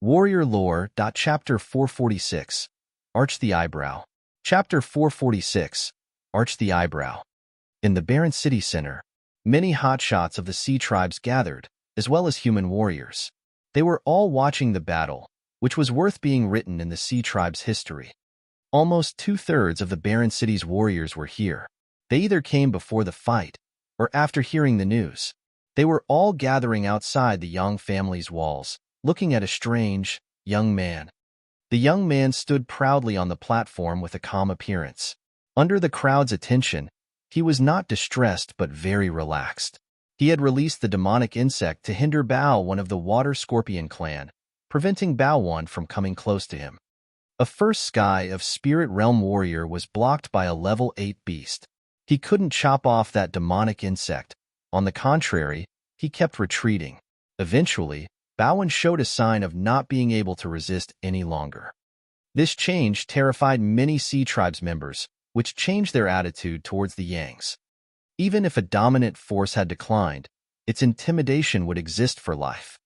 Warrior Lore. Chapter 446. Arch the Eyebrow. Chapter 446. Arch the Eyebrow. In the barren city center, many hotshots of the sea tribes gathered, as well as human warriors. They were all watching the battle, which was worth being written in the sea tribe's history. Almost two-thirds of the barren city's warriors were here. They either came before the fight, or after hearing the news. They were all gathering outside the Yang family's walls, looking at a strange, young man. The young man stood proudly on the platform with a calm appearance. Under the crowd's attention, he was not distressed but very relaxed. He had released the demonic insect to hinder Bao, one of the water scorpion clan, preventing Bao One from coming close to him. A first sky of spirit realm warrior was blocked by a level 8 beast. He couldn't chop off that demonic insect. On the contrary, he kept retreating. Eventually, Bao showed a sign of not being able to resist any longer. This change terrified many Sea Tribes members, which changed their attitude towards the Yangs. Even if a dominant force had declined, its intimidation would exist for life.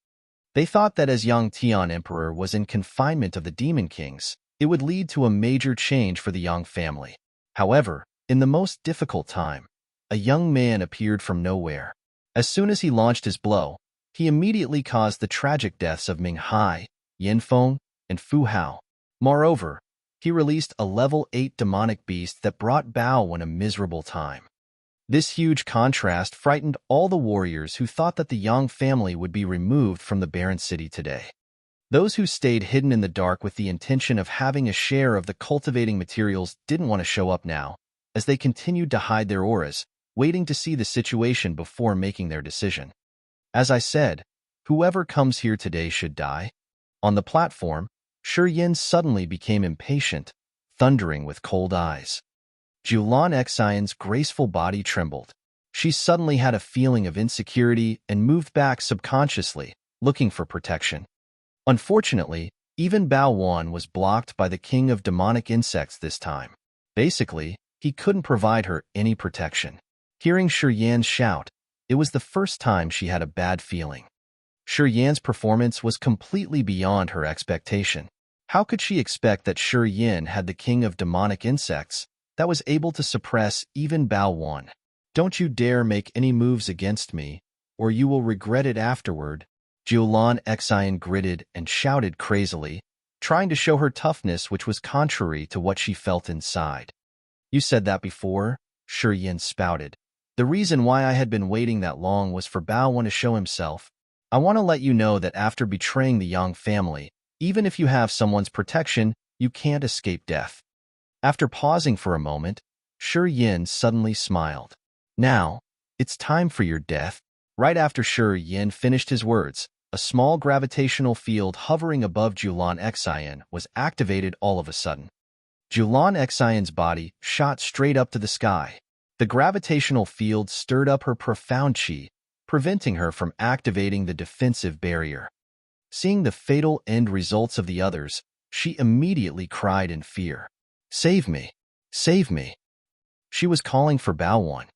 They thought that as Yang Tian Emperor was in confinement of the Demon Kings, it would lead to a major change for the Yang family. However, in the most difficult time, a young man appeared from nowhere. As soon as he launched his blow, he immediately caused the tragic deaths of Ming Hai, Yin Feng, and Fu Hao. Moreover, he released a level 8 demonic beast that brought Bao Wen a miserable time. This huge contrast frightened all the warriors who thought that the Yang family would be removed from the barren city today. Those who stayed hidden in the dark with the intention of having a share of the cultivating materials didn't want to show up now, as they continued to hide their auras, waiting to see the situation before making their decision. As I said, whoever comes here today should die. On the platform, Shi Yan suddenly became impatient, thundering with cold eyes. Julan Xian's graceful body trembled. She suddenly had a feeling of insecurity and moved back subconsciously, looking for protection. Unfortunately, even Bao Wan was blocked by the king of demonic insects this time. Basically, he couldn't provide her any protection. Hearing Shi Yan shout, it was the first time she had a bad feeling. Shi Yan's performance was completely beyond her expectation. How could she expect that Shi Yan had the king of demonic insects that was able to suppress even Bao Wan? Don't you dare make any moves against me, or you will regret it afterward. Julan Xian gritted and shouted crazily, trying to show her toughness, which was contrary to what she felt inside. You said that before, Shi Yan spouted. The reason why I had been waiting that long was for Bao Wan to show himself. I want to let you know that after betraying the Yang family, even if you have someone's protection, you can't escape death. After pausing for a moment, Shi Yan suddenly smiled. Now, it's time for your death. Right after Shi Yan finished his words, a small gravitational field hovering above Julan Xian was activated all of a sudden. Julan Xian's body shot straight up to the sky. The gravitational field stirred up her profound qi, preventing her from activating the defensive barrier. Seeing the fatal end results of the others, she immediately cried in fear. Save me! Save me! She was calling for Bao Wan.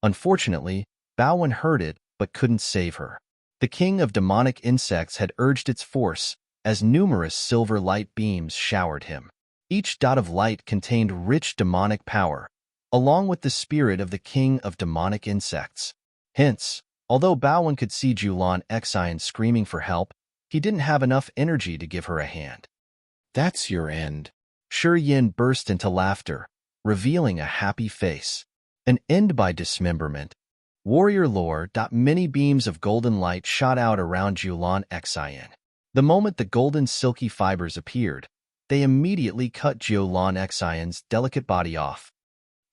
Unfortunately, Bao Wan heard it but couldn't save her. The king of demonic insects had urged its force, as numerous silver light beams showered him. Each dot of light contained rich demonic power, along with the spirit of the king of demonic insects. Hence, although Bao Wan could see Julan Xian screaming for help, he didn't have enough energy to give her a hand. That's your end. Shi Yan burst into laughter, revealing a happy face. An end by dismemberment. Warrior Lore. Many beams of golden light shot out around Julan Xian. The moment the golden silky fibers appeared, they immediately cut Julan Xian's delicate body off.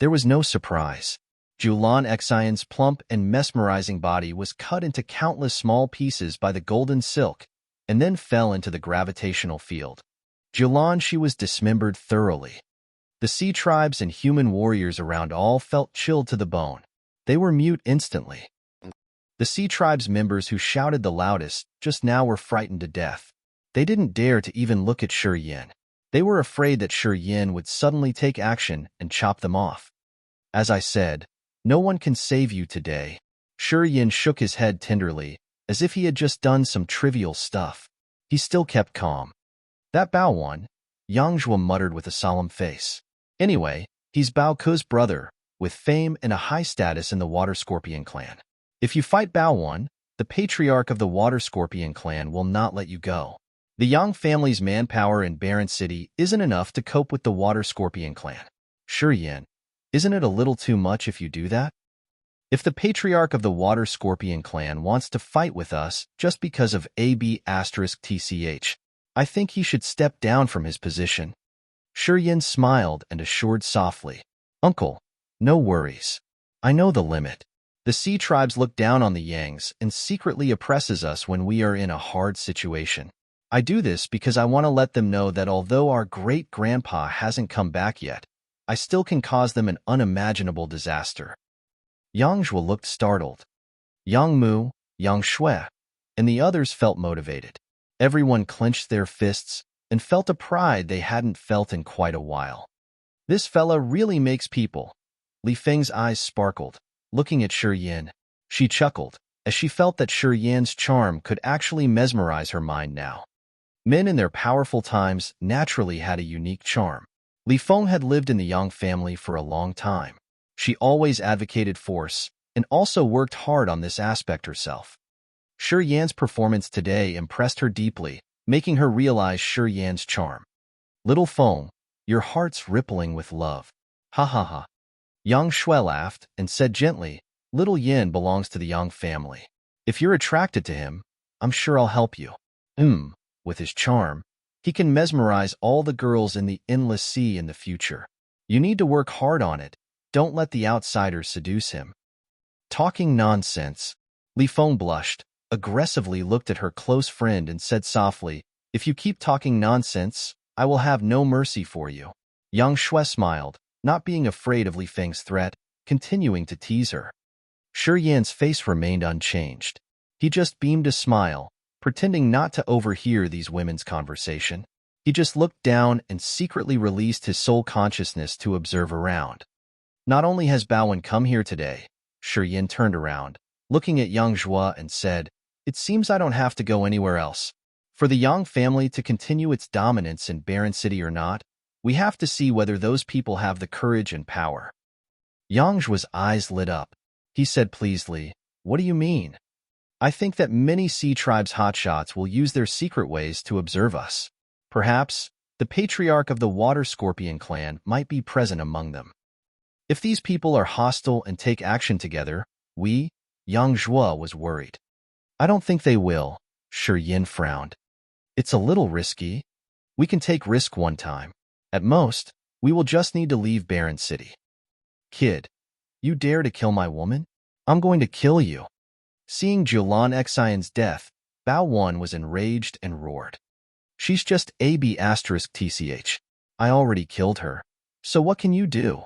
There was no surprise. Julan Xian's plump and mesmerizing body was cut into countless small pieces by the golden silk, and then fell into the gravitational field. She was dismembered thoroughly. The sea tribes and human warriors around all felt chilled to the bone. They were mute instantly. The sea tribes members who shouted the loudest just now were frightened to death. They didn't dare to even look at Shi Yan. They were afraid that Shi Yan would suddenly take action and chop them off. As I said, no one can save you today. Shi Yan shook his head tenderly, as if he had just done some trivial stuff. he still kept calm. That Bao Wan, Yang Zhuo muttered with a solemn face. Anyway, he's Bao Ke's brother, with fame and a high status in the Water Scorpion clan. If you fight Bao Wan, the Patriarch of the Water Scorpion clan will not let you go. The Yang family's manpower in Barren City isn't enough to cope with the Water Scorpion clan. Shi Yan, isn't it a little too much if you do that? If the Patriarch of the Water Scorpion clan wants to fight with us just because of AB*TCH, I think he should step down from his position. Shi Yan smiled and assured softly, Uncle, no worries. I know the limit. The Sea tribes look down on the Yangs and secretly oppresses us when we are in a hard situation. I do this because I want to let them know that although our great-grandpa hasn't come back yet, I still can cause them an unimaginable disaster. Yang Zhuo looked startled. Yang Mu, Yang Shui, and the others felt motivated. Everyone clenched their fists and felt a pride they hadn't felt in quite a while. This fella really makes people. Li Feng's eyes sparkled, looking at Shi Yan. She chuckled, as she felt that Shi Yan's charm could actually mesmerize her mind now. Men in their powerful times naturally had a unique charm. Li Feng had lived in the Yang family for a long time. She always advocated force and also worked hard on this aspect herself. Shi Yan's performance today impressed her deeply, making her realize Shi Yan's charm. Little Feng, your heart's rippling with love. Ha ha ha. Yang Shui laughed and said gently, Little Yin belongs to the Yang family. If you're attracted to him, I'm sure I'll help you. With his charm, he can mesmerize all the girls in the endless sea in the future. You need to work hard on it. Don't let the outsiders seduce him. Talking nonsense. Li Feng blushed, aggressively looked at her close friend and said softly, If you keep talking nonsense, I will have no mercy for you. Yang Shui smiled, not being afraid of Li Feng's threat, continuing to tease her. Shi Yan's face remained unchanged. He just beamed a smile, pretending not to overhear these women's conversation. He just looked down and secretly released his soul consciousness to observe around. Not only has Bao Wan come here today, Shi Yan turned around, looking at Yang Zhuo and said, It seems I don't have to go anywhere else. For the Yang family to continue its dominance in Barren City or not, we have to see whether those people have the courage and power. Yang Zhuo's eyes lit up. He said pleasedly, What do you mean? I think that many Sea tribes' hotshots will use their secret ways to observe us. Perhaps, the Patriarch of the Water Scorpion clan might be present among them. If these people are hostile and take action together, Yang Zhuo was worried. I don't think they will, Shi Yan frowned. It's a little risky. We can take risk one time. At most, we will just need to leave Barren City. Kid, you dare to kill my woman? I'm going to kill you. Seeing Julan Xian's death, Bao Wan was enraged and roared. She's just AB*TCH. I already killed her. So what can you do?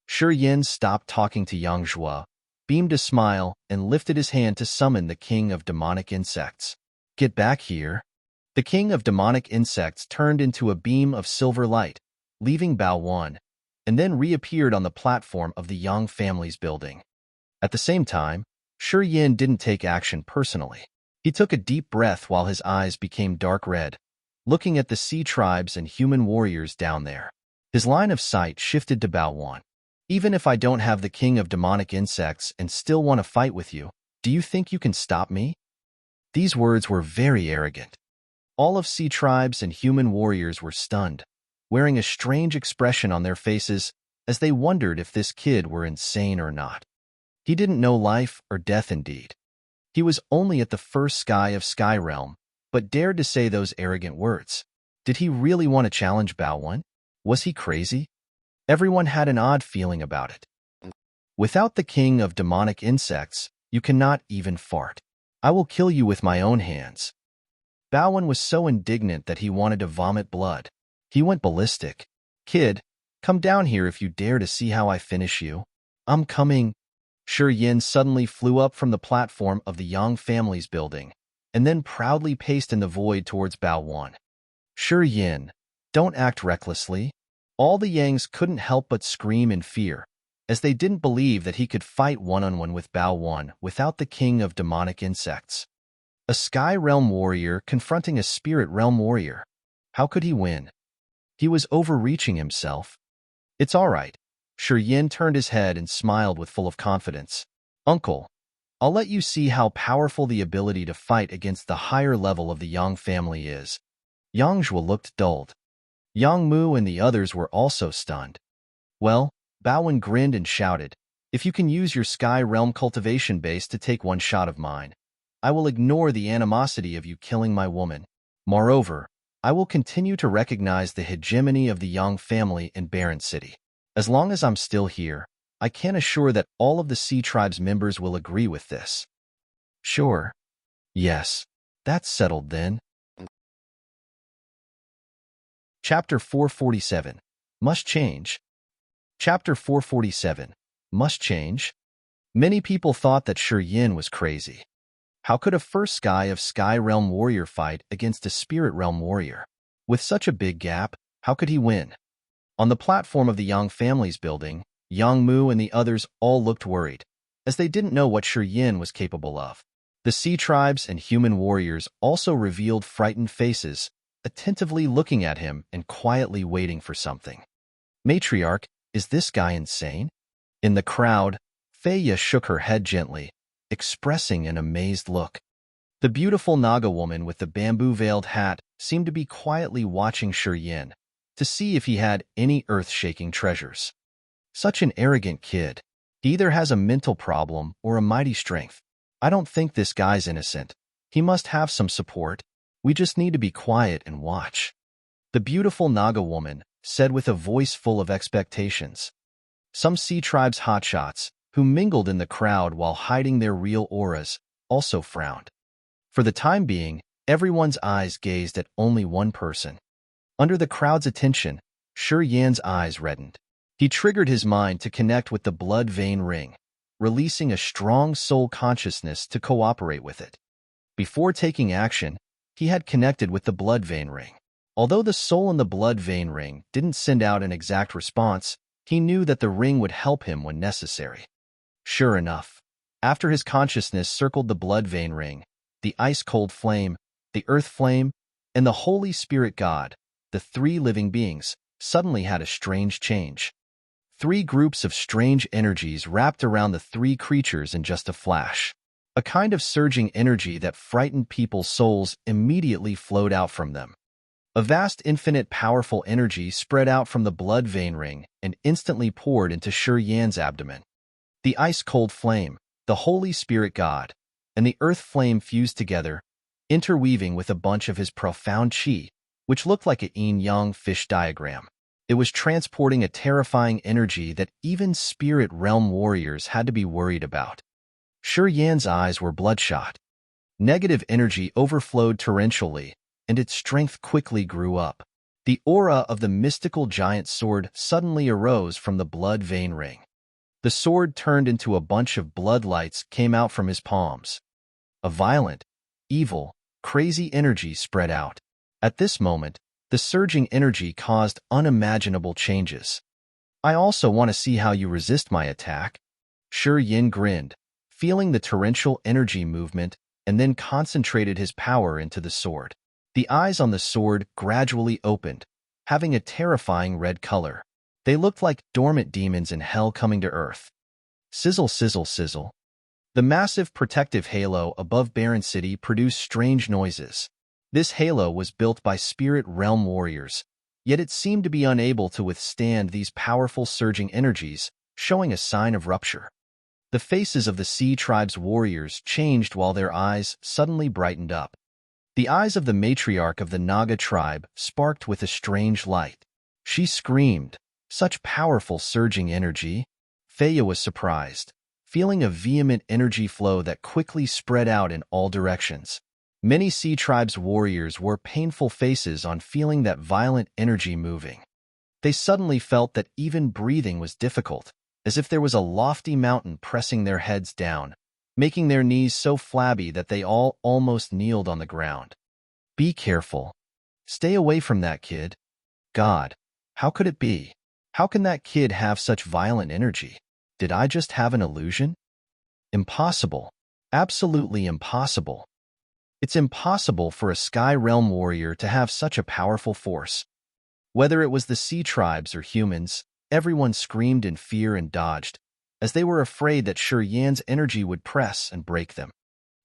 Shi Yan stopped talking to Yang Zhuo, beamed a smile, and lifted his hand to summon the king of demonic insects. Get back here. The king of demonic insects turned into a beam of silver light, leaving Bao Wan, and then reappeared on the platform of the Yang family's building. At the same time, Shi Yan didn't take action personally. He took a deep breath while his eyes became dark red, looking at the sea tribes and human warriors down there. His line of sight shifted to Bao Wan. Even if I don't have the king of demonic insects and still want to fight with you, do you think you can stop me? These words were very arrogant. All of sea tribes and human warriors were stunned, wearing a strange expression on their faces as they wondered if this kid were insane or not. He didn't know life or death indeed. He was only at the first sky of Sky Realm, but dared to say those arrogant words. Did he really want to challenge Bao Wan? Was he crazy? Everyone had an odd feeling about it. Without the king of demonic insects, you cannot even fart. I will kill you with my own hands. Bao Wan was so indignant that he wanted to vomit blood. He went ballistic. Kid, come down here if you dare to see how I finish you. I'm coming. Shi Yan suddenly flew up from the platform of the Yang family's building, and then proudly paced in the void towards Bao Wan. Shi Yan, don't act recklessly. All the Yangs couldn't help but scream in fear, as they didn't believe that he could fight one-on-one with Bao Wan without the king of demonic insects. A Sky Realm warrior confronting a Spirit Realm warrior. How could he win? He was overreaching himself. It's all right. Shi Yan turned his head and smiled with full of confidence. Uncle, I'll let you see how powerful the ability to fight against the higher level of the Yang family is. Yang Zhuo looked dulled. Yang Mu and the others were also stunned. Well, Bowen grinned and shouted, if you can use your Sky Realm cultivation base to take one shot of mine, I will ignore the animosity of you killing my woman. Moreover, I will continue to recognize the hegemony of the Yang family in Barren City. As long as I'm still here, I can assure that all of the Sea Tribe's members will agree with this. Sure. Yes. That's settled then. Chapter 447. Must change. Chapter 447. Must change. Many people thought that Shi Yan was crazy. How could a first Sky Realm warrior fight against a Spirit Realm warrior? With such a big gap, how could he win? On the platform of the Yang family's building, Yang Mu and the others all looked worried, as they didn't know what Shi Yan was capable of. The Sea Tribes and human warriors also revealed frightened faces, attentively looking at him and quietly waiting for something. Matriarch, is this guy insane? In the crowd, Feiya shook her head gently, expressing an amazed look. The beautiful Naga woman with the bamboo-veiled hat seemed to be quietly watching Shi Yan to see if he had any earth-shaking treasures. Such an arrogant kid. He either has a mental problem or a mighty strength. I don't think this guy's innocent. He must have some support. We just need to be quiet and watch. The beautiful Naga woman said with a voice full of expectations. Some Sea Tribe's hotshots, who mingled in the crowd while hiding their real auras, also frowned. For the time being, everyone's eyes gazed at only one person. Under the crowd's attention, Shi Yan's eyes reddened. He triggered his mind to connect with the blood vein ring, releasing a strong soul consciousness to cooperate with it. Before taking action, he had connected with the blood vein ring. Although the soul in the blood vein ring didn't send out an exact response, he knew that the ring would help him when necessary. Sure enough, after his consciousness circled the blood vein ring, the ice-cold flame, the earth flame, and the Holy Spirit God, the three living beings, suddenly had a strange change. Three groups of strange energies wrapped around the three creatures in just a flash. A kind of surging energy that frightened people's souls immediately flowed out from them. A vast, infinite, powerful energy spread out from the blood vein ring and instantly poured into Shi Yan's abdomen. The ice-cold flame, the Holy Spirit God, and the earth flame fused together, interweaving with a bunch of his profound qi, which looked like a yin-yang fish diagram. It was transporting a terrifying energy that even Spirit Realm warriors had to be worried about. Shi Yan's eyes were bloodshot. Negative energy overflowed torrentially, and its strength quickly grew up. The aura of the mystical giant sword suddenly arose from the blood vein ring. The sword turned into a bunch of blood lights came out from his palms. A violent, evil, crazy energy spread out. At this moment, the surging energy caused unimaginable changes. I also want to see how you resist my attack. Shi Yan grinned, feeling the torrential energy movement, and then concentrated his power into the sword. The eyes on the sword gradually opened, having a terrifying red color. They looked like dormant demons in hell coming to earth. Sizzle, sizzle, sizzle. The massive protective halo above Barren City produced strange noises. This halo was built by Spirit Realm warriors, yet it seemed to be unable to withstand these powerful surging energies, showing a sign of rupture. The faces of the Sea Tribe's warriors changed while their eyes suddenly brightened up. The eyes of the matriarch of the Naga tribe sparked with a strange light. She screamed, "Such powerful surging energy!" Feiya was surprised, feeling a vehement energy flow that quickly spread out in all directions. Many Sea Tribe's warriors wore painful faces on feeling that violent energy moving. They suddenly felt that even breathing was difficult, as if there was a lofty mountain pressing their heads down, making their knees so flabby that they all almost kneeled on the ground. Be careful. Stay away from that kid. God, how could it be? How can that kid have such violent energy? Did I just have an illusion? Impossible. Absolutely impossible. It's impossible for a Sky Realm warrior to have such a powerful force. Whether it was the sea tribes or humans, everyone screamed in fear and dodged, as they were afraid that Shi Yan's energy would press and break them.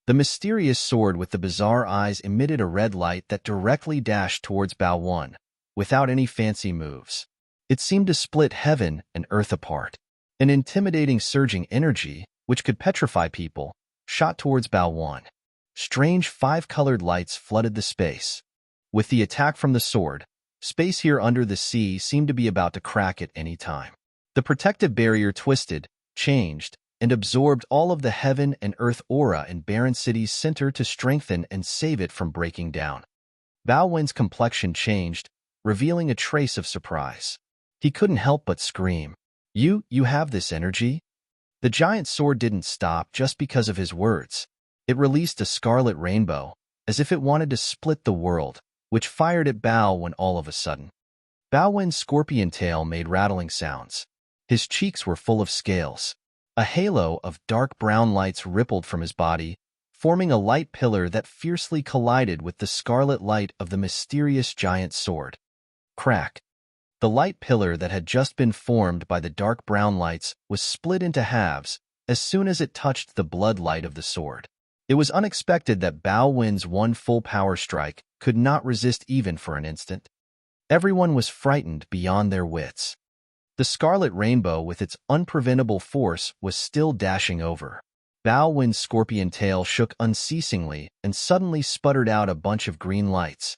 The mysterious sword with the bizarre eyes emitted a red light that directly dashed towards Bao Wen, without any fancy moves. It seemed to split heaven and earth apart. An intimidating surging energy, which could petrify people, shot towards Bao Wen. Strange five-colored lights flooded the space. With the attack from the sword, space here under the sea seemed to be about to crack at any time. The protective barrier twisted, changed, and absorbed all of the heaven and earth aura in Barren City's center to strengthen and save it from breaking down. Bao Wen's complexion changed, revealing a trace of surprise. He couldn't help but scream, You have this energy?" The giant sword didn't stop just because of his words. It released a scarlet rainbow, as if it wanted to split the world, which fired at Bao Wen all of a sudden. Bao Wen's scorpion tail made rattling sounds. His cheeks were full of scales. A halo of dark brown lights rippled from his body, forming a light pillar that fiercely collided with the scarlet light of the mysterious giant sword. Crack! The light pillar that had just been formed by the dark brown lights was split into halves as soon as it touched the blood light of the sword. It was unexpected that Bao Wen's one full power strike could not resist even for an instant. Everyone was frightened beyond their wits. The scarlet rainbow with its unpreventable force was still dashing over. Bao Wen's scorpion tail shook unceasingly and suddenly sputtered out a bunch of green lights.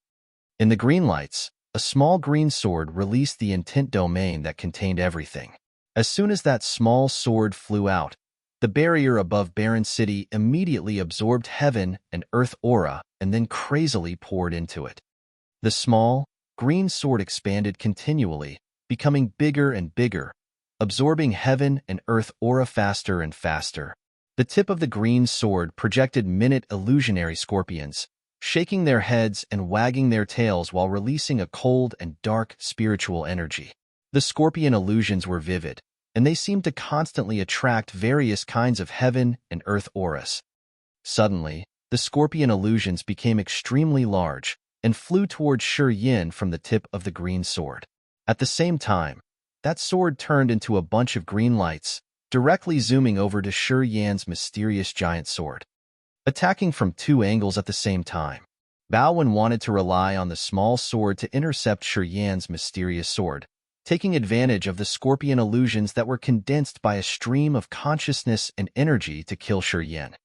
In the green lights, a small green sword released the intent domain that contained everything. As soon as that small sword flew out, the barrier above Barren City immediately absorbed heaven and earth aura and then crazily poured into it. The small, green sword expanded continually, becoming bigger and bigger, absorbing heaven and earth aura faster and faster. The tip of the green sword projected minute illusionary scorpions, shaking their heads and wagging their tails while releasing a cold and dark spiritual energy. The scorpion illusions were vivid, and they seemed to constantly attract various kinds of heaven and earth auras. Suddenly, the scorpion illusions became extremely large and flew towards Shi Yan from the tip of the green sword. At the same time, that sword turned into a bunch of green lights, directly zooming over to Shi Yan's mysterious giant sword. Attacking from two angles at the same time, Bao Wen wanted to rely on the small sword to intercept Shi Yan's mysterious sword, taking advantage of the scorpion illusions that were condensed by a stream of consciousness and energy to kill Shi Yan.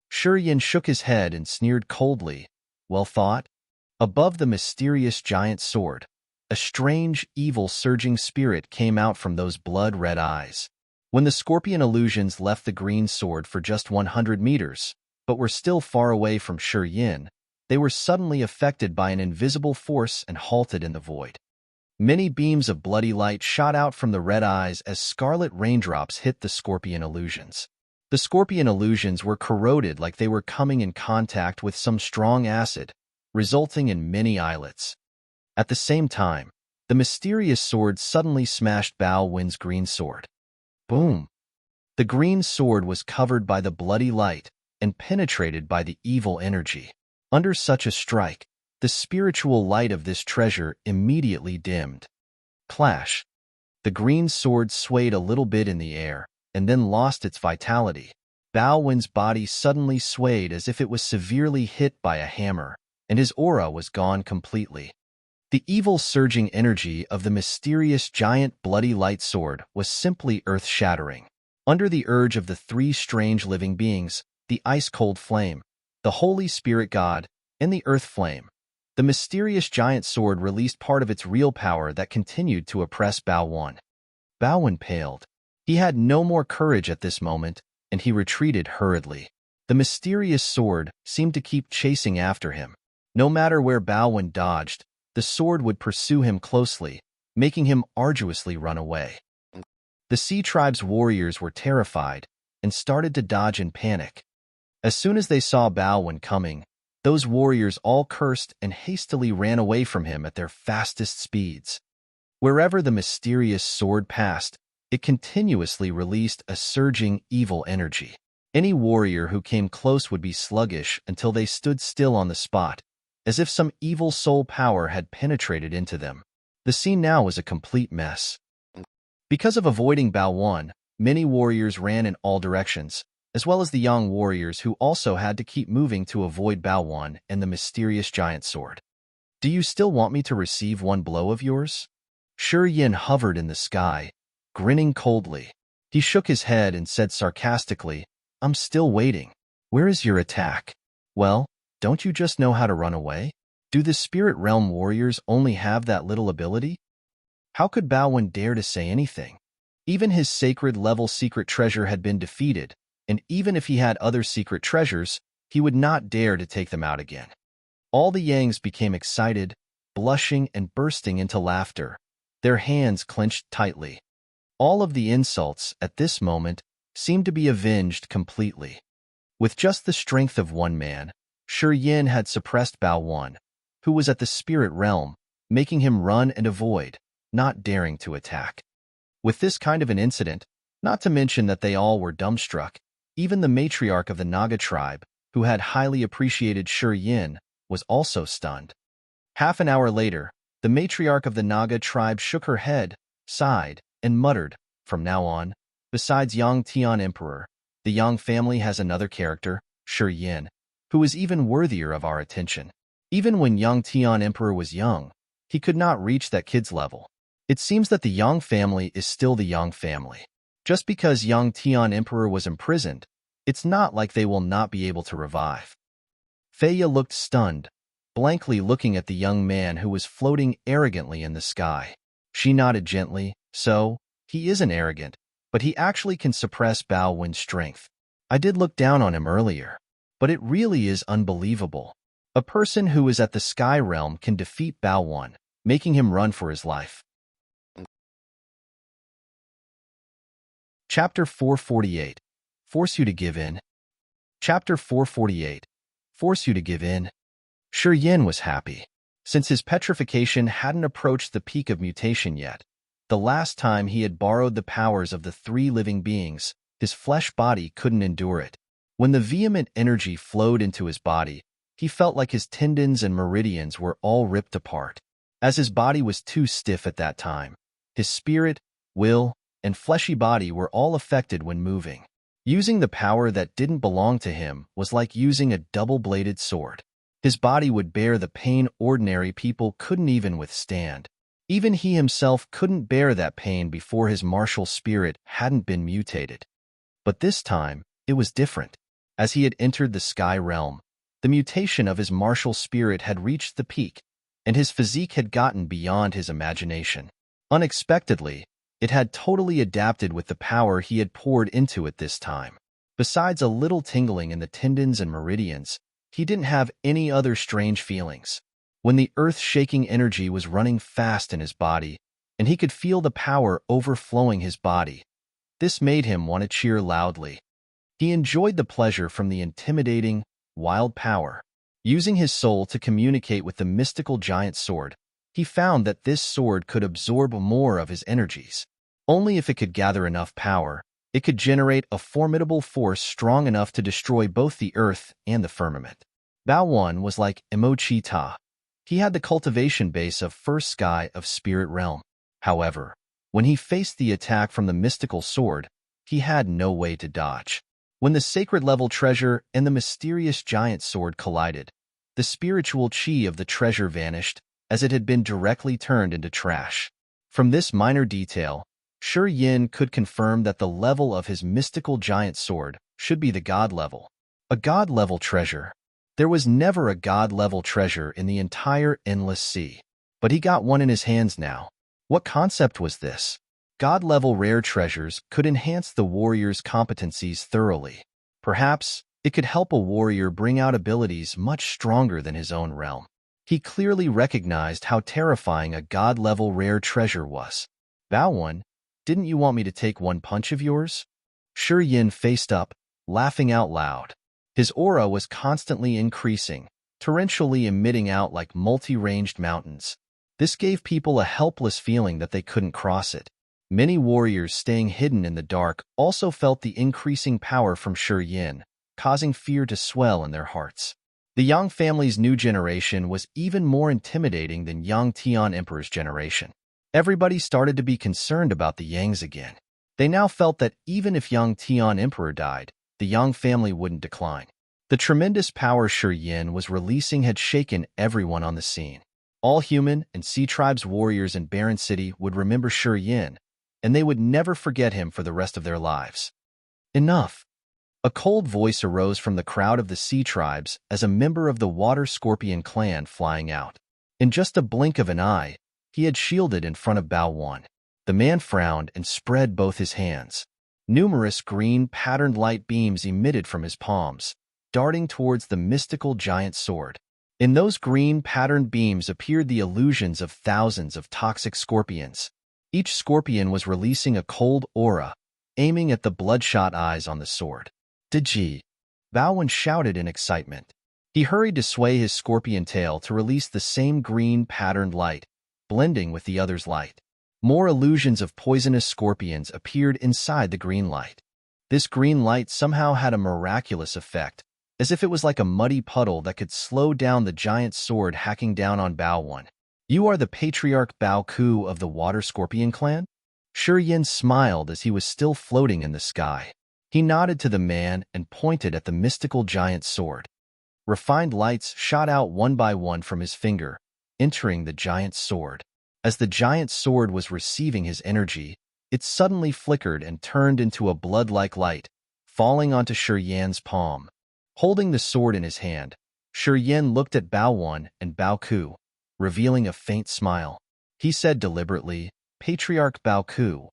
Shi Yan shook his head and sneered coldly. Well thought? Above the mysterious giant sword, a strange, evil surging spirit came out from those blood-red eyes. When the scorpion illusions left the green sword for just 100 meters, but were still far away from Shi Yan, they were suddenly affected by an invisible force and halted in the void. Many beams of bloody light shot out from the red eyes as scarlet raindrops hit the scorpion illusions. The scorpion illusions were corroded like they were coming in contact with some strong acid, resulting in many eyelets. At the same time, the mysterious sword suddenly smashed Bao Wen's green sword. Boom! The green sword was covered by the bloody light and penetrated by the evil energy. Under such a strike, the spiritual light of this treasure immediately dimmed. Clash! The green sword swayed a little bit in the air and then lost its vitality. Bao Wen's body suddenly swayed as if it was severely hit by a hammer, and his aura was gone completely. The evil surging energy of the mysterious giant bloody light sword was simply earth-shattering. Under the urge of the three strange living beings, the ice-cold flame, the Holy Spirit God, and the earth flame, the mysterious giant sword released part of its real power that continued to oppress Bao Wen. Bao Wen paled. He had no more courage at this moment, and he retreated hurriedly. The mysterious sword seemed to keep chasing after him. No matter where Bao Wen dodged, the sword would pursue him closely, making him arduously run away. The Sea Tribe's warriors were terrified and started to dodge in panic. As soon as they saw Bao Wen coming, those warriors all cursed and hastily ran away from him at their fastest speeds. Wherever the mysterious sword passed, it continuously released a surging evil energy. Any warrior who came close would be sluggish until they stood still on the spot, as if some evil soul power had penetrated into them. The scene now was a complete mess. Because of avoiding Bao Wan, many warriors ran in all directions, as well as the young warriors who also had to keep moving to avoid Bao Wan and the mysterious giant sword. Do you still want me to receive one blow of yours? Shi Yan hovered in the sky, grinning coldly. He shook his head and said sarcastically, I'm still waiting. Where is your attack? Well, don't you just know how to run away? Do the spirit realm warriors only have that little ability? How could Bao Wan dare to say anything? Even his sacred level secret treasure had been defeated, and even if he had other secret treasures, he would not dare to take them out again. All the Yangs became excited, blushing and bursting into laughter, their hands clenched tightly. All of the insults, at this moment, seemed to be avenged completely. With just the strength of one man, Shi Yan had suppressed Bao Wan, who was at the spirit realm, making him run and avoid, not daring to attack. With this kind of an incident, not to mention that they all were dumbstruck, even the matriarch of the Naga tribe, who had highly appreciated Shi Yan, was also stunned. Half an hour later, the matriarch of the Naga tribe shook her head, sighed, and muttered, from now on, besides Yang Tian Emperor, the Yang family has another character, Shi Yan, who is even worthier of our attention. Even when Yang Tian Emperor was young, he could not reach that kid's level. It seems that the Yang family is still the Yang family. Just because Yang Tian Emperor was imprisoned, it's not like they will not be able to revive. Feya looked stunned, blankly looking at the young man who was floating arrogantly in the sky. She nodded gently, so, he isn't arrogant, but he actually can suppress Bao Wan's strength. I did look down on him earlier, but it really is unbelievable. A person who is at the sky realm can defeat Bao Wan, making him run for his life. Chapter 448. Force you to give in. Chapter 448. Force you to give in. Shi Yan was happy. Since his petrification hadn't approached the peak of mutation yet, the last time he had borrowed the powers of the three living beings, his flesh body couldn't endure it. When the vehement energy flowed into his body, he felt like his tendons and meridians were all ripped apart. As his body was too stiff at that time, his spirit, will, and fleshy body were all affected when moving. Using the power that didn't belong to him was like using a double-bladed sword. His body would bear the pain ordinary people couldn't even withstand. Even he himself couldn't bear that pain before his martial spirit hadn't been mutated. But this time, it was different. As he had entered the sky realm, the mutation of his martial spirit had reached the peak, and his physique had gotten beyond his imagination. Unexpectedly, it had totally adapted with the power he had poured into it this time. Besides a little tingling in the tendons and meridians, he didn't have any other strange feelings. When the earth-shaking energy was running fast in his body, and he could feel the power overflowing his body, this made him want to cheer loudly. He enjoyed the pleasure from the intimidating, wild power. Using his soul to communicate with the mystical giant sword, he found that this sword could absorb more of his energies. Only if it could gather enough power, it could generate a formidable force strong enough to destroy both the earth and the firmament. Bao Wan was like Emochi Ta. He had the cultivation base of first sky of spirit realm. However, when he faced the attack from the mystical sword, he had no way to dodge. When the sacred level treasure and the mysterious giant sword collided, the spiritual chi of the treasure vanished, as it had been directly turned into trash. From this minor detail, Shi Yan could confirm that the level of his mystical giant sword should be the god level. A god level treasure. There was never a god level treasure in the entire endless sea. But he got one in his hands now. What concept was this? God level rare treasures could enhance the warrior's competencies thoroughly. Perhaps it could help a warrior bring out abilities much stronger than his own realm. He clearly recognized how terrifying a god-level rare treasure was. Bao Wan, didn't you want me to take one punch of yours? Shi Yan faced up, laughing out loud. His aura was constantly increasing, torrentially emitting out like multi-ranged mountains. This gave people a helpless feeling that they couldn't cross it. Many warriors staying hidden in the dark also felt the increasing power from Shi Yan, causing fear to swell in their hearts. The Yang family's new generation was even more intimidating than Yang Tian Emperor's generation. Everybody started to be concerned about the Yangs again. They now felt that even if Yang Tian Emperor died, the Yang family wouldn't decline. The tremendous power Shi Yan was releasing had shaken everyone on the scene. All human and sea tribes warriors in Barren City would remember Shi Yan, and they would never forget him for the rest of their lives. Enough. A cold voice arose from the crowd of the sea tribes as a member of the water scorpion clan flying out. In just a blink of an eye, he had shielded in front of Bao Wan. The man frowned and spread both his hands. Numerous green patterned light beams emitted from his palms, darting towards the mystical giant sword. In those green patterned beams appeared the illusions of thousands of toxic scorpions. Each scorpion was releasing a cold aura, aiming at the bloodshot eyes on the sword. Diji! Bao Wan shouted in excitement. He hurried to sway his scorpion tail to release the same green patterned light, blending with the other's light. More illusions of poisonous scorpions appeared inside the green light. This green light somehow had a miraculous effect, as if it was like a muddy puddle that could slow down the giant sword hacking down on Bao Wan. You are the Patriarch Bao Ku of the Water Scorpion clan? Shi Yan smiled as he was still floating in the sky. He nodded to the man and pointed at the mystical giant sword. Refined lights shot out one by one from his finger, entering the giant sword. As the giant sword was receiving his energy, it suddenly flickered and turned into a blood-like light, falling onto Shi Yan's palm. Holding the sword in his hand, Shi Yan looked at Bao Wan and Bao Ku, revealing a faint smile. He said deliberately, "Patriarch Bao Ku,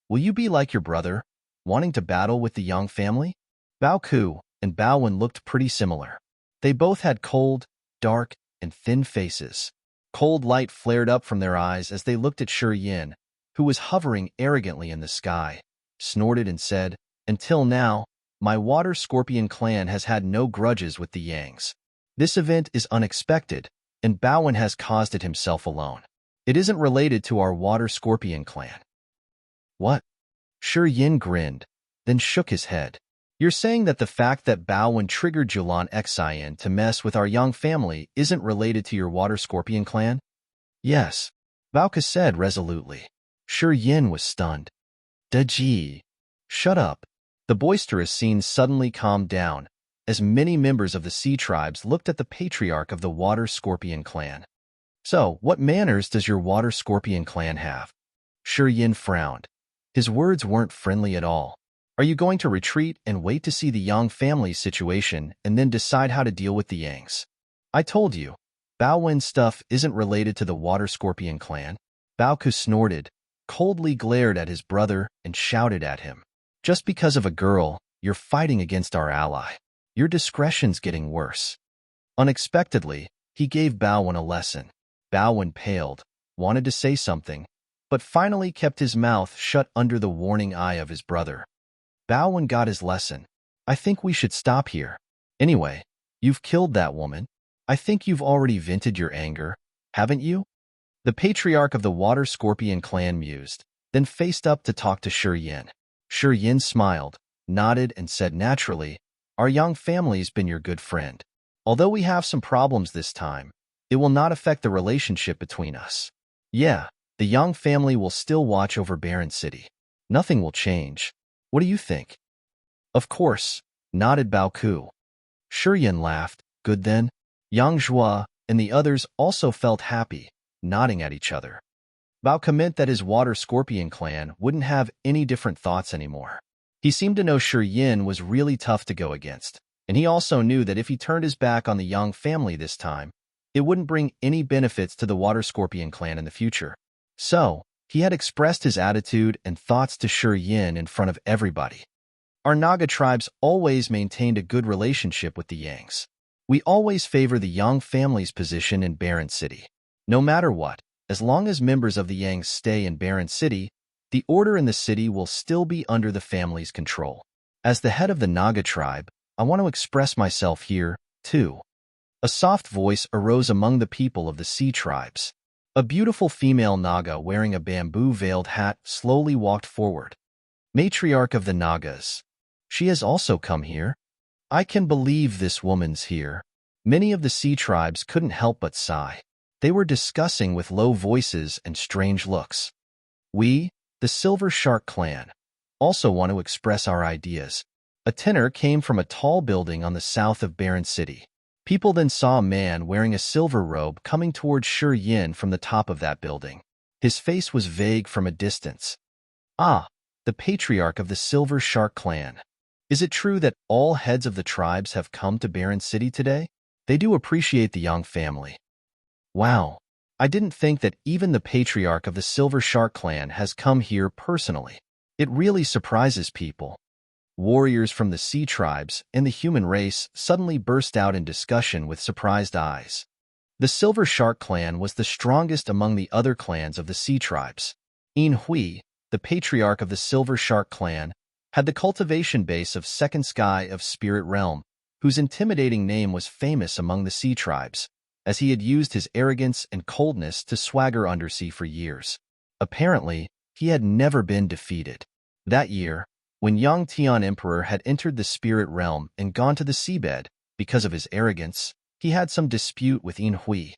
will you be like your brother, wanting to battle with the Yang family?" Bao Ku and Bao Wan looked pretty similar. They both had cold, dark, and thin faces. Cold light flared up from their eyes as they looked at Shi Yan, who was hovering arrogantly in the sky, snorted and said, "Until now, my water scorpion clan has had no grudges with the Yangs. This event is unexpected, and Bao Wan has caused it himself alone. It isn't related to our water scorpion clan." "What?" Shi Yan grinned, then shook his head. "You're saying that the fact that Bao Wan triggered Julan Xian to mess with our Yang family isn't related to your water scorpion clan?" "Yes," Bao Ku said resolutely. Shi Yan was stunned. "Daji! Shut up." The boisterous scene suddenly calmed down, as many members of the sea tribes looked at the patriarch of the water scorpion clan. "So, what manners does your water scorpion clan have?" Shi Yan frowned. His words weren't friendly at all. "Are you going to retreat and wait to see the Yang family's situation and then decide how to deal with the Yangs? I told you, Bao Wan's stuff isn't related to the water scorpion clan." Bao Ku snorted, coldly glared at his brother, and shouted at him. "Just because of a girl, you're fighting against our ally. Your discretion's getting worse." Unexpectedly, he gave Bao Wan a lesson. Bao Wan paled, wanted to say something, but finally kept his mouth shut under the warning eye of his brother. Bao Wan got his lesson. "I think we should stop here. Anyway, you've killed that woman. I think you've already vented your anger, haven't you?" The patriarch of the water scorpion clan mused, then faced up to talk to Shi Yan. Shi Yan smiled, nodded, and said naturally, "Our Yang family's been your good friend. Although we have some problems this time, it will not affect the relationship between us. Yeah, the Yang family will still watch over Barren City. Nothing will change. What do you think?" "Of course," nodded Bao Ku. Shi Yan laughed. "Good then." Yang Zhua and the others also felt happy, nodding at each other. Bao Ku meant that his water scorpion clan wouldn't have any different thoughts anymore. He seemed to know Shi Yan was really tough to go against, and he also knew that if he turned his back on the Yang family this time, it wouldn't bring any benefits to the water scorpion clan in the future. So, he had expressed his attitude and thoughts to Shi Yan in front of everybody. "Our Naga tribes always maintained a good relationship with the Yangs. We always favor the Yang family's position in Barren City. No matter what, as long as members of the Yangs stay in Barren City, the order in the city will still be under the family's control. As the head of the Naga tribe, I want to express myself here, too." A soft voice arose among the people of the sea tribes. A beautiful female Naga wearing a bamboo-veiled hat slowly walked forward. Matriarch of the Nagas. She has also come here? I can believe this woman's here. Many of the sea tribes couldn't help but sigh. They were discussing with low voices and strange looks. We, the Silver Shark clan, also want to express our ideas. A tenor came from a tall building on the south of Barren City. People then saw a man wearing a silver robe coming towards Shi Yan from the top of that building. His face was vague from a distance. Ah, the Patriarch of the Silver Shark clan. Is it true that all heads of the tribes have come to Barren City today? They do appreciate the Yang family. Wow, I didn't think that even the Patriarch of the Silver Shark clan has come here personally. It really surprises people. Warriors from the sea tribes and the human race suddenly burst out in discussion with surprised eyes. The Silver Shark clan was the strongest among the other clans of the sea tribes. Hui, the Patriarch of the Silver Shark clan, had the cultivation base of Second Sky of Spirit Realm, whose intimidating name was famous among the sea tribes, as he had used his arrogance and coldness to swagger undersea for years. Apparently, he had never been defeated. That year, when Yang Tian Emperor had entered the spirit realm and gone to the seabed, because of his arrogance, he had some dispute with Hui.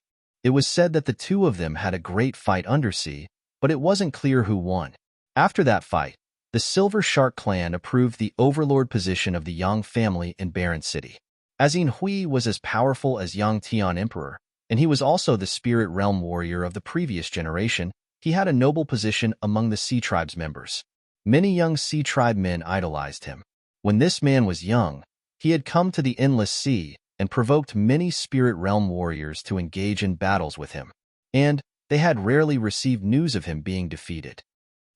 It was said that the two of them had a great fight undersea, but it wasn't clear who won. After that fight, the Silver Shark clan approved the overlord position of the Yang family in Barren City. As Hui was as powerful as Yang Tian Emperor, and he was also the spirit realm warrior of the previous generation, he had a noble position among the Sea Tribe's members. Many young Sea Tribe men idolized him. When this man was young, he had come to the Endless Sea and provoked many spirit realm warriors to engage in battles with him, and they had rarely received news of him being defeated.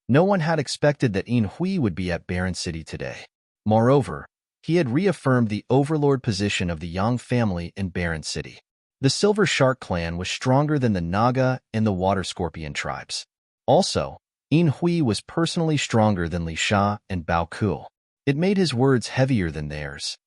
No one had expected that Hui would be at Barren City today. Moreover, he had reaffirmed the overlord position of the Yang family in Barren City. The Silver Shark clan was stronger than the Naga and the Water Scorpion tribes. Also, Hui was personally stronger than Li Sha and Bao Ku. It made his words heavier than theirs.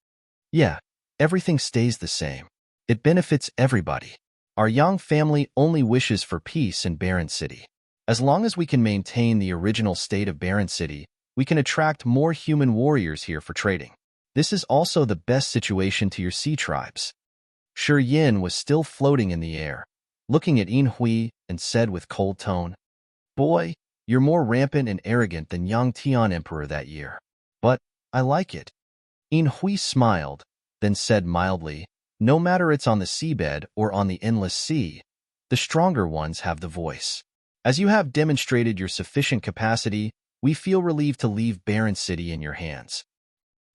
Yeah, everything stays the same. It benefits everybody. Our Yang family only wishes for peace in Barren City. As long as we can maintain the original state of Barren City, we can attract more human warriors here for trading. This is also the best situation to your sea tribes. Shi Yan was still floating in the air, looking at Hui and said with cold tone, "Boy, you're more rampant and arrogant than Yang Tian Emperor that year. But I like it." Hui smiled, then said mildly, "No matter it's on the seabed or on the endless sea, the stronger ones have the voice. As you have demonstrated your sufficient capacity, we feel relieved to leave Barren City in your hands."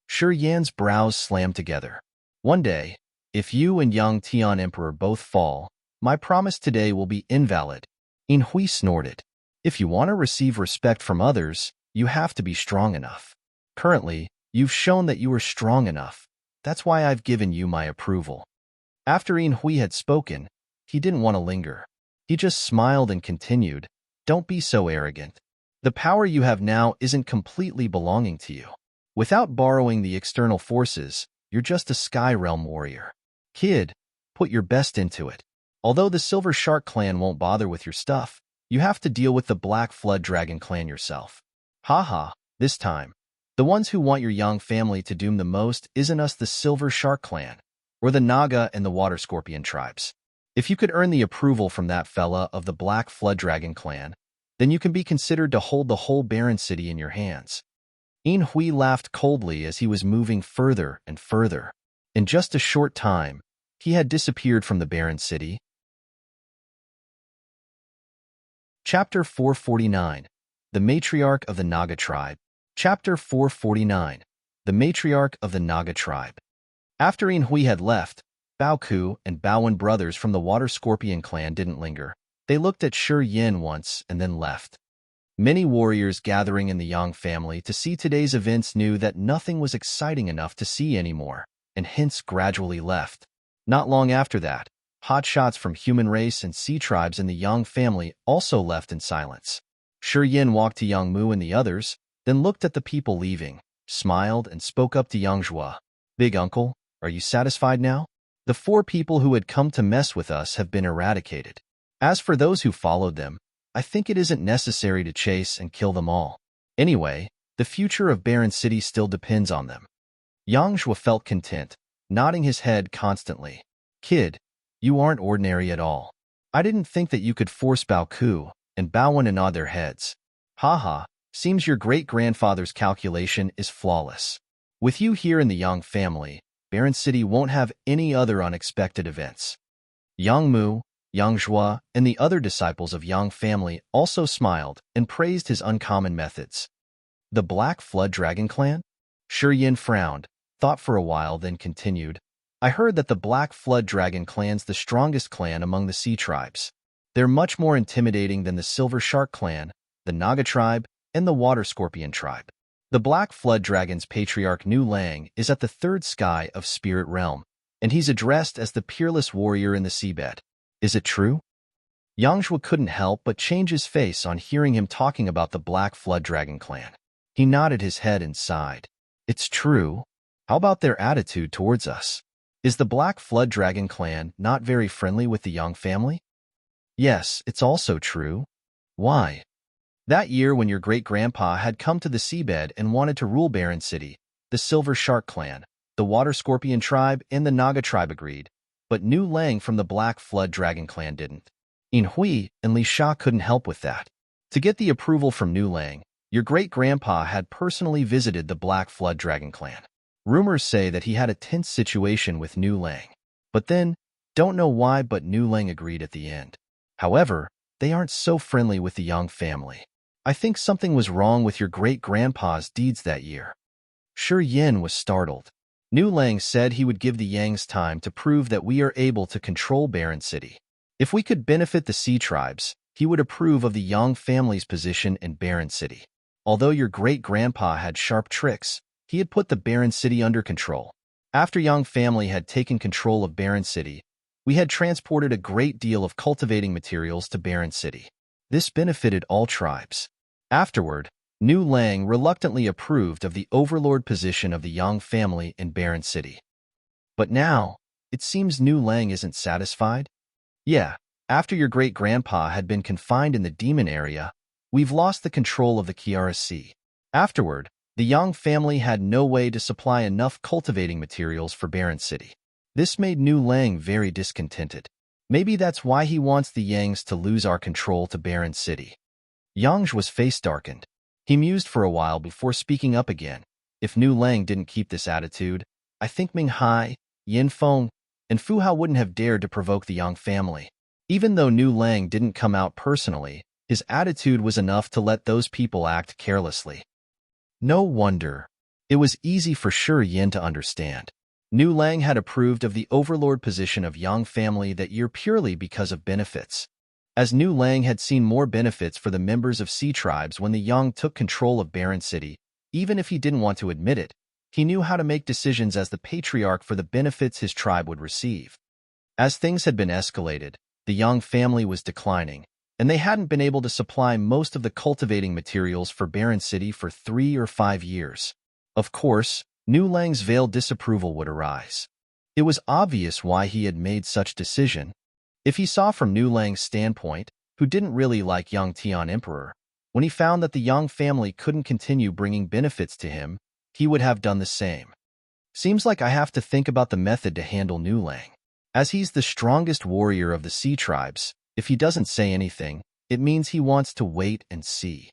Shi Yan's brows slammed together. "One day, if you and Yang Tian Emperor both fall, my promise today will be invalid." Hui snorted. "If you want to receive respect from others, you have to be strong enough. Currently, you've shown that you are strong enough. That's why I've given you my approval." After Hui had spoken, he didn't want to linger. He just smiled and continued, "Don't be so arrogant. The power you have now isn't completely belonging to you. Without borrowing the external forces, you're just a Sky Realm warrior. Kid, put your best into it. Although the Silver Shark clan won't bother with your stuff, you have to deal with the Black Flood Dragon clan yourself. Haha, this time. The ones who want your Yang family to doom the most isn't us, the Silver Shark clan, or the Naga and the Water Scorpion tribes. If you could earn the approval from that fella of the Black Flood Dragon clan, then you can be considered to hold the whole Barren City in your hands." Hui laughed coldly as he was moving further and further. In just a short time, he had disappeared from the Barren City. Chapter 449. The Matriarch of the Naga Tribe. Chapter 449. The Matriarch of the Naga Tribe. After Hui had left, Bao Ku and Baowen brothers from the Water Scorpion clan didn't linger. They looked at Shi Yan once and then left. Many warriors gathering in the Yang family to see today's events knew that nothing was exciting enough to see anymore, and hence gradually left. Not long after that, hotshots from human race and sea tribes in the Yang family also left in silence. Shi Yan walked to Yang Mu and the others, then looked at the people leaving, smiled, and spoke up to Yang Zhua. "Big uncle, are you satisfied now? The 4 people who had come to mess with us have been eradicated. As for those who followed them, I think it isn't necessary to chase and kill them all. Anyway, the future of Barren City still depends on them. Yang Zhua felt content, nodding his head constantly. Kid, you aren't ordinary at all. I didn't think that you could force Bao Ku and Bao Wen to nod their heads. Haha, seems your great-grandfather's calculation is flawless. With you here in the Yang family, Barren City won't have any other unexpected events. Yang Mu, Yang Zhua, and the other disciples of Yang family also smiled and praised his uncommon methods. The Black Flood Dragon Clan? Shi Yan frowned, thought for a while, then continued. I heard that the Black Flood Dragon Clan's the strongest clan among the sea tribes. They're much more intimidating than the Silver Shark Clan, the Naga tribe, and the Water Scorpion tribe. The Black Flood Dragon's patriarch Nu Lang is at the third sky of Spirit Realm, and he's addressed as the peerless warrior in the seabed. Is it true? Yang Zhua couldn't help but change his face on hearing him talking about the Black Flood Dragon Clan. He nodded his head and sighed. It's true. How about their attitude towards us? Is the Black Flood Dragon Clan not very friendly with the Yang family? Yes, it's also true. Why? That year when your great-grandpa had come to the seabed and wanted to rule Barren City, the Silver Shark Clan, the Water Scorpion tribe, and the Naga tribe agreed, but Nu Lang from the Black Flood Dragon Clan didn't. Yin Hui and Li Sha couldn't help with that. To get the approval from Nu Lang, your great-grandpa had personally visited the Black Flood Dragon Clan. Rumors say that he had a tense situation with Nu Lang. But then, don't know why, but Nu Lang agreed at the end. However, they aren't so friendly with the Yang family. I think something was wrong with your great-grandpa's deeds that year. Shi Yan was startled. Nu Lang said he would give the Yangs time to prove that we are able to control Barren City. If we could benefit the sea tribes, he would approve of the Yang family's position in Barren City. Although your great-grandpa had sharp tricks, he had put the Barren City under control. After Yang family had taken control of Barren City, we had transported a great deal of cultivating materials to Barren City. This benefited all tribes. Afterward, Nu Lang reluctantly approved of the overlord position of the Yang family in Barren City. But now, it seems Nu Lang isn't satisfied? Yeah, after your great-grandpa had been confined in the demon area, we've lost the control of the Kiara Sea. Afterward, the Yang family had no way to supply enough cultivating materials for Barren City. This made Nu Lang very discontented. Maybe that's why he wants the Yangs to lose our control to Barren City. Yang Zhua's face darkened. He mused for a while before speaking up again. If Nu Lang didn't keep this attitude, I think Ming Hai, Yin Feng, and Fu Hao wouldn't have dared to provoke the Yang family. Even though Nu Lang didn't come out personally, his attitude was enough to let those people act carelessly. No wonder. It was easy for Shi Yan to understand. Nu Lang had approved of the overlord position of Yang family that year purely because of benefits. As Nu Lang had seen more benefits for the members of sea tribes when the Yang took control of Barren City, even if he didn't want to admit it, he knew how to make decisions as the patriarch for the benefits his tribe would receive. As things had been escalated, the Yang family was declining, and they hadn't been able to supply most of the cultivating materials for Barren City for 3 or 5 years. Of course, Nu Lang's veiled disapproval would arise. It was obvious why he had made such decision. If he saw from Nu Lang's standpoint, who didn't really like Yang Tian Emperor, when he found that the Yang family couldn't continue bringing benefits to him, he would have done the same. Seems like I have to think about the method to handle Nu Lang. As he's the strongest warrior of the sea tribes, if he doesn't say anything, it means he wants to wait and see.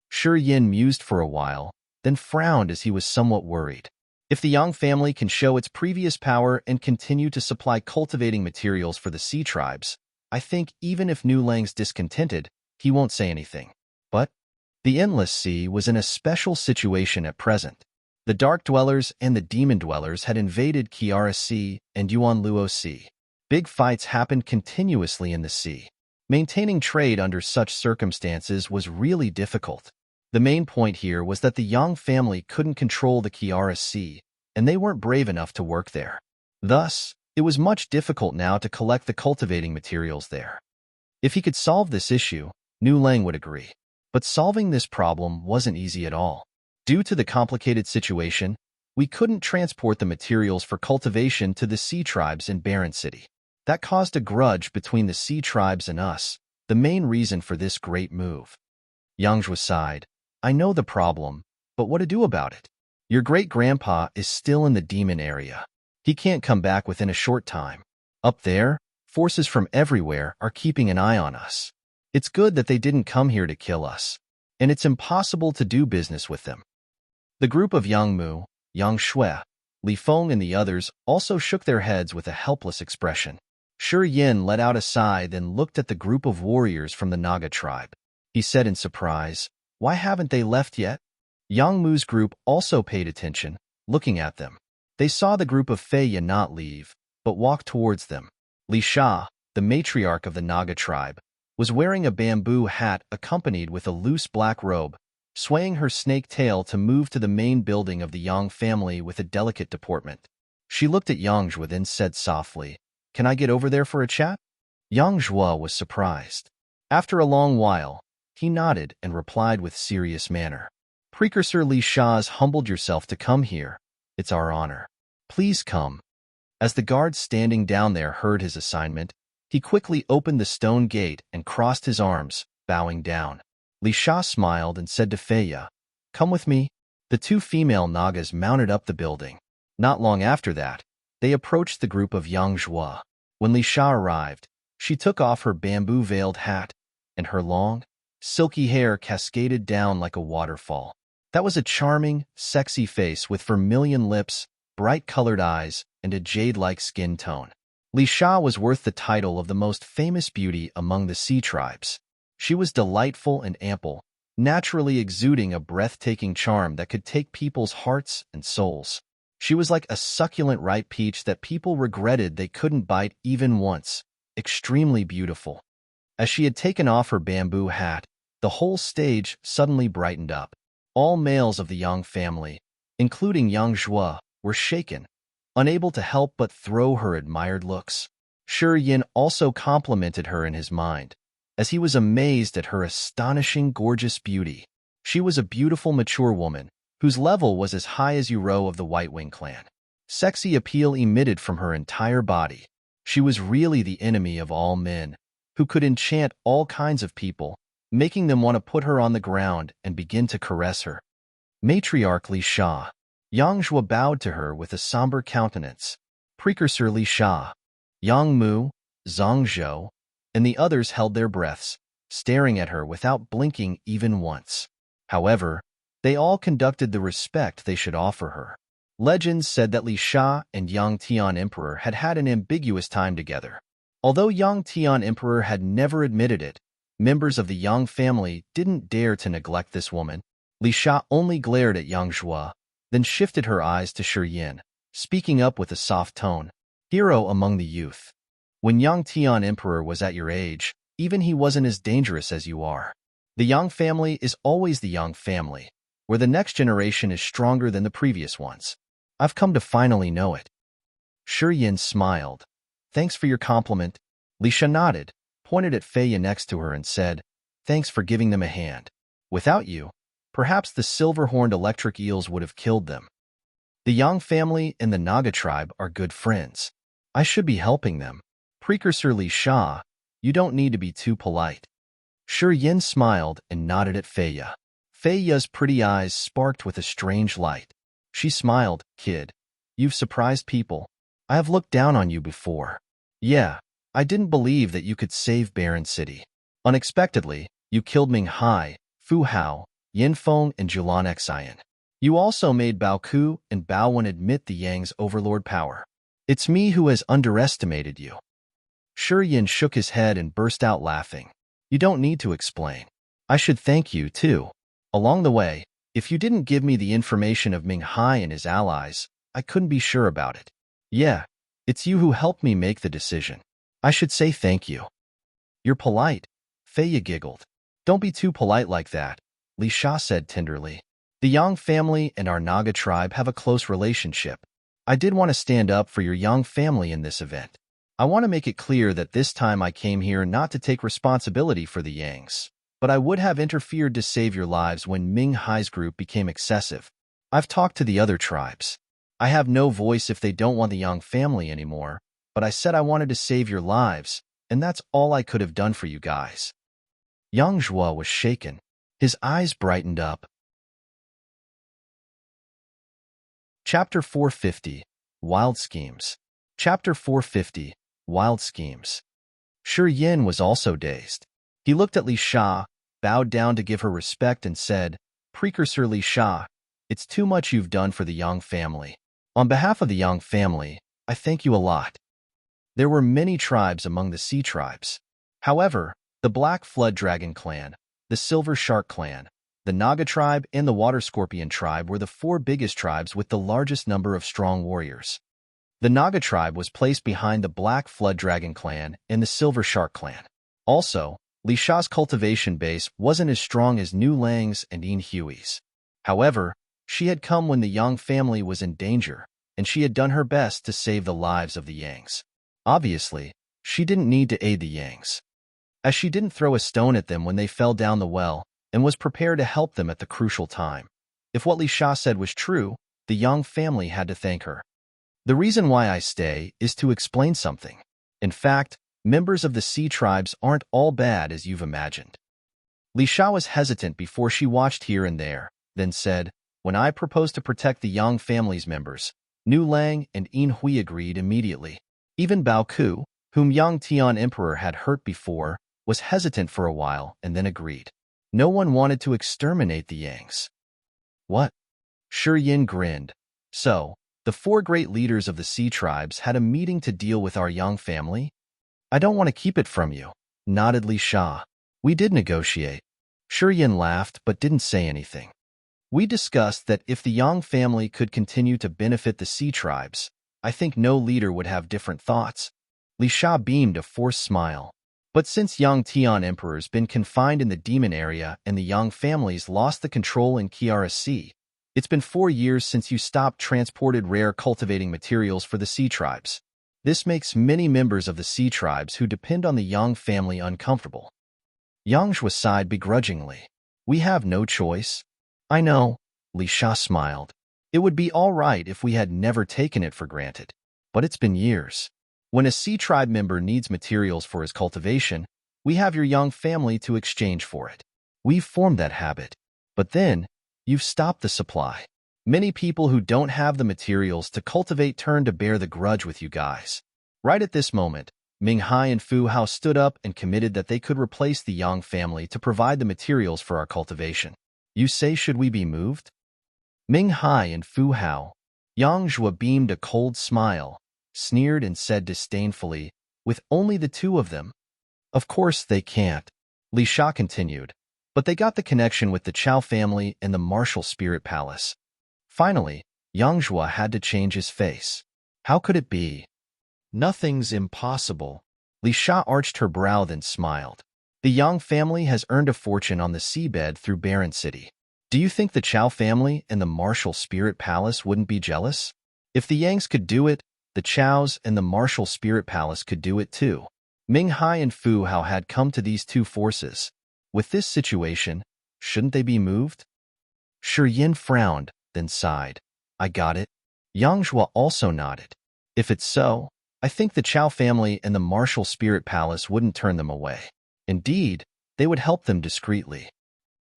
Shi Yan mused for a while, then frowned as he was somewhat worried. If the Yang family can show its previous power and continue to supply cultivating materials for the sea tribes, I think even if Nu Lang's discontented, he won't say anything. But the Endless Sea was in a special situation at present. The Dark Dwellers and the Demon Dwellers had invaded Kiara Sea and Yuan Luo Sea. Big fights happened continuously in the sea. Maintaining trade under such circumstances was really difficult. The main point here was that the Yang family couldn't control the Kiara Sea, and they weren't brave enough to work there. Thus, it was much difficult now to collect the cultivating materials there. If he could solve this issue, Nu Lang would agree. But solving this problem wasn't easy at all. Due to the complicated situation, we couldn't transport the materials for cultivation to the sea tribes in Barren City. That caused a grudge between the sea tribes and us, the main reason for this great move. Yangzhua sighed. I know the problem, but what to do about it? Your great-grandpa is still in the demon area. He can't come back within a short time. Up there, forces from everywhere are keeping an eye on us. It's good that they didn't come here to kill us, and it's impossible to do business with them. The group of Yang Mu, Yang Shui, Li Feng and the others also shook their heads with a helpless expression. Shi Yan let out a sigh, then looked at the group of warriors from the Naga tribe. He said in surprise, Why haven't they left yet? Yang Mu's group also paid attention, looking at them. They saw the group of Fei Yan not leave, but walk towards them. Li Sha, the matriarch of the Naga tribe, was wearing a bamboo hat accompanied with a loose black robe, swaying her snake tail to move to the main building of the Yang family with a delicate deportment. She looked at Yangzhua, then said softly, Can I get over there for a chat? Yangzhua was surprised. After a long while, he nodded and replied with serious manner. Precursor Li Sha's humbled yourself to come here. It's our honor. Please come. As the guard standing down there heard his assignment, he quickly opened the stone gate and crossed his arms, bowing down. Li Sha smiled and said to Feiya, Come with me. The two female Nagas mounted up the building. Not long after that, they approached the group of Yangzhua. When Li Sha arrived, she took off her bamboo-veiled hat, and her long, silky hair cascaded down like a waterfall. That was a charming, sexy face with vermilion lips, bright-colored eyes, and a jade-like skin tone. Li Sha was worth the title of the most famous beauty among the sea tribes. She was delightful and ample, naturally exuding a breathtaking charm that could take people's hearts and souls. She was like a succulent ripe peach that people regretted they couldn't bite even once, extremely beautiful. As she had taken off her bamboo hat, the whole stage suddenly brightened up. All males of the Yang family, including Yangzhua, were shaken, unable to help but throw her admired looks. Shi Yan also complimented her in his mind, as he was amazed at her astonishing, gorgeous beauty. She was a beautiful, mature woman, whose level was as high as Uro of the White Wing clan. Sexy appeal emitted from her entire body. She was really the enemy of all men, who could enchant all kinds of people, making them want to put her on the ground and begin to caress her. Matriarch Li Sha. Yangzhua bowed to her with a somber countenance. Precursor Li Sha, Yang Mu, Zhangzhou, and the others held their breaths, staring at her without blinking even once. However, they all conducted the respect they should offer her. Legends said that Li Sha and Yang Tian Emperor had had an ambiguous time together. Although Yang Tian Emperor had never admitted it, members of the Yang family didn't dare to neglect this woman. Li Sha only glared at Yangzhua, then shifted her eyes to Shi Yan, speaking up with a soft tone. Hero among the youth. When Yang Tian Emperor was at your age, even he wasn't as dangerous as you are. The Yang family is always the Yang family, where the next generation is stronger than the previous ones. I've come to finally know it. Shi Yan smiled. Thanks for your compliment. Li Sha nodded, pointed at Feiya next to her and said, Thanks for giving them a hand. Without you, perhaps the silver-horned electric eels would have killed them. The Yang family and the Naga tribe are good friends. I should be helping them. Precursor Li Sha, you don't need to be too polite. Shi Yan smiled and nodded at Feiya. Feiya's pretty eyes sparked with a strange light. She smiled, Kid, you've surprised people. I have looked down on you before. Yeah, I didn't believe that you could save Barren City. Unexpectedly, you killed Ming Hai, Fu Hao, Yin Feng, and Julan Xian. You also made Bao Ku and Bao Wen admit the Yang's overlord power. It's me who has underestimated you. Shi Yan shook his head and burst out laughing. You don't need to explain. I should thank you, too. Along the way, if you didn't give me the information of Ming Hai and his allies, I couldn't be sure about it. Yeah, it's you who helped me make the decision. I should say thank you. You're polite. Feiya giggled. Don't be too polite like that, Li Sha said tenderly. The Yang family and our Naga tribe have a close relationship. I did want to stand up for your Yang family in this event. I want to make it clear that this time I came here not to take responsibility for the Yangs, but I would have interfered to save your lives when Ming Hai's group became excessive. I've talked to the other tribes. I have no voice if they don't want the Yang family anymore, but but I said I wanted to save your lives, and that's all I could have done for you guys." Yang Zhuo was shaken. His eyes brightened up. Chapter 450. Wild Schemes. Chapter 450. Wild Schemes. Shi Yan was also dazed. He looked at Li Sha, bowed down to give her respect, and said, "Precursor Li Sha, it's too much you've done for the Yang family. On behalf of the Yang family, I thank you a lot." There were many tribes among the sea tribes. However, the Black Flood Dragon clan, the Silver Shark clan, the Naga tribe, and the Water Scorpion tribe were the four biggest tribes with the largest number of strong warriors. The Naga tribe was placed behind the Black Flood Dragon clan and the Silver Shark clan. Also, Li Sha's cultivation base wasn't as strong as Nu Lang's and Yin Hui's. However, she had come when the Yang family was in danger, and she had done her best to save the lives of the Yangs. Obviously, she didn't need to aid the Yangs, as she didn't throw a stone at them when they fell down the well and was prepared to help them at the crucial time. If what Li Sha said was true, the Yang family had to thank her. The reason why I stay is to explain something. In fact, members of the sea tribes aren't all bad as you've imagined. Li Sha was hesitant before she watched here and there, then said, "When I proposed to protect the Yang family's members, Nu Lang and Yin Hui agreed immediately. Even Bao Ku, whom Yang Tian Emperor had hurt before, was hesitant for a while and then agreed. No one wanted to exterminate the Yangs." "What?" Shi Yan grinned. "So, the four great leaders of the sea tribes had a meeting to deal with our Yang family? I don't want to keep it from you," nodded Li Sha. "We did negotiate." Shi Yan laughed but didn't say anything. "We discussed that if the Yang family could continue to benefit the sea tribes, I think no leader would have different thoughts." Li Sha beamed a forced smile. "But since Yang Tian Emperor's been confined in the demon area and the Yang families lost the control in Kiara Sea, it's been 4 years since you stopped transported rare cultivating materials for the sea tribes. This makes many members of the sea tribes who depend on the Yang family uncomfortable." Yang Zhuo sighed begrudgingly. "We have no choice." "I know," Li Sha smiled. "It would be all right if we had never taken it for granted. But it's been years. When a sea tribe member needs materials for his cultivation, we have your Yang family to exchange for it. We've formed that habit. But then, you've stopped the supply. Many people who don't have the materials to cultivate turn to bear the grudge with you guys." Right at this moment, Ming Hai and Fu Hao stood up and committed that they could replace the Yang family to provide the materials for our cultivation. "You say should we be moved?" Ming Hai and Fu Hao. Yang Zhuo beamed a cold smile, sneered and said disdainfully, "With only the two of them? Of course they can't." Li Sha continued, "But they got the connection with the Chao family and the martial spirit palace." Finally, Yang Zhuo had to change his face. "How could it be?" "Nothing's impossible." Li Sha arched her brow then smiled. "The Yang family has earned a fortune on the seabed through Barren City. Do you think the Chao family and the martial spirit palace wouldn't be jealous? If the Yangs could do it, the Chaos and the martial spirit palace could do it too." Ming Hai and Fu Hao had come to these two forces. With this situation, shouldn't they be moved? Shi Yan frowned, then sighed. "I got it." Yang Zhuo also nodded. "If it's so, I think the Chao family and the martial spirit palace wouldn't turn them away. Indeed, they would help them discreetly."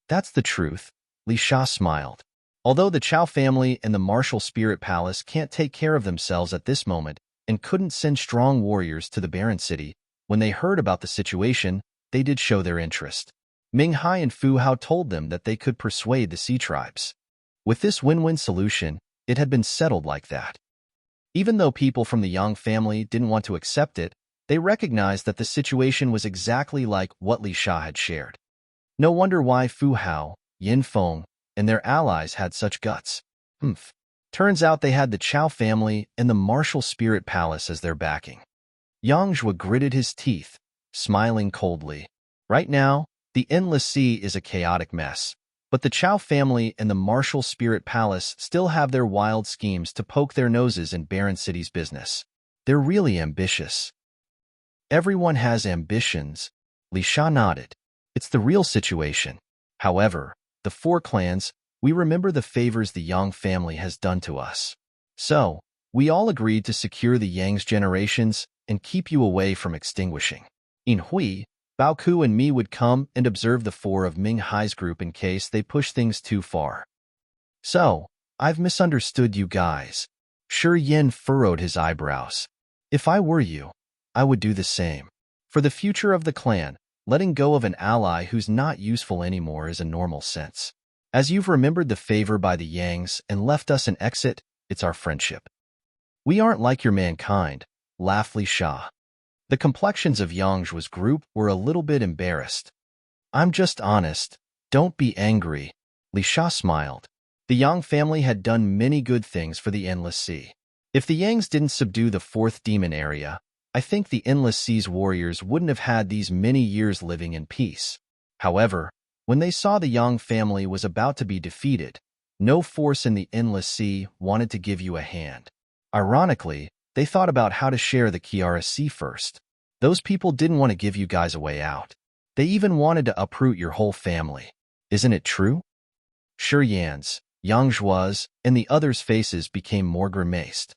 "That's the truth," Li Sha smiled. "Although the Chao family and the martial spirit palace can't take care of themselves at this moment and couldn't send strong warriors to the Barren City, when they heard about the situation, they did show their interest. Ming Hai and Fu Hao told them that they could persuade the sea tribes. With this win-win solution, it had been settled like that. Even though people from the Yang family didn't want to accept it, they recognized that the situation was exactly like what Li Sha had shared. No wonder why Fu Hao, Yin Feng, and their allies had such guts. Turns out they had the Chao family and the martial spirit palace as their backing. Yang Zhuo gritted his teeth, smiling coldly. Right now, the Endless Sea is a chaotic mess, but the Chao family and the martial spirit palace still have their wild schemes to poke their noses in Barren City's business. They're really ambitious. Everyone has ambitions, Li Sha nodded. It's the real situation. However, the four clans, we remember the favors the Yang family has done to us. So, we all agreed to secure the Yang's generations and keep you away from extinguishing. In Hui, Bao Ku and me would come and observe the four of Ming Hai's group in case they push things too far. So, I've misunderstood you guys. Shi Yan furrowed his eyebrows. If I were you, I would do the same. For the future of the clan, letting go of an ally who's not useful anymore is a normal sense. As you've remembered the favor by the Yangs and left us an exit, it's our friendship. We aren't like your mankind, laughed Li Sha. The complexions of Yangzhua's group were a little bit embarrassed. I'm just honest. Don't be angry. Li Sha smiled. The Yang family had done many good things for the Endless Sea. If the Yangs didn't subdue the fourth demon area, I think the Endless Sea's warriors wouldn't have had these many years living in peace. However, when they saw the Yang family was about to be defeated, no force in the Endless Sea wanted to give you a hand. Ironically, they thought about how to share the Kiara Sea first. Those people didn't want to give you guys a way out. They even wanted to uproot your whole family. Isn't it true? Shi Yan's, Yangzhua's, and the others' faces became more grimaced.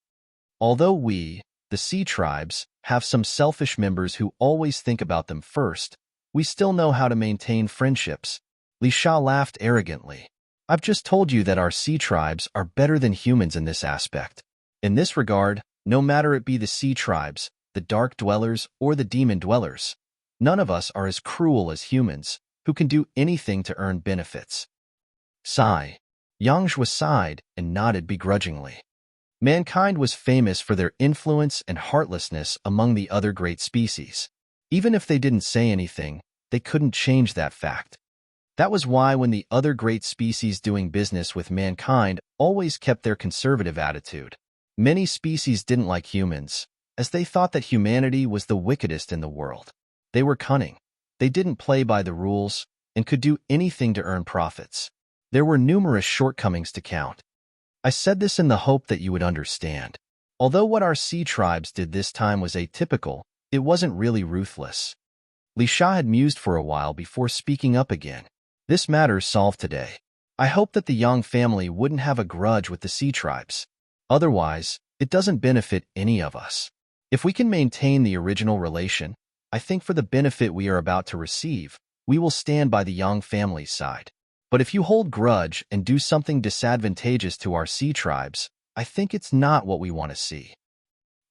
Although we, the Sea Tribes, have some selfish members who always think about them first, we still know how to maintain friendships. Li Sha laughed arrogantly. I've just told you that our Sea Tribes are better than humans in this aspect. In this regard, no matter it be the Sea Tribes, the Dark Dwellers, or the Demon Dwellers, none of us are as cruel as humans, who can do anything to earn benefits. Sigh. Yangzhua sighed and nodded begrudgingly. Mankind was famous for their influence and heartlessness among the other great species. Even if they didn't say anything, they couldn't change that fact. That was why when the other great species doing business with mankind always kept their conservative attitude. Many species didn't like humans, as they thought that humanity was the wickedest in the world. They were cunning. They didn't play by the rules and could do anything to earn profits. There were numerous shortcomings to count. I said this in the hope that you would understand. Although what our Sea Tribes did this time was atypical, it wasn't really ruthless. Li Sha had mused for a while before speaking up again. This matter's solved today. I hope that the Yang family wouldn't have a grudge with the Sea Tribes. Otherwise, it doesn't benefit any of us. If we can maintain the original relation, I think for the benefit we are about to receive, we will stand by the Yang family's side. But if you hold grudge and do something disadvantageous to our Sea Tribes, I think it's not what we want to see.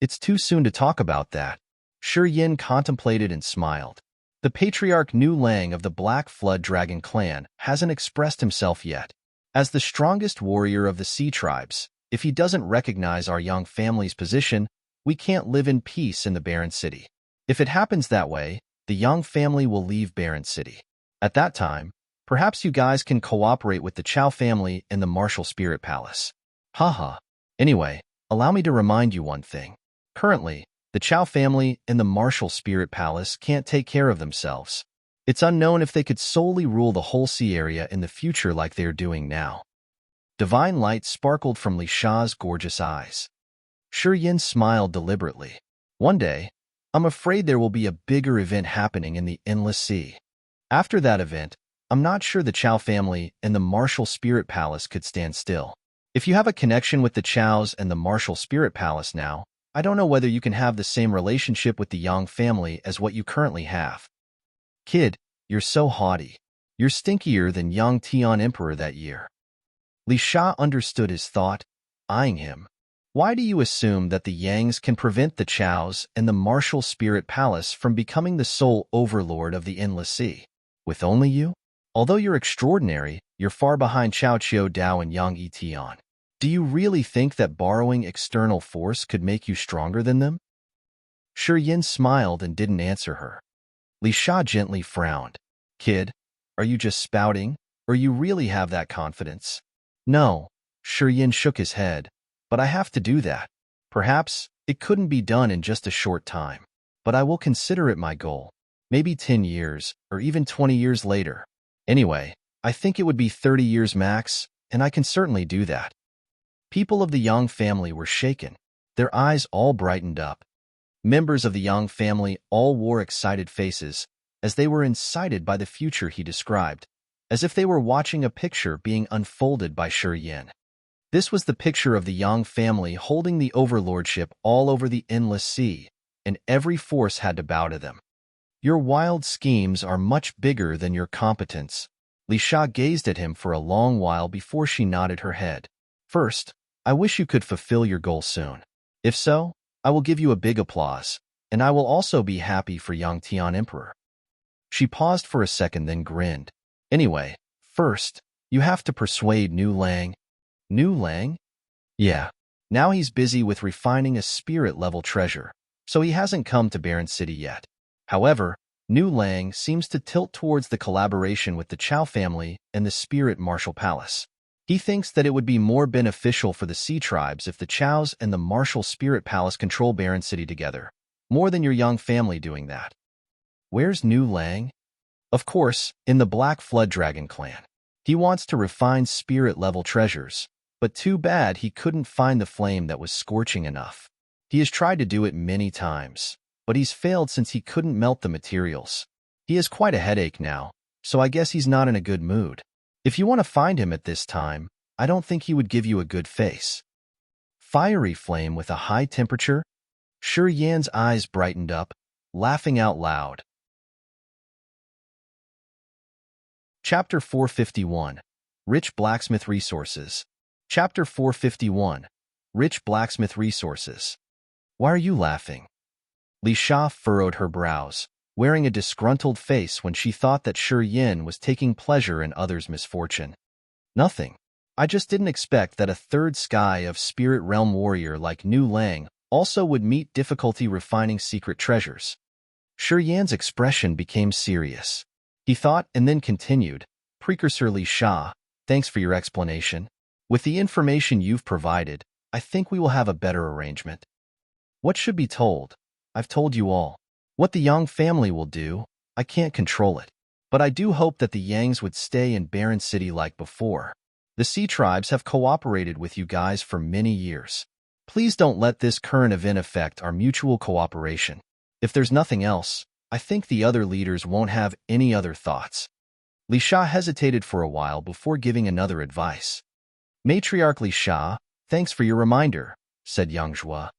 It's too soon to talk about that. Shi Yan contemplated and smiled. The Patriarch Nu Lang of the Black Flood Dragon clan hasn't expressed himself yet. As the strongest warrior of the Sea Tribes, if he doesn't recognize our Yang family's position, we can't live in peace in the Barren City. If it happens that way, the Yang family will leave Barren City. At that time, perhaps you guys can cooperate with the Chow family in the Martial Spirit Palace. Haha. Anyway, allow me to remind you one thing. Currently, the Chow family in the Martial Spirit Palace can't take care of themselves. It's unknown if they could solely rule the whole sea area in the future like they are doing now. Divine light sparkled from Li Sha's gorgeous eyes. Shi Yan smiled deliberately. One day, I'm afraid there will be a bigger event happening in the Endless Sea. After that event, I'm not sure the Chow family and the Martial Spirit Palace could stand still. If you have a connection with the Chows and the Martial Spirit Palace now, I don't know whether you can have the same relationship with the Yang family as what you currently have. Kid, you're so haughty. You're stinkier than Yang Tian Emperor that year. Li Sha understood his thought, eyeing him. Why do you assume that the Yangs can prevent the Chows and the Martial Spirit Palace from becoming the sole overlord of the Endless Sea? With only you? Although you're extraordinary, you're far behind Chao Qiu Dao and Yang Yitian. Do you really think that borrowing external force could make you stronger than them? Shi Yan smiled and didn't answer her. Li Sha gently frowned. Kid, are you just spouting, or you really have that confidence? No, Shi Yan shook his head, but I have to do that. Perhaps it couldn't be done in just a short time, but I will consider it my goal. Maybe 10 years, or even 20 years later. Anyway, I think it would be 30 years max, and I can certainly do that. People of the Yang family were shaken. Their eyes all brightened up. Members of the Yang family all wore excited faces, as they were incited by the future he described, as if they were watching a picture being unfolded by Shi Yan. This was the picture of the Yang family holding the overlordship all over the Endless Sea, and every force had to bow to them. Your wild schemes are much bigger than your competence. Li Sha gazed at him for a long while before she nodded her head. First, I wish you could fulfill your goal soon. If so, I will give you a big applause, and I will also be happy for Yang Tian Emperor. She paused for a second, then grinned. Anyway, first, you have to persuade Nu Lang. Nu Lang? Yeah. Now he's busy with refining a spirit-level treasure, so he hasn't come to Barren City yet. However, Nu Lang seems to tilt towards the collaboration with the Chow family and the Spirit Martial Palace. He thinks that it would be more beneficial for the Sea Tribes if the Chows and the Martial Spirit Palace control Barren City together, more than your young family doing that. Where's Nu Lang? Of course, in the Black Flood Dragon clan. He wants to refine spirit-level treasures, but too bad he couldn't find the flame that was scorching enough. He has tried to do it many times, but he's failed since he couldn't melt the materials. He has quite a headache now, so I guess he's not in a good mood. If you want to find him at this time, I don't think he would give you a good face. Fiery flame with a high temperature? Shi Yan's eyes brightened up, laughing out loud. Chapter 451. Rich Blacksmith Resources. Chapter 451. Rich Blacksmith Resources. Why are you laughing? Li Sha furrowed her brows, wearing a disgruntled face when she thought that Shi Yan was taking pleasure in others' misfortune. Nothing. I just didn't expect that a third sky of spirit realm warrior like Nu Lang also would meet difficulty refining secret treasures. Shi Yan's expression became serious. He thought and then continued, Precursor Li Sha, thanks for your explanation. With the information you've provided, I think we will have a better arrangement. What should be told? I've told you all. What the Yang family will do, I can't control it. But I do hope that the Yangs would stay in Barren City like before. The Sea Tribes have cooperated with you guys for many years. Please don't let this current event affect our mutual cooperation. If there's nothing else, I think the other leaders won't have any other thoughts. Li Sha hesitated for a while before giving another advice. Matriarch Li Sha, thanks for your reminder, said Yang Zhua.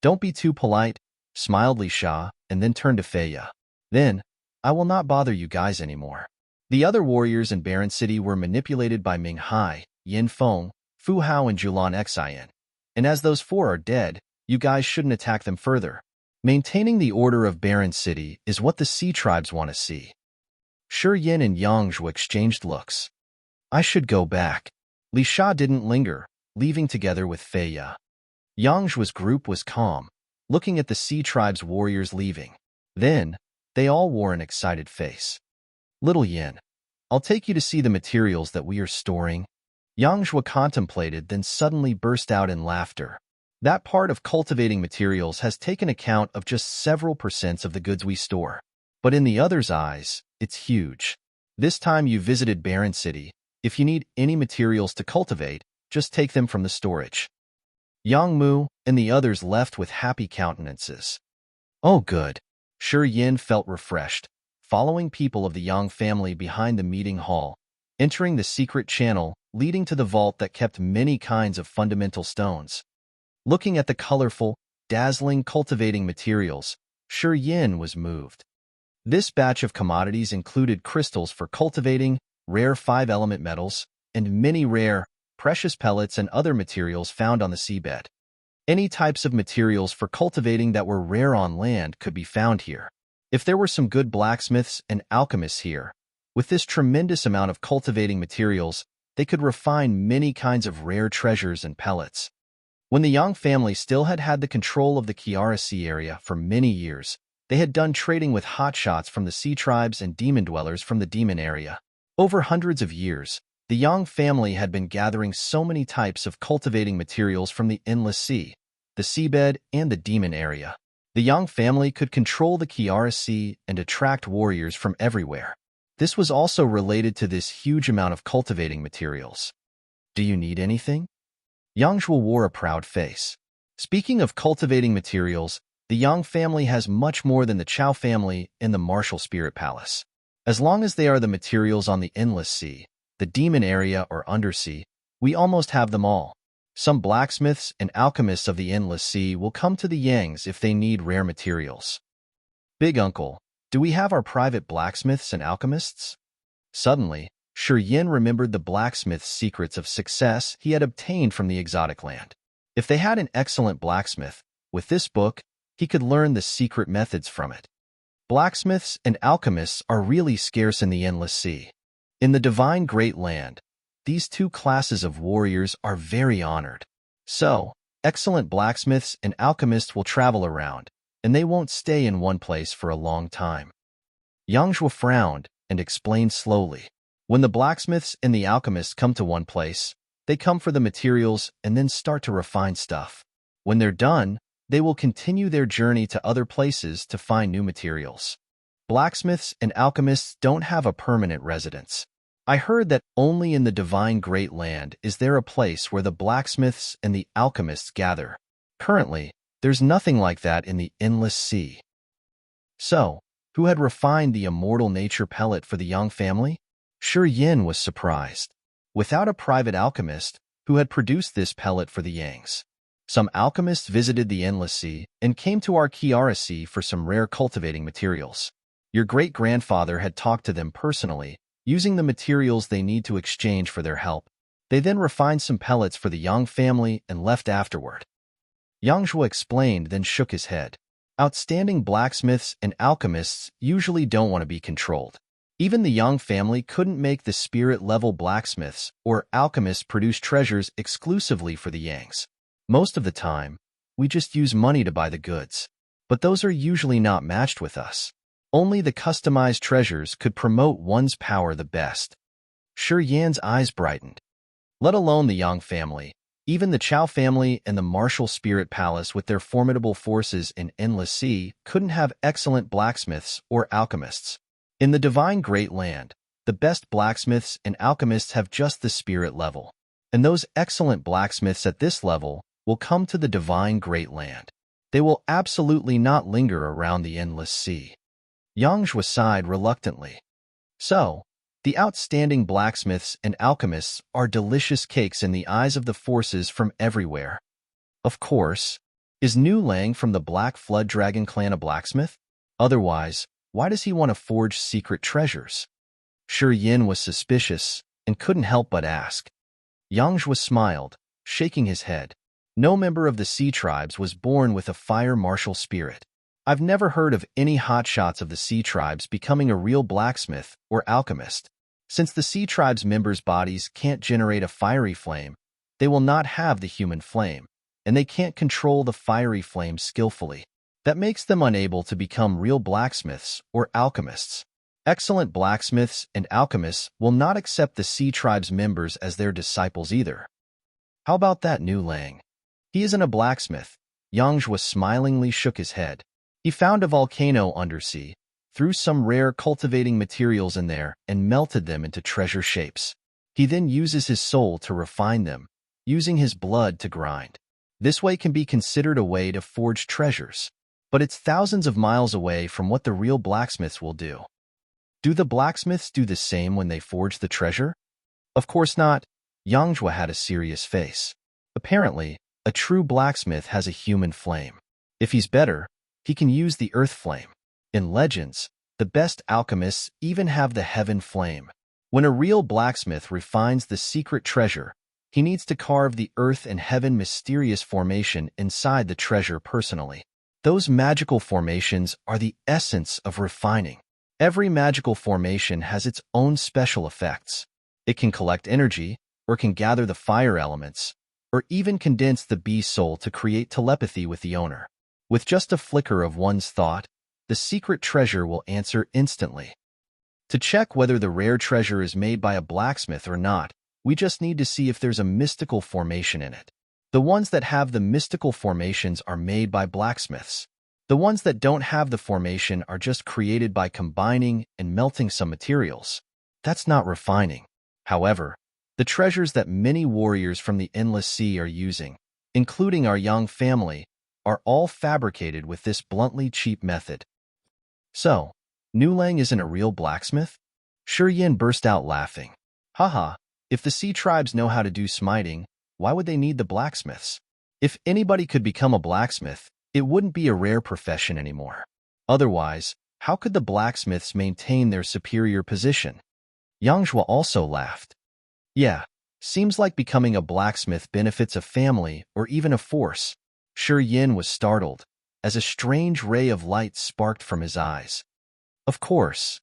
Don't be too polite, smiled Li Sha, and then turned to Feya. Then, I will not bother you guys anymore. The other warriors in Barren City were manipulated by Ming Hai, Yin Feng, Fu Hao, and Julan Xian. And as those four are dead, you guys shouldn't attack them further. Maintaining the order of Barren City is what the Sea Tribes want to see. Shi Yan and Yang Zhua exchanged looks. I should go back. Li Sha didn't linger, leaving together with Feya. Yang Zhua's group was calm, looking at the Sea Tribes warriors leaving. Then, they all wore an excited face. Little Yin, I'll take you to see the materials that we are storing. Yang Zhua contemplated, then suddenly burst out in laughter. That part of cultivating materials has taken account of just several % of the goods we store. But in the others' eyes, it's huge. This time you visited Barren City, if you need any materials to cultivate, just take them from the storage. Yang Mu and the others left with happy countenances. Oh good. Shi Yan felt refreshed, following people of the Yang family behind the meeting hall, entering the secret channel leading to the vault that kept many kinds of fundamental stones. Looking at the colorful, dazzling cultivating materials, Shi Yan was moved. This batch of commodities included crystals for cultivating, rare 5-element metals, and many rare, precious pellets and other materials found on the seabed. Any types of materials for cultivating that were rare on land could be found here. If there were some good blacksmiths and alchemists here, with this tremendous amount of cultivating materials, they could refine many kinds of rare treasures and pellets. When the Yang family still had the control of the Kiara Sea area for many years, they had done trading with hotshots from the Sea Tribes and demon dwellers from the demon area. Over hundreds of years, the Yang family had been gathering so many types of cultivating materials from the Endless Sea, the seabed, and the demon area. The Yang family could control the Kiara Sea and attract warriors from everywhere. This was also related to this huge amount of cultivating materials. Do you need anything? Yang Zhua wore a proud face. Speaking of cultivating materials, the Yang family has much more than the Chow family in the Martial Spirit Palace. As long as they are the materials on the Endless Sea, the demon area or undersea, we almost have them all. Some blacksmiths and alchemists of the Endless Sea will come to the Yangs if they need rare materials. Big Uncle, do we have our private blacksmiths and alchemists? Suddenly, Shi Yan remembered the blacksmith's secrets of success he had obtained from the exotic land. If they had an excellent blacksmith, with this book, he could learn the secret methods from it. Blacksmiths and alchemists are really scarce in the Endless Sea. In the divine Great Land, these two classes of warriors are very honored. So, excellent blacksmiths and alchemists will travel around, and they won't stay in one place for a long time. Yang Zhuo frowned and explained slowly. When the blacksmiths and the alchemists come to one place, they come for the materials and then start to refine stuff. When they're done, they will continue their journey to other places to find new materials. Blacksmiths and alchemists don't have a permanent residence. I heard that only in the divine Great Land is there a place where the blacksmiths and the alchemists gather. Currently, there's nothing like that in the Endless Sea. So, who had refined the immortal nature pellet for the Yang family? Shi Yan was surprised. Without a private alchemist, who had produced this pellet for the Yangs? Some alchemists visited the Endless Sea and came to our Kiara Sea for some rare cultivating materials. Your great-grandfather had talked to them personally, using the materials they need to exchange for their help. They then refined some pellets for the Yang family and left afterward. Yang Zhuo explained, then shook his head. Outstanding blacksmiths and alchemists usually don't want to be controlled. Even the Yang family couldn't make the spirit-level blacksmiths or alchemists produce treasures exclusively for the Yangs. Most of the time, we just use money to buy the goods. But those are usually not matched with us. Only the customized treasures could promote one's power the best. Shi Yan's eyes brightened. Let alone the Yang family, even the Chao family and the Martial Spirit Palace with their formidable forces in Endless Sea couldn't have excellent blacksmiths or alchemists. In the divine Great Land, the best blacksmiths and alchemists have just the spirit level. And those excellent blacksmiths at this level will come to the divine Great Land. They will absolutely not linger around the Endless Sea. Yang Zhuo sighed reluctantly. So, the outstanding blacksmiths and alchemists are delicious cakes in the eyes of the forces from everywhere. Of course, is Nu Lang from the Black Flood Dragon clan a blacksmith? Otherwise, why does he want to forge secret treasures? Shi Yan was suspicious and couldn't help but ask. Yang Zhuo smiled, shaking his head. No member of the Sea Tribes was born with a fire martial spirit. I've never heard of any hotshots of the Sea Tribes becoming a real blacksmith or alchemist. Since the Sea Tribes members' bodies can't generate a fiery flame, they will not have the human flame, and they can't control the fiery flame skillfully. That makes them unable to become real blacksmiths or alchemists. Excellent blacksmiths and alchemists will not accept the Sea Tribes members as their disciples either. How about that Nu Lang? He isn't a blacksmith. Yang Zhuo smilingly shook his head. He found a volcano undersea, threw some rare cultivating materials in there, and melted them into treasure shapes. He then uses his soul to refine them, using his blood to grind. This way can be considered a way to forge treasures. But it's thousands of miles away from what the real blacksmiths will do. Do the blacksmiths do the same when they forge the treasure? Of course not. Yang Zhuo had a serious face. Apparently, a true blacksmith has a human flame. If he's better, he can use the earth flame. In legends, the best alchemists even have the heaven flame. When a real blacksmith refines the secret treasure, he needs to carve the earth and heaven mysterious formation inside the treasure personally. Those magical formations are the essence of refining. Every magical formation has its own special effects. It can collect energy, or can gather the fire elements, or even condense the bee soul to create telepathy with the owner. With just a flicker of one's thought, the secret treasure will answer instantly. To check whether the rare treasure is made by a blacksmith or not, we just need to see if there's a mystical formation in it. The ones that have the mystical formations are made by blacksmiths. The ones that don't have the formation are just created by combining and melting some materials. That's not refining. However, the treasures that many warriors from the Endless Sea are using, including our Yang family, are all fabricated with this bluntly cheap method. So, Nu Lang isn't a real blacksmith? Shi Yan burst out laughing. Haha, if the Sea Tribes know how to do smiting, why would they need the blacksmiths? If anybody could become a blacksmith, it wouldn't be a rare profession anymore. Otherwise, how could the blacksmiths maintain their superior position? Yang Zhuo also laughed. Yeah, seems like becoming a blacksmith benefits a family or even a force. Shi Yan was startled, as a strange ray of light sparked from his eyes. Of course.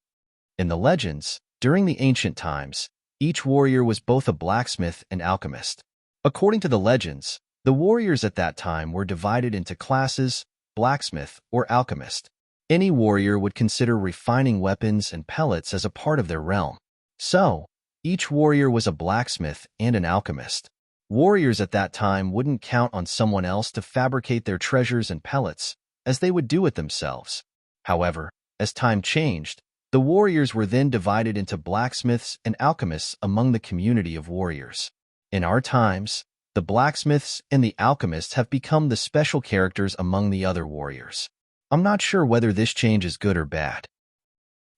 In the legends, during the ancient times, each warrior was both a blacksmith and alchemist. According to the legends, the warriors at that time were divided into classes, blacksmith or alchemist. Any warrior would consider refining weapons and pellets as a part of their realm. So, each warrior was a blacksmith and an alchemist. Warriors at that time wouldn't count on someone else to fabricate their treasures and pellets, as they would do it themselves. However, as time changed, the warriors were then divided into blacksmiths and alchemists among the community of warriors. In our times, the blacksmiths and the alchemists have become the special characters among the other warriors. I'm not sure whether this change is good or bad.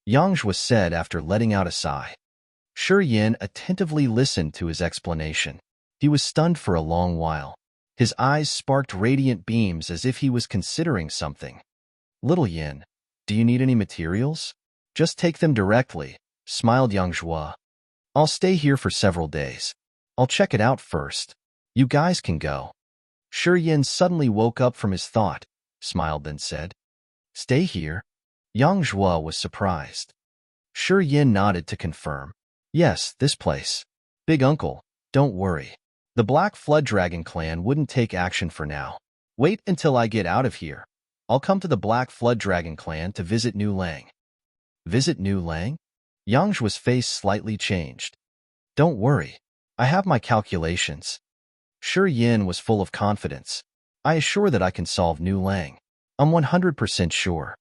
Yang Zhuo said after letting out a sigh. Shi Yan attentively listened to his explanation. He was stunned for a long while. His eyes sparked radiant beams as if he was considering something. Little Yin, do you need any materials? Just take them directly, smiled Yang Zhuo. I'll stay here for several days. I'll check it out first. You guys can go. Shi Yan suddenly woke up from his thought, smiled then said, Stay here? Yang Zhuo was surprised. Shi Yan nodded to confirm. Yes, this place. Big uncle, don't worry. The Black Flood Dragon clan wouldn't take action for now. Wait until I get out of here. I'll come to the Black Flood Dragon clan to visit New Lang. Visit New Lang? Yang Zhuo's face slightly changed. Don't worry. I have my calculations. Shi Yan was full of confidence. I assure that I can solve New Lang. I'm 100% sure.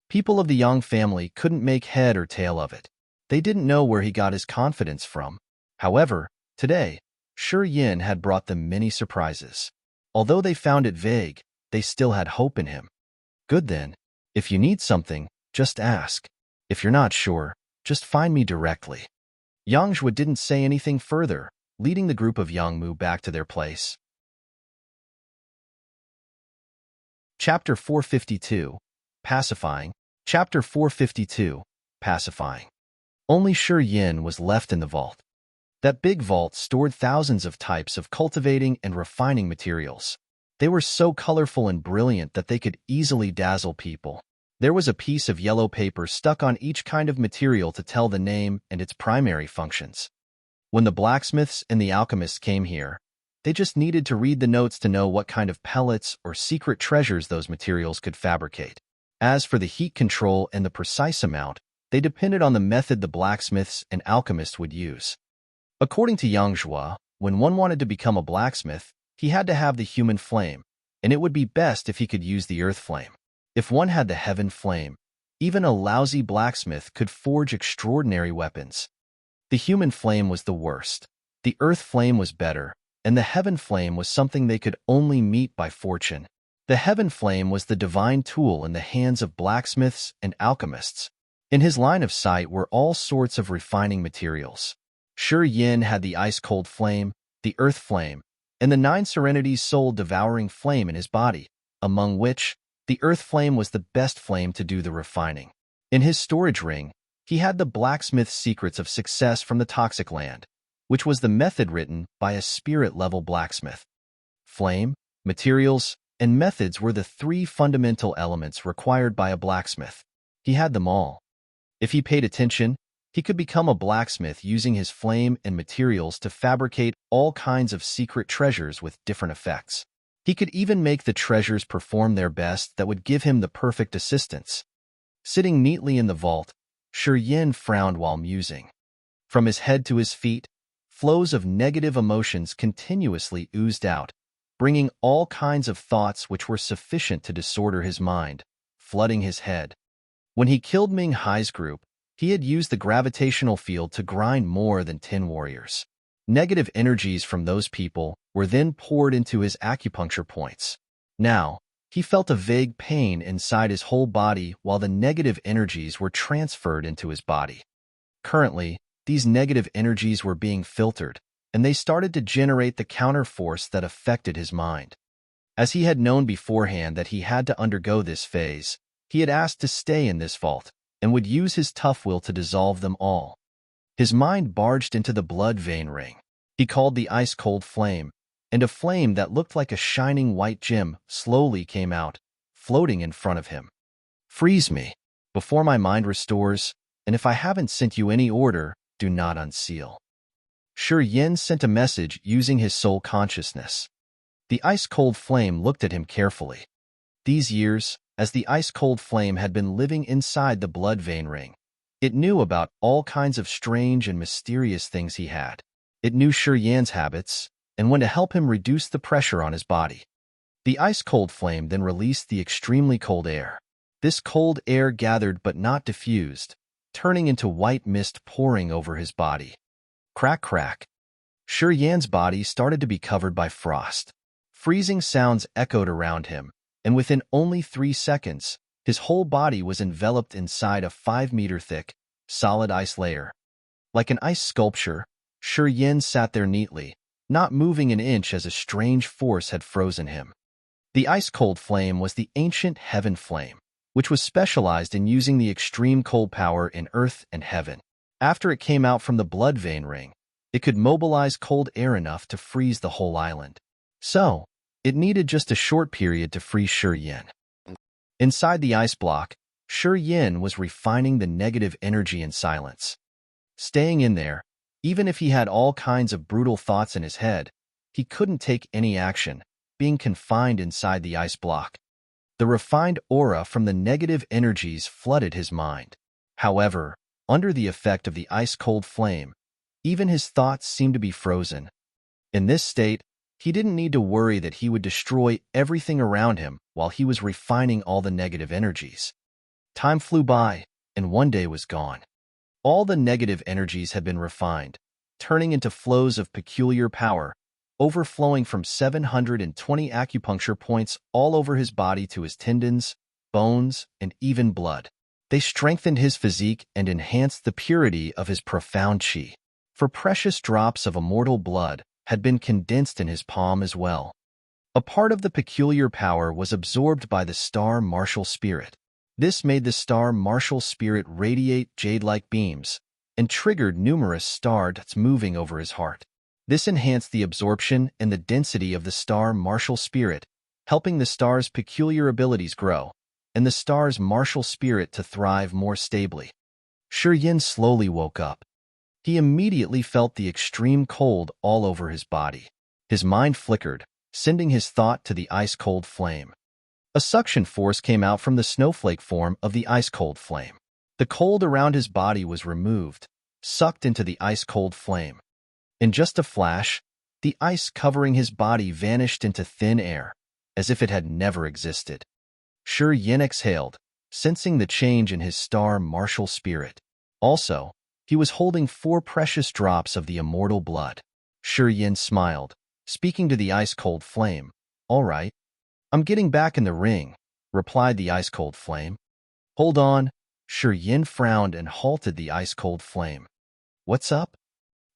People of the Yang family couldn't make head or tail of it. They didn't know where he got his confidence from. However, today, Shi Yan had brought them many surprises. Although they found it vague, they still had hope in him. Good then. If you need something, just ask. If you're not sure, just find me directly. Yang Zhuo didn't say anything further, leading the group of Yang Mu back to their place. Chapter 452, Pacifying. Chapter 452, Pacifying. Only Shi Yan was left in the vault. That big vault stored thousands of types of cultivating and refining materials. They were so colorful and brilliant that they could easily dazzle people. There was a piece of yellow paper stuck on each kind of material to tell the name and its primary functions. When the blacksmiths and the alchemists came here, they just needed to read the notes to know what kind of pellets or secret treasures those materials could fabricate. As for the heat control and the precise amount, they depended on the method the blacksmiths and alchemists would use. According to Yang Zhuo, when one wanted to become a blacksmith, he had to have the human flame, and it would be best if he could use the earth flame. If one had the heaven flame, even a lousy blacksmith could forge extraordinary weapons. The human flame was the worst. The earth flame was better, and the heaven flame was something they could only meet by fortune. The heaven flame was the divine tool in the hands of blacksmiths and alchemists. In his line of sight were all sorts of refining materials. Shi Yan had the ice-cold flame, the earth flame, and the 9 serenities soul-devouring flame in his body, among which the earth flame was the best flame to do the refining. In his storage ring, he had the blacksmith's secrets of success from the toxic land, which was the method written by a spirit-level blacksmith. Flame, materials, and methods were the 3 fundamental elements required by a blacksmith. He had them all. If he paid attention, he could become a blacksmith using his flame and materials to fabricate all kinds of secret treasures with different effects. He could even make the treasures perform their best that would give him the perfect assistance. Sitting neatly in the vault, Shi Yan frowned while musing. From his head to his feet, flows of negative emotions continuously oozed out, bringing all kinds of thoughts which were sufficient to disorder his mind, flooding his head. When he killed Ming Hai's group, he had used the gravitational field to grind more than 10 warriors. Negative energies from those people were then poured into his acupuncture points. Now, he felt a vague pain inside his whole body while the negative energies were transferred into his body. Currently, these negative energies were being filtered, and they started to generate the counterforce that affected his mind. As he had known beforehand that he had to undergo this phase, he had asked to stay in this vault, and would use his tough will to dissolve them all. His mind barged into the blood vein ring. He called the ice-cold flame, and a flame that looked like a shining white gem slowly came out, floating in front of him. Freeze me, before my mind restores, and if I haven't sent you any order, do not unseal. Shi Yan sent a message using his soul consciousness. The ice-cold flame looked at him carefully. These years, as the ice-cold flame had been living inside the blood vein ring, it knew about all kinds of strange and mysterious things he had. It knew Shi Yan's habits, and when to help him reduce the pressure on his body. The ice-cold flame then released the extremely cold air. This cold air gathered but not diffused, turning into white mist pouring over his body. Crack, crack. Shi Yan's body started to be covered by frost. Freezing sounds echoed around him, and within only 3 seconds, his whole body was enveloped inside a 5-meter-thick, solid ice layer. Like an ice sculpture, Shi Yan sat there neatly, not moving an inch as a strange force had frozen him. The ice-cold flame was the ancient heaven flame, which was specialized in using the extreme cold power in earth and heaven. After it came out from the blood vein ring, it could mobilize cold air enough to freeze the whole island. So, it needed just a short period to freeze Shi Yan. Inside the ice block, Shi Yan was refining the negative energy in silence. Staying in there, even if he had all kinds of brutal thoughts in his head, he couldn't take any action, being confined inside the ice block. The refined aura from the negative energies flooded his mind. However, under the effect of the ice-cold flame, even his thoughts seemed to be frozen. In this state, he didn't need to worry that he would destroy everything around him while he was refining all the negative energies. Time flew by, and one day was gone. All the negative energies had been refined, turning into flows of peculiar power, overflowing from 720 acupuncture points all over his body to his tendons, bones, and even blood. They strengthened his physique and enhanced the purity of his profound qi. For precious drops of immortal blood had been condensed in his palm as well. A part of the peculiar power was absorbed by the star martial spirit. This made the star martial spirit radiate jade-like beams and triggered numerous star dots moving over his heart. This enhanced the absorption and the density of the star martial spirit, helping the star's peculiar abilities grow, and the star's martial spirit to thrive more stably. Shi Yan slowly woke up. He immediately felt the extreme cold all over his body. His mind flickered, sending his thought to the ice-cold flame. A suction force came out from the snowflake form of the ice-cold flame. The cold around his body was removed, sucked into the ice-cold flame. In just a flash, the ice covering his body vanished into thin air, as if it had never existed. Shi Yan exhaled, sensing the change in his star martial spirit. Also, he was holding 4 precious drops of the immortal blood. Shi Yan smiled, speaking to the ice-cold flame. "All right. I'm getting back in the ring," replied the ice-cold flame. "Hold on." Shi Yan frowned and halted the ice-cold flame. "What's up?"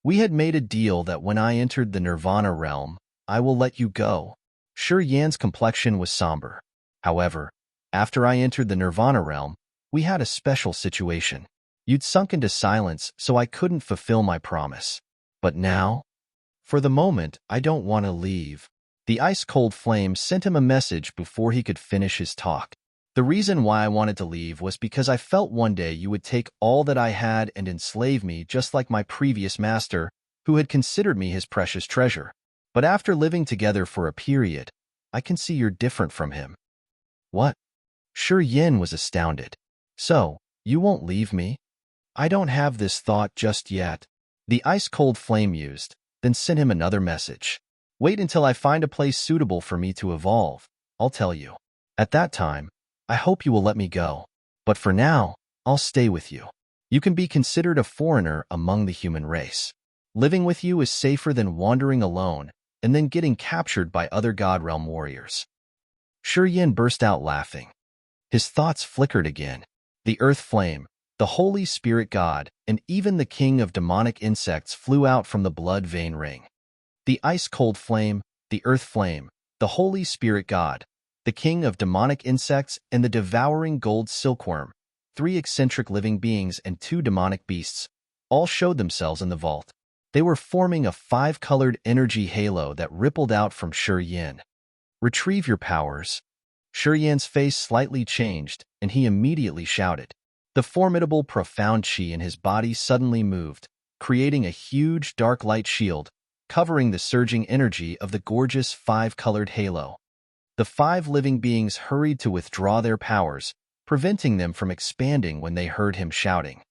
"We had made a deal that when I entered the Nirvana realm, I will let you go." Shi Yan's complexion was somber. "However, after I entered the Nirvana realm, we had a special situation. You'd sunk into silence, so I couldn't fulfill my promise. But now, for the moment, I don't want to leave." The ice-cold flame sent him a message before he could finish his talk. "The reason why I wanted to leave was because I felt one day you would take all that I had and enslave me just like my previous master, who had considered me his precious treasure. But after living together for a period, I can see you're different from him." "What?" Shi Yan was astounded. "So, you won't leave me?" "I don't have this thought just yet." The ice-cold flame mused, then sent him another message. "Wait until I find a place suitable for me to evolve. I'll tell you. At that time, I hope you will let me go. But for now, I'll stay with you. You can be considered a foreigner among the human race. Living with you is safer than wandering alone and then getting captured by other God Realm warriors." Shi Yan burst out laughing. His thoughts flickered again. The earth flame, the Holy Spirit God, and even the king of demonic insects flew out from the blood vein ring. The ice-cold flame, the earth flame, the Holy Spirit God, the king of demonic insects, and the devouring gold silkworm, 3 eccentric living beings and 2 demonic beasts, all showed themselves in the vault. They were forming a 5-colored energy halo that rippled out from Shi Yan. "Retrieve your powers." Shi Yan's face slightly changed, and he immediately shouted. The formidable, profound chi in his body suddenly moved, creating a huge, dark light shield, covering the surging energy of the gorgeous 5-colored halo. The 5 living beings hurried to withdraw their powers, preventing them from expanding when they heard him shouting.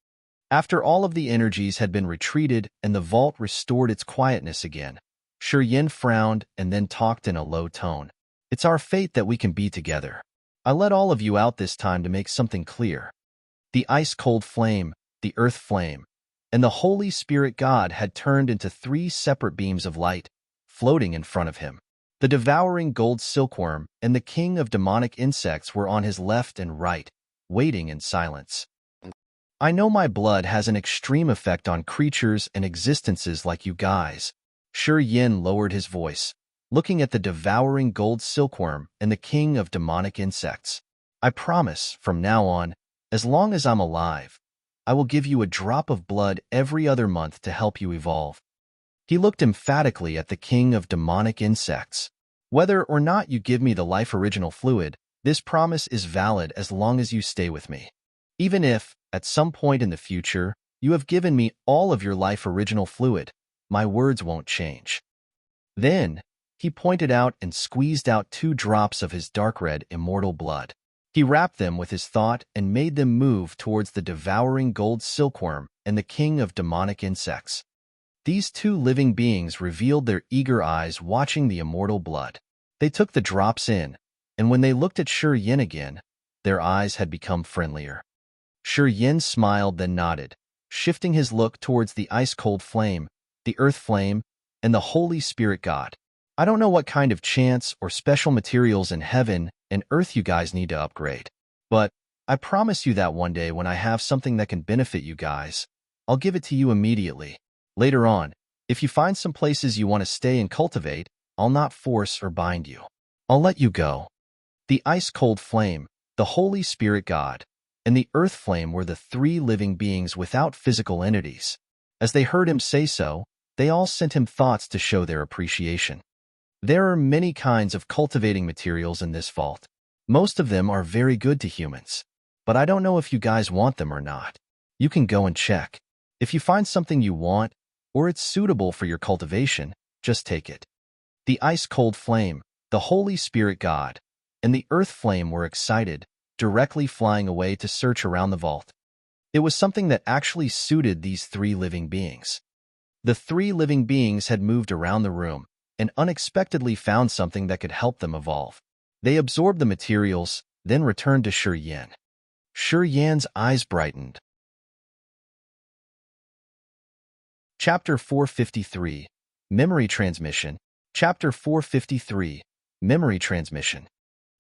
After all of the energies had been retreated and the vault restored its quietness again, Shi Yan frowned and then talked in a low tone. "It's our fate that we can be together. I let all of you out this time to make something clear. The ice-cold flame, the earth flame, and the Holy Spirit God had turned into 3 separate beams of light, floating in front of him. The devouring gold silkworm and the king of demonic insects were on his left and right, waiting in silence. I know my blood has an extreme effect on creatures and existences like you guys." Shi Yan lowered his voice, looking at the devouring gold silkworm and the king of demonic insects. "I promise, from now on, as long as I'm alive, I will give you a drop of blood every other month to help you evolve." He looked emphatically at the king of demonic insects. "Whether or not you give me the life original fluid, this promise is valid as long as you stay with me. Even if, at some point in the future, you have given me all of your life original fluid, my words won't change." Then, he pointed out and squeezed out 2 drops of his dark red immortal blood. He wrapped them with his thought and made them move towards the devouring gold silkworm and the king of demonic insects. These 2 living beings revealed their eager eyes watching the immortal blood. They took the drops in, and when they looked at Shi Yan again, their eyes had become friendlier. Shi Yan smiled then nodded, shifting his look towards the ice-cold flame, the earth flame, and the Holy Spirit God. "I don't know what kind of chance or special materials in heaven and earth you guys need to upgrade, but I promise you that one day when I have something that can benefit you guys, I'll give it to you immediately. Later on, if you find some places you want to stay and cultivate, I'll not force or bind you. I'll let you go." The ice-cold flame, the Holy Spirit God, and the earth flame were the 3 living beings without physical entities. As they heard him say so, they all sent him thoughts to show their appreciation. There are many kinds of cultivating materials in this vault. Most of them are very good to humans, but I don't know if you guys want them or not. You can go and check. If you find something you want, or it's suitable for your cultivation, just take it. The ice-cold flame, the Holy Spirit God, and the earth flame were excited, directly flying away to search around the vault. It was something that actually suited these 3 living beings. The 3 living beings had moved around the room and unexpectedly found something that could help them evolve. They absorbed the materials, then returned to Shi Yan. Shi Yan's eyes brightened. Chapter 453, Memory Transmission. Chapter 453, Memory Transmission.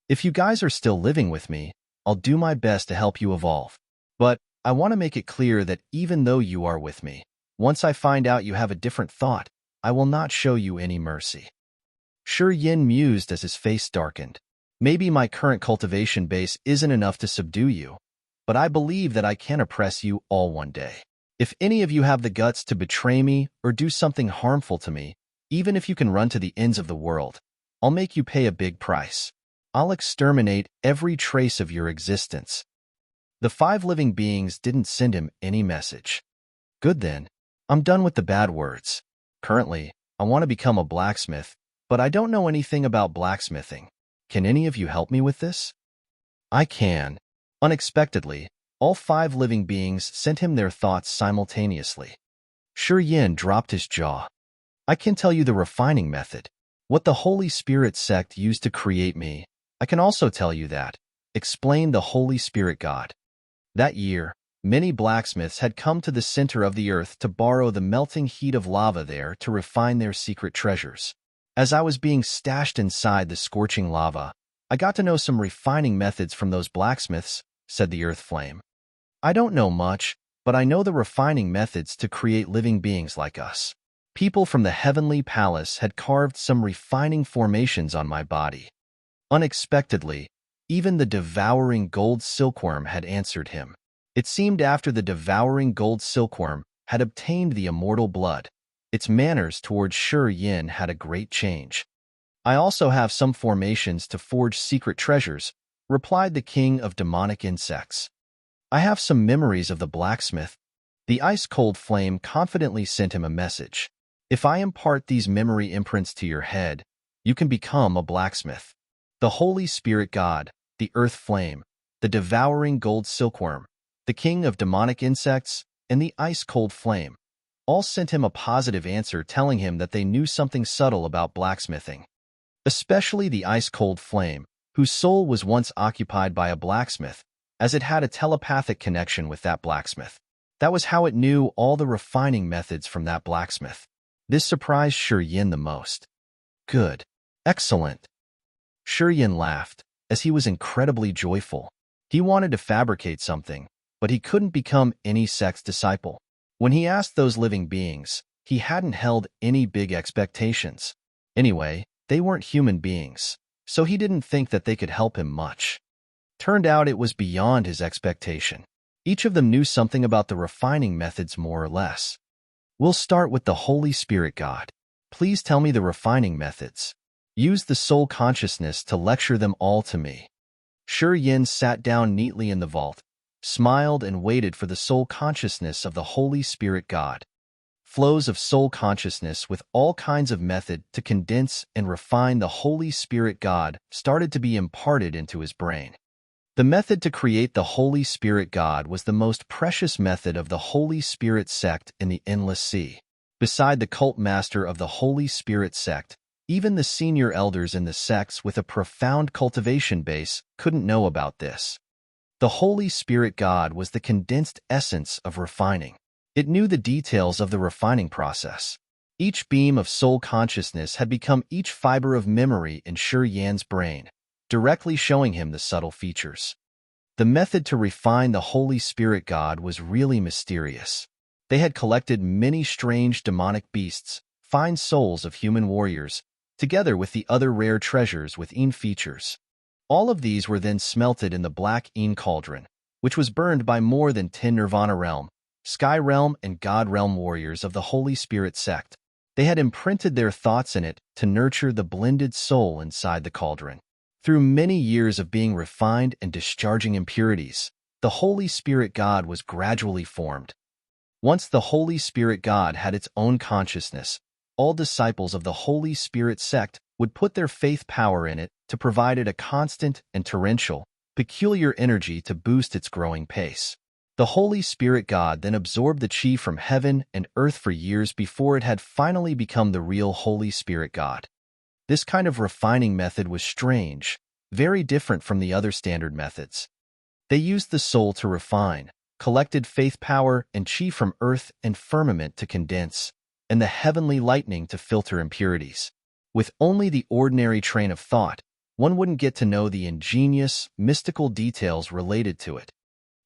"If you guys are still living with me, I'll do my best to help you evolve. But I want to make it clear that even though you are with me, once I find out you have a different thought, I will not show you any mercy." Shi Yan mused as his face darkened. "Maybe my current cultivation base isn't enough to subdue you, but I believe that I can oppress you all one day. If any of you have the guts to betray me or do something harmful to me, even if you can run to the ends of the world, I'll make you pay a big price. I'll exterminate every trace of your existence." The 5 living beings didn't send him any message. "Good then. I'm done with the bad words. Currently, I want to become a blacksmith, but I don't know anything about blacksmithing. Can any of you help me with this?" "I can." Unexpectedly, all 5 living beings sent him their thoughts simultaneously. Shi Yan dropped his jaw. "I can tell you the refining method. What the Holy Spirit sect used to create me. I can also tell you that," explained the Holy Spirit God. That year, many blacksmiths had come to the center of the earth to borrow the melting heat of lava there to refine their secret treasures. As I was being stashed inside the scorching lava, I got to know some refining methods from those blacksmiths, said the earth flame. I don't know much, but I know the refining methods to create living beings like us. People from the heavenly palace had carved some refining formations on my body. Unexpectedly, even the devouring gold silkworm had answered him. It seemed after the devouring gold silkworm had obtained the immortal blood, its manners towards Shi Yan had a great change. I also have some formations to forge secret treasures, replied the king of demonic insects. I have some memories of the blacksmith. The ice-cold flame confidently sent him a message. If I impart these memory imprints to your head, you can become a blacksmith. The Holy Spirit God, the earth flame, the devouring gold silkworm, the king of demonic insects, and the ice-cold flame all sent him a positive answer telling him that they knew something subtle about blacksmithing. Especially the ice-cold flame, whose soul was once occupied by a blacksmith, as it had a telepathic connection with that blacksmith. That was how it knew all the refining methods from that blacksmith. This surprised Shi Yan the most. Good. Excellent. Shi Yan laughed, as he was incredibly joyful. He wanted to fabricate something, but he couldn't become any sect's disciple. When he asked those living beings, he hadn't held any big expectations. Anyway, they weren't human beings, so he didn't think that they could help him much. Turned out it was beyond his expectation. Each of them knew something about the refining methods more or less. We'll start with the Holy Spirit God. Please tell me the refining methods. Use the soul consciousness to lecture them all to me. Shi Yan sat down neatly in the vault, smiled and waited for the soul consciousness of the Holy Spirit God. Flows of soul consciousness with all kinds of method to condense and refine the Holy Spirit God started to be imparted into his brain. The method to create the Holy Spirit God was the most precious method of the Holy Spirit sect in the Endless Sea. Beside the cult master of the Holy Spirit sect, even the senior elders in the sects with a profound cultivation base couldn't know about this. The Holy Spirit God was the condensed essence of refining. It knew the details of the refining process. Each beam of soul consciousness had become each fiber of memory in Shi Yan's brain, directly showing him the subtle features. The method to refine the Holy Spirit God was really mysterious. They had collected many strange demonic beasts, fine souls of human warriors, together with the other rare treasures with Een features. All of these were then smelted in the black Een cauldron, which was burned by more than 10 Nirvana Realm, Sky Realm, and God Realm warriors of the Holy Spirit sect. They had imprinted their thoughts in it to nurture the blended soul inside the cauldron. Through many years of being refined and discharging impurities, the Holy Spirit God was gradually formed. Once the Holy Spirit God had its own consciousness, all disciples of the Holy Spirit sect would put their faith power in it to provide it a constant and torrential, peculiar energy to boost its growing pace. The Holy Spirit God then absorbed the chi from heaven and earth for years before it had finally become the real Holy Spirit God. This kind of refining method was strange, very different from the other standard methods. They used the soul to refine, collected faith power and chi from earth and firmament to condense, and the heavenly lightning to filter impurities. With only the ordinary train of thought, one wouldn't get to know the ingenious, mystical details related to it.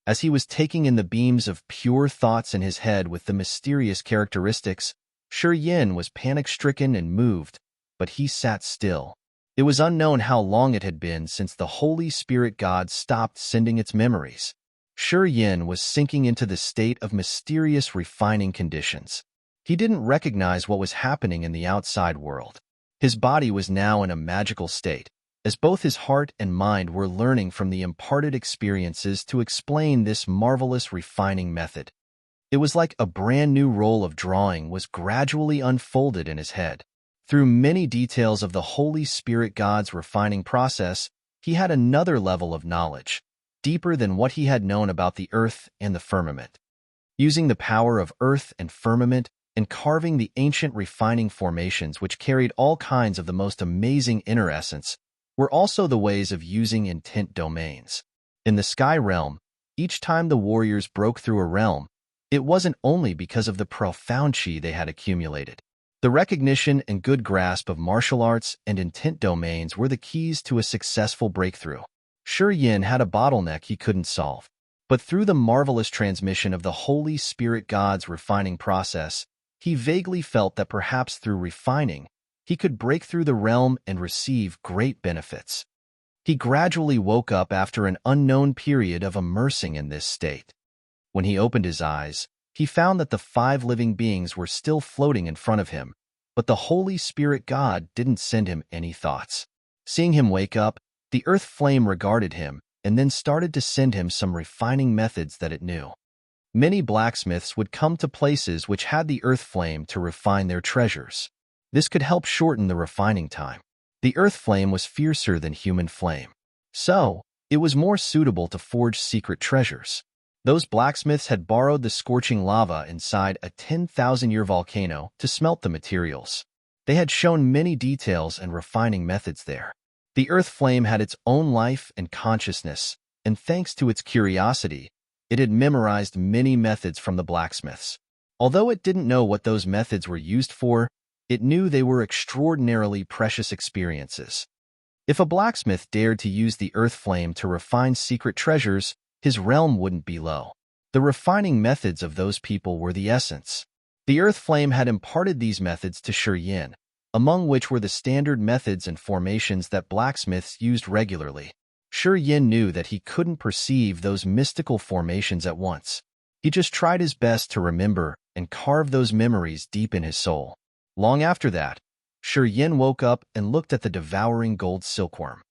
As he was taking in the beams of pure thoughts in his head with the mysterious characteristics, Shi Yan was panic-stricken and moved, but he sat still. It was unknown how long it had been since the Holy Spirit God stopped sending its memories. Shi Yan was sinking into the state of mysterious refining conditions. He didn't recognize what was happening in the outside world. His body was now in a magical state, as both his heart and mind were learning from the imparted experiences to explain this marvelous refining method. It was like a brand new roll of drawing was gradually unfolded in his head. Through many details of the Holy Spirit God's refining process, he had another level of knowledge, deeper than what he had known about the earth and the firmament. Using the power of earth and firmament, and carving the ancient refining formations which carried all kinds of the most amazing inner essence, were also the ways of using intent domains. In the Sky Realm, each time the warriors broke through a realm, it wasn't only because of the profound chi they had accumulated. The recognition and good grasp of martial arts and intent domains were the keys to a successful breakthrough. Shi Yan had a bottleneck he couldn't solve. But through the marvelous transmission of the Holy Spirit God's refining process, he vaguely felt that perhaps through refining, he could break through the realm and receive great benefits. He gradually woke up after an unknown period of immersing in this state. When he opened his eyes, he found that the 5 living beings were still floating in front of him, but the Holy Spirit God didn't send him any thoughts. Seeing him wake up, the earth flame regarded him and then started to send him some refining methods that it knew. Many blacksmiths would come to places which had the earth flame to refine their treasures. This could help shorten the refining time. The earth flame was fiercer than human flame, so it was more suitable to forge secret treasures. Those blacksmiths had borrowed the scorching lava inside a 10,000-year volcano to smelt the materials. They had shown many details and refining methods there. The earth flame had its own life and consciousness, and thanks to its curiosity, it had memorized many methods from the blacksmiths. Although it didn't know what those methods were used for, it knew they were extraordinarily precious experiences. If a blacksmith dared to use the earth flame to refine secret treasures, his realm wouldn't be low. The refining methods of those people were the essence. The earth flame had imparted these methods to Shi Yan, among which were the standard methods and formations that blacksmiths used regularly. Shi Yan knew that he couldn't perceive those mystical formations at once. He just tried his best to remember and carve those memories deep in his soul. Long after that, Shi Yan woke up and looked at the devouring gold silkworm.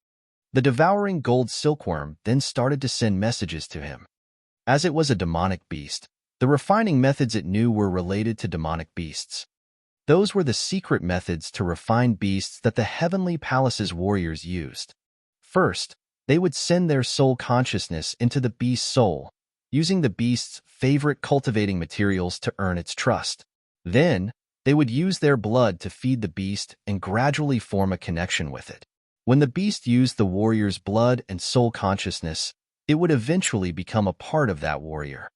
The devouring gold silkworm then started to send messages to him. As it was a demonic beast, the refining methods it knew were related to demonic beasts. Those were the secret methods to refine beasts that the heavenly palace's warriors used. First, they would send their soul consciousness into the beast's soul, using the beast's favorite cultivating materials to earn its trust. Then, they would use their blood to feed the beast and gradually form a connection with it. When the beast used the warrior's blood and soul consciousness, it would eventually become a part of that warrior.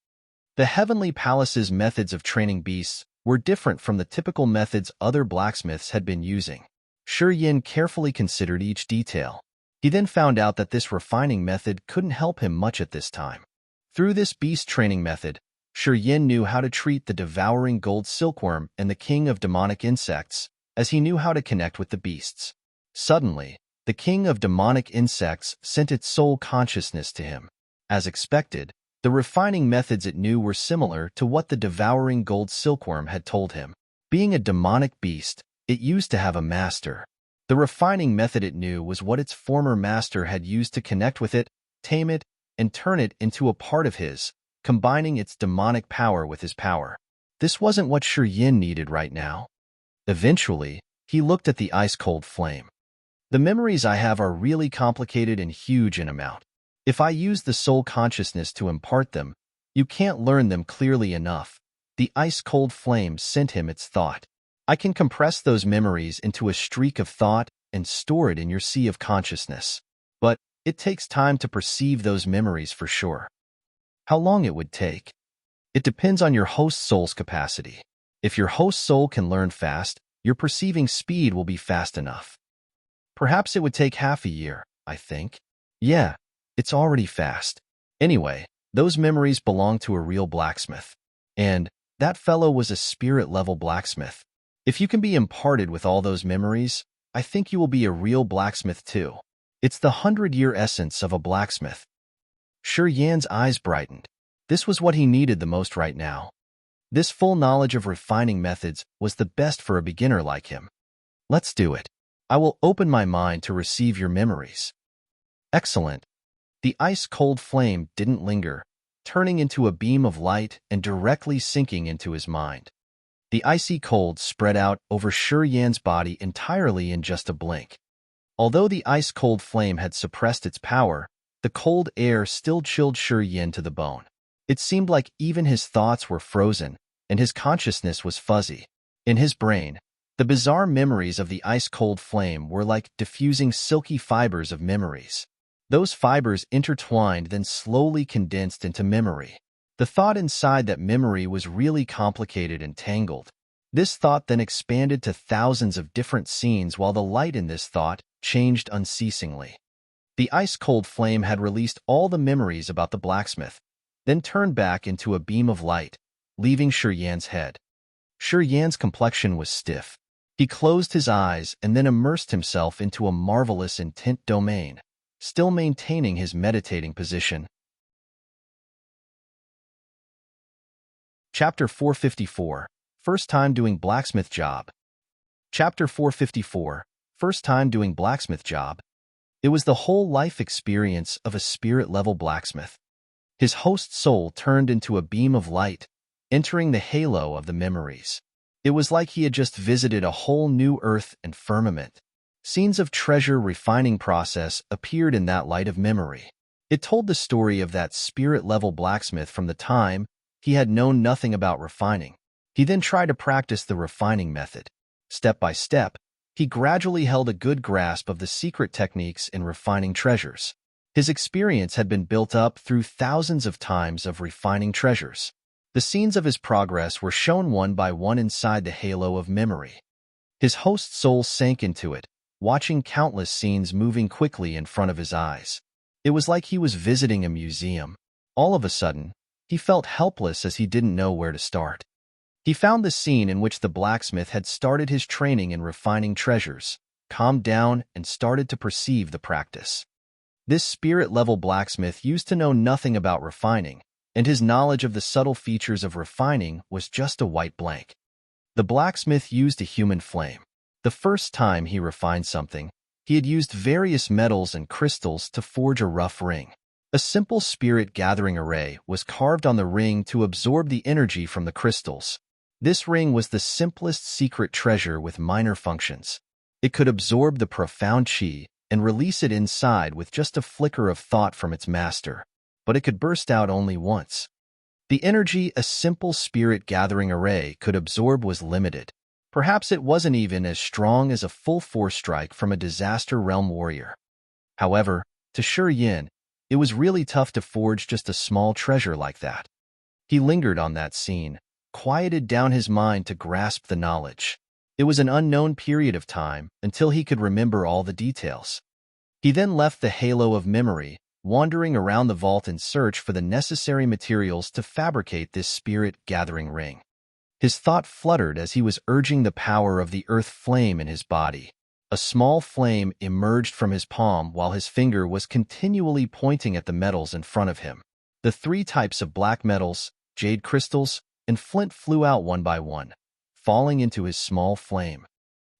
The heavenly palace's methods of training beasts were different from the typical methods other blacksmiths had been using. Shi Yan carefully considered each detail. He then found out that this refining method couldn't help him much at this time. Through this beast training method, Shi Yan knew how to treat the devouring gold silkworm and the king of demonic insects, as he knew how to connect with the beasts. Suddenly, the king of demonic insects sent its soul consciousness to him. As expected, the refining methods it knew were similar to what the devouring gold silkworm had told him. Being a demonic beast, it used to have a master. The refining method it knew was what its former master had used to connect with it, tame it, and turn it into a part of his, combining its demonic power with his power. This wasn't what Shi Yan needed right now. Eventually, he looked at the ice-cold flame. The memories I have are really complicated and huge in amount. If I use the soul consciousness to impart them, you can't learn them clearly enough. The ice-cold flame sent him its thought. I can compress those memories into a streak of thought and store it in your sea of consciousness. But it takes time to perceive those memories for sure. How long it would take? It depends on your host soul's capacity. If your host soul can learn fast, your perceiving speed will be fast enough. Perhaps it would take half a year, I think. Yeah, it's already fast. Anyway, those memories belong to a real blacksmith. And that fellow was a spirit-level blacksmith. If you can be imparted with all those memories, I think you will be a real blacksmith too. It's the 100-year essence of a blacksmith. Shi Yan's eyes brightened. This was what he needed the most right now. This full knowledge of refining methods was the best for a beginner like him. Let's do it. I will open my mind to receive your memories. Excellent. The ice-cold flame didn't linger, turning into a beam of light and directly sinking into his mind. The icy cold spread out over Shi Yan's body entirely in just a blink. Although the ice-cold flame had suppressed its power, the cold air still chilled Shi Yan to the bone. It seemed like even his thoughts were frozen, and his consciousness was fuzzy. In his brain, the bizarre memories of the ice-cold flame were like diffusing silky fibers of memories. Those fibers intertwined, then slowly condensed into memory. The thought inside that memory was really complicated and tangled. This thought then expanded to thousands of different scenes while the light in this thought changed unceasingly. The ice-cold flame had released all the memories about the blacksmith. then turned back into a beam of light, leaving Shi Yan's head. Shi Yan's complexion was stiff. He closed his eyes and then immersed himself into a marvelous intent domain, still maintaining his meditating position. Chapter 454. First time doing blacksmith job. Chapter 454. First time doing blacksmith job. It was the whole life experience of a spirit-level blacksmith. His host's soul turned into a beam of light, entering the halo of the memories. It was like he had just visited a whole new earth and firmament. Scenes of treasure refining process appeared in that light of memory. It told the story of that spirit-level blacksmith from the time he had known nothing about refining. He then tried to practice the refining method. Step by step, he gradually held a good grasp of the secret techniques in refining treasures. His experience had been built up through thousands of times of refining treasures. The scenes of his progress were shown one by one inside the halo of memory. His host's soul sank into it, watching countless scenes moving quickly in front of his eyes. It was like he was visiting a museum. All of a sudden, he felt helpless as he didn't know where to start. He found the scene in which the blacksmith had started his training in refining treasures, calmed down, and started to perceive the practice. This spirit-level blacksmith used to know nothing about refining, and his knowledge of the subtle features of refining was just a white blank. The blacksmith used a human flame. The first time he refined something, he had used various metals and crystals to forge a rough ring. A simple spirit-gathering array was carved on the ring to absorb the energy from the crystals. This ring was the simplest secret treasure with minor functions. It could absorb the profound chi and release it inside with just a flicker of thought from its master, but it could burst out only once. The energy a simple spirit-gathering array could absorb was limited. Perhaps it wasn't even as strong as a full-force strike from a disaster realm warrior. However, to Shi Yan, it was really tough to forge just a small treasure like that. He lingered on that scene, quieted down his mind to grasp the knowledge. It was an unknown period of time until he could remember all the details. He then left the halo of memory, wandering around the vault in search for the necessary materials to fabricate this spirit-gathering ring. His thought fluttered as he was urging the power of the earth flame in his body. A small flame emerged from his palm while his finger was continually pointing at the metals in front of him. The 3 types of black metals, jade crystals, and flint flew out one by one, falling into his small flame.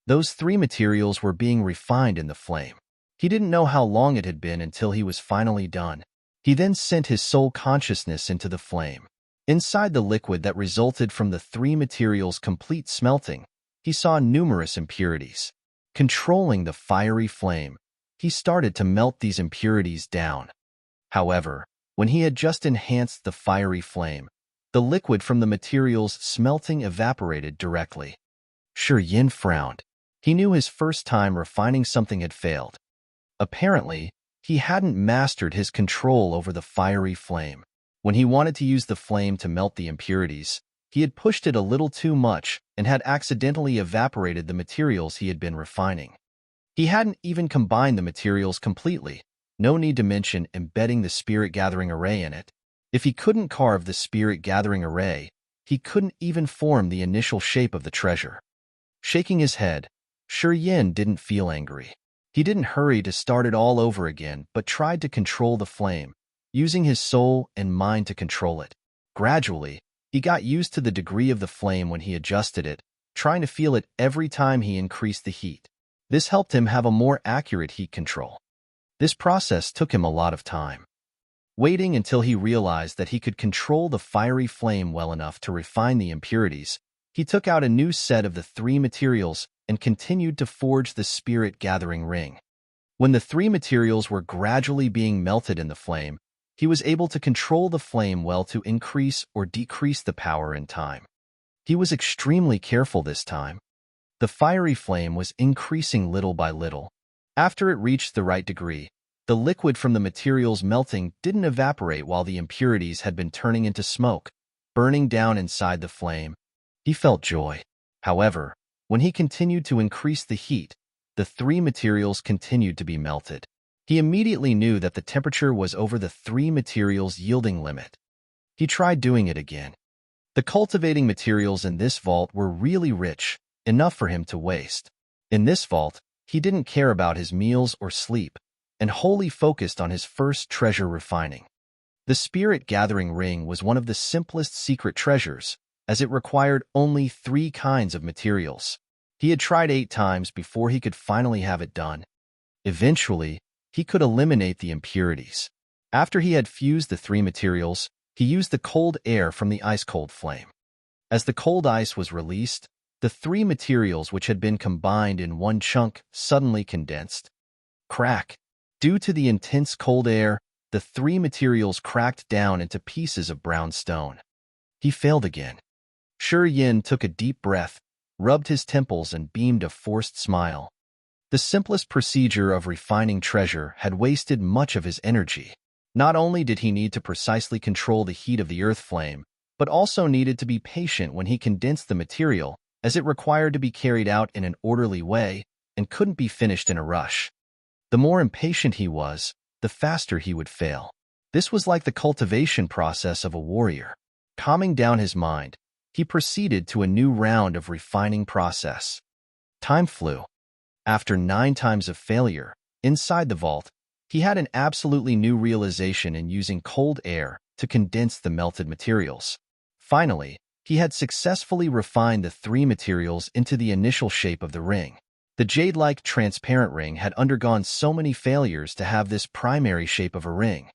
Those 3 materials were being refined in the flame. He didn't know how long it had been until he was finally done. He then sent his soul consciousness into the flame. Inside the liquid that resulted from the 3 materials' complete smelting, he saw numerous impurities. Controlling the fiery flame, he started to melt these impurities down. However, when he had just enhanced the fiery flame, the liquid from the materials smelting evaporated directly. Shi Yan frowned. He knew his first time refining something had failed. Apparently, he hadn't mastered his control over the fiery flame. When he wanted to use the flame to melt the impurities, he had pushed it a little too much and had accidentally evaporated the materials he had been refining. He hadn't even combined the materials completely, no need to mention embedding the spirit-gathering array in it. If he couldn't carve the spirit-gathering array, he couldn't even form the initial shape of the treasure. Shaking his head, Shi Yan didn't feel angry. He didn't hurry to start it all over again, but tried to control the flame, using his soul and mind to control it. Gradually, he got used to the degree of the flame when he adjusted it, trying to feel it every time he increased the heat. This helped him have a more accurate heat control. This process took him a lot of time. Waiting until he realized that he could control the fiery flame well enough to refine the impurities, he took out a new set of the 3 materials and continued to forge the spirit-gathering ring. When the 3 materials were gradually being melted in the flame, he was able to control the flame well to increase or decrease the power in time. He was extremely careful this time. The fiery flame was increasing little by little. After it reached the right degree, the liquid from the materials melting didn't evaporate while the impurities had been turning into smoke, burning down inside the flame. He felt joy. However, when he continued to increase the heat, the 3 materials continued to be melted. He immediately knew that the temperature was over the 3 materials yielding limit. He tried doing it again. The cultivating materials in this vault were really rich, enough for him to waste. In this vault, he didn't care about his meals or sleep, and wholly focused on his first treasure refining. The spirit gathering ring was one of the simplest secret treasures, as it required only 3 kinds of materials. He had tried 8 times before he could finally have it done. Eventually, he could eliminate the impurities. After he had fused the 3 materials, he used the cold air from the ice-cold flame. As the cold ice was released, the 3 materials which had been combined in one chunk suddenly condensed. Crack! Due to the intense cold air, the 3 materials cracked down into pieces of brown stone. He failed again. Shi Yan took a deep breath, rubbed his temples and beamed a forced smile. The simplest procedure of refining treasure had wasted much of his energy. Not only did he need to precisely control the heat of the earth flame, but also needed to be patient when he condensed the material, as it required to be carried out in an orderly way and couldn't be finished in a rush. The more impatient he was, the faster he would fail. This was like the cultivation process of a warrior. Calming down his mind, he proceeded to a new round of refining process. Time flew. After 9 times of failure, inside the vault, he had an absolutely new realization in using cold air to condense the melted materials. Finally, he had successfully refined the 3 materials into the initial shape of the ring. The jade-like transparent ring had undergone so many failures to have this primary shape of a ring.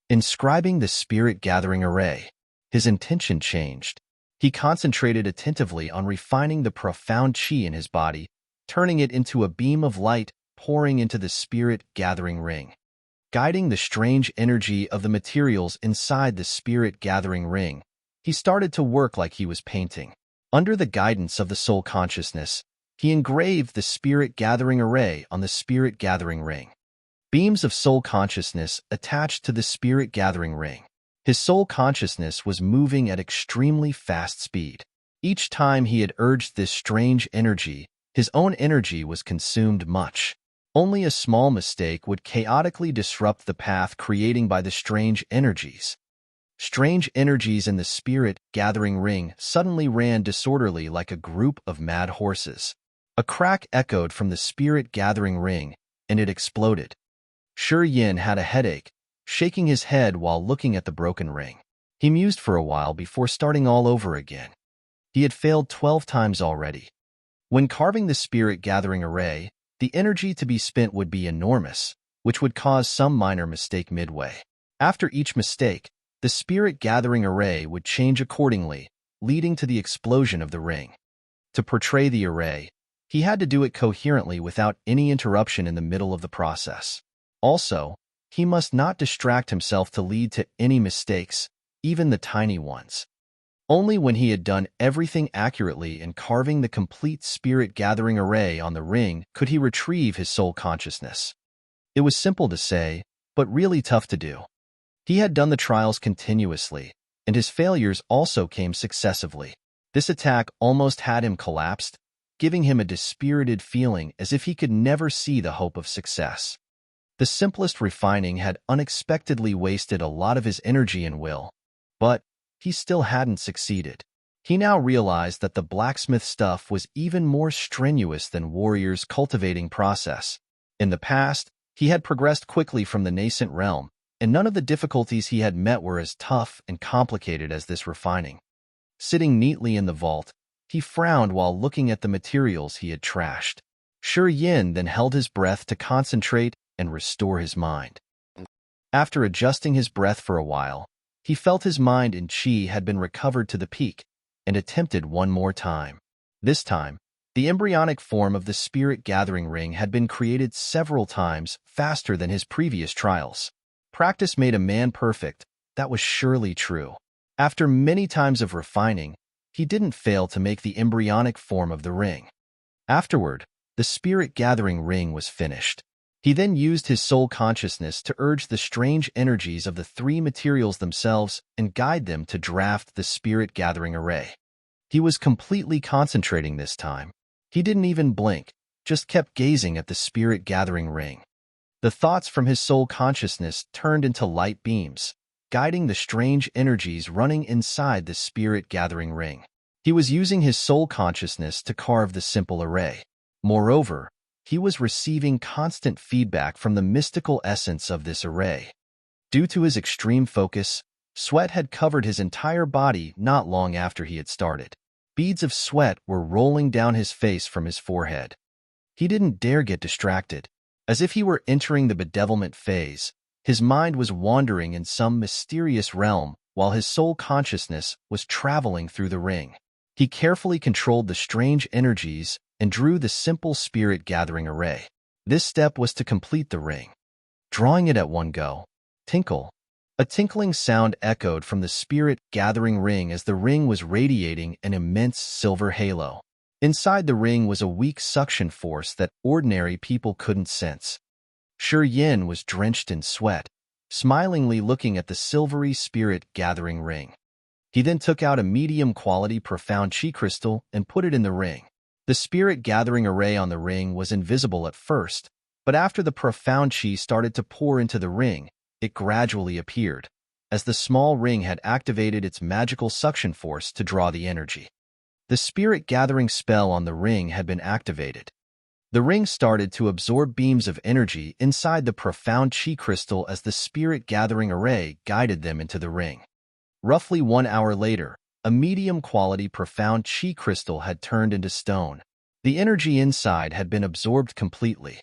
Inscribing the spirit-gathering array, his intention changed. He concentrated attentively on refining the profound chi in his body, turning it into a beam of light pouring into the spirit-gathering ring. Guiding the strange energy of the materials inside the spirit-gathering ring, he started to work like he was painting. Under the guidance of the soul consciousness, he engraved the spirit-gathering array on the spirit-gathering ring. Beams of soul consciousness attached to the spirit-gathering ring. His soul consciousness was moving at extremely fast speed. Each time he had urged this strange energy, his own energy was consumed much. Only a small mistake would chaotically disrupt the path creating by the strange energies. Strange energies in the spirit-gathering ring suddenly ran disorderly like a group of mad horses. A crack echoed from the spirit-gathering ring, and it exploded. Shi Yan had a headache, shaking his head while looking at the broken ring. He mused for a while before starting all over again. He had failed 12 times already. When carving the spirit-gathering array, the energy to be spent would be enormous, which would cause some minor mistake midway. After each mistake, the spirit-gathering array would change accordingly, leading to the explosion of the ring. To portray the array, he had to do it coherently without any interruption in the middle of the process. Also, he must not distract himself to lead to any mistakes, even the tiny ones. Only when he had done everything accurately in carving the complete spirit-gathering array on the ring could he retrieve his soul consciousness. It was simple to say, but really tough to do. He had done the trials continuously, and his failures also came successively. This attack almost had him collapsed, giving him a dispirited feeling as if he could never see the hope of success. The simplest refining had unexpectedly wasted a lot of his energy and will, but he still hadn't succeeded. He now realized that the blacksmith stuff was even more strenuous than Warrior's cultivating process. In the past, he had progressed quickly from the nascent realm, and none of the difficulties he had met were as tough and complicated as this refining. Sitting neatly in the vault, he frowned while looking at the materials he had trashed. Shi Yan then held his breath to concentrate and restore his mind. After adjusting his breath for a while, he felt his mind and chi had been recovered to the peak and attempted one more time. This time, the embryonic form of the spirit-gathering ring had been created several times faster than his previous trials. Practice made a man perfect, that was surely true. After many times of refining, he didn't fail to make the embryonic form of the ring. Afterward, the spirit-gathering ring was finished. He then used his soul consciousness to urge the strange energies of the 3 materials themselves and guide them to draft the spirit-gathering array. He was completely concentrating this time. He didn't even blink, just kept gazing at the spirit-gathering ring. The thoughts from his soul consciousness turned into light beams, guiding the strange energies running inside the spirit-gathering ring. He was using his soul consciousness to carve the simple array. Moreover, he was receiving constant feedback from the mystical essence of this array. Due to his extreme focus, sweat had covered his entire body not long after he had started. Beads of sweat were rolling down his face from his forehead. He didn't dare get distracted. As if he were entering the bedevilment phase, his mind was wandering in some mysterious realm while his soul consciousness was traveling through the ring. He carefully controlled the strange energies and drew the simple spirit-gathering array. This step was to complete the ring. Drawing it at one go. Tinkle. A tinkling sound echoed from the spirit-gathering ring as the ring was radiating an immense silver halo. Inside the ring was a weak suction force that ordinary people couldn't sense. Shi Yan was drenched in sweat, smilingly looking at the silvery spirit-gathering ring. He then took out a medium-quality profound chi crystal and put it in the ring. The spirit-gathering array on the ring was invisible at first, but after the profound chi started to pour into the ring, it gradually appeared, as the small ring had activated its magical suction force to draw the energy. The spirit-gathering spell on the ring had been activated. The ring started to absorb beams of energy inside the profound chi crystal as the spirit-gathering array guided them into the ring. Roughly 1 hour later, a medium-quality profound chi crystal had turned into stone. The energy inside had been absorbed completely.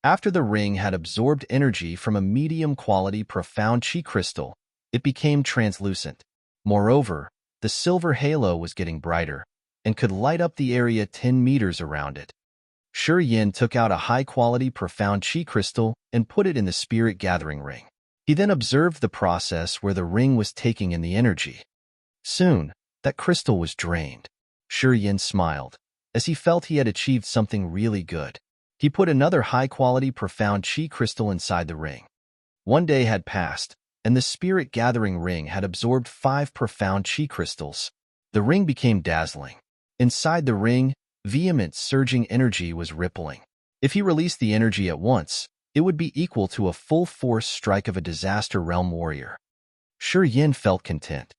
After the ring had absorbed energy from a medium-quality profound chi crystal, it became translucent. Moreover, the silver halo was getting brighter and could light up the area 10 meters around it. Shi Yan took out a high-quality profound chi crystal and put it in the spirit-gathering ring. He then observed the process where the ring was taking in the energy. Soon, that crystal was drained. Shi Yan smiled, as he felt he had achieved something really good. He put another high-quality profound chi crystal inside the ring. 1 day had passed, and the spirit-gathering ring had absorbed 5 profound chi crystals. The ring became dazzling. Inside the ring, vehement surging energy was rippling. If he released the energy at once, it would be equal to a full-force strike of a disaster realm warrior. Shi Yan felt content.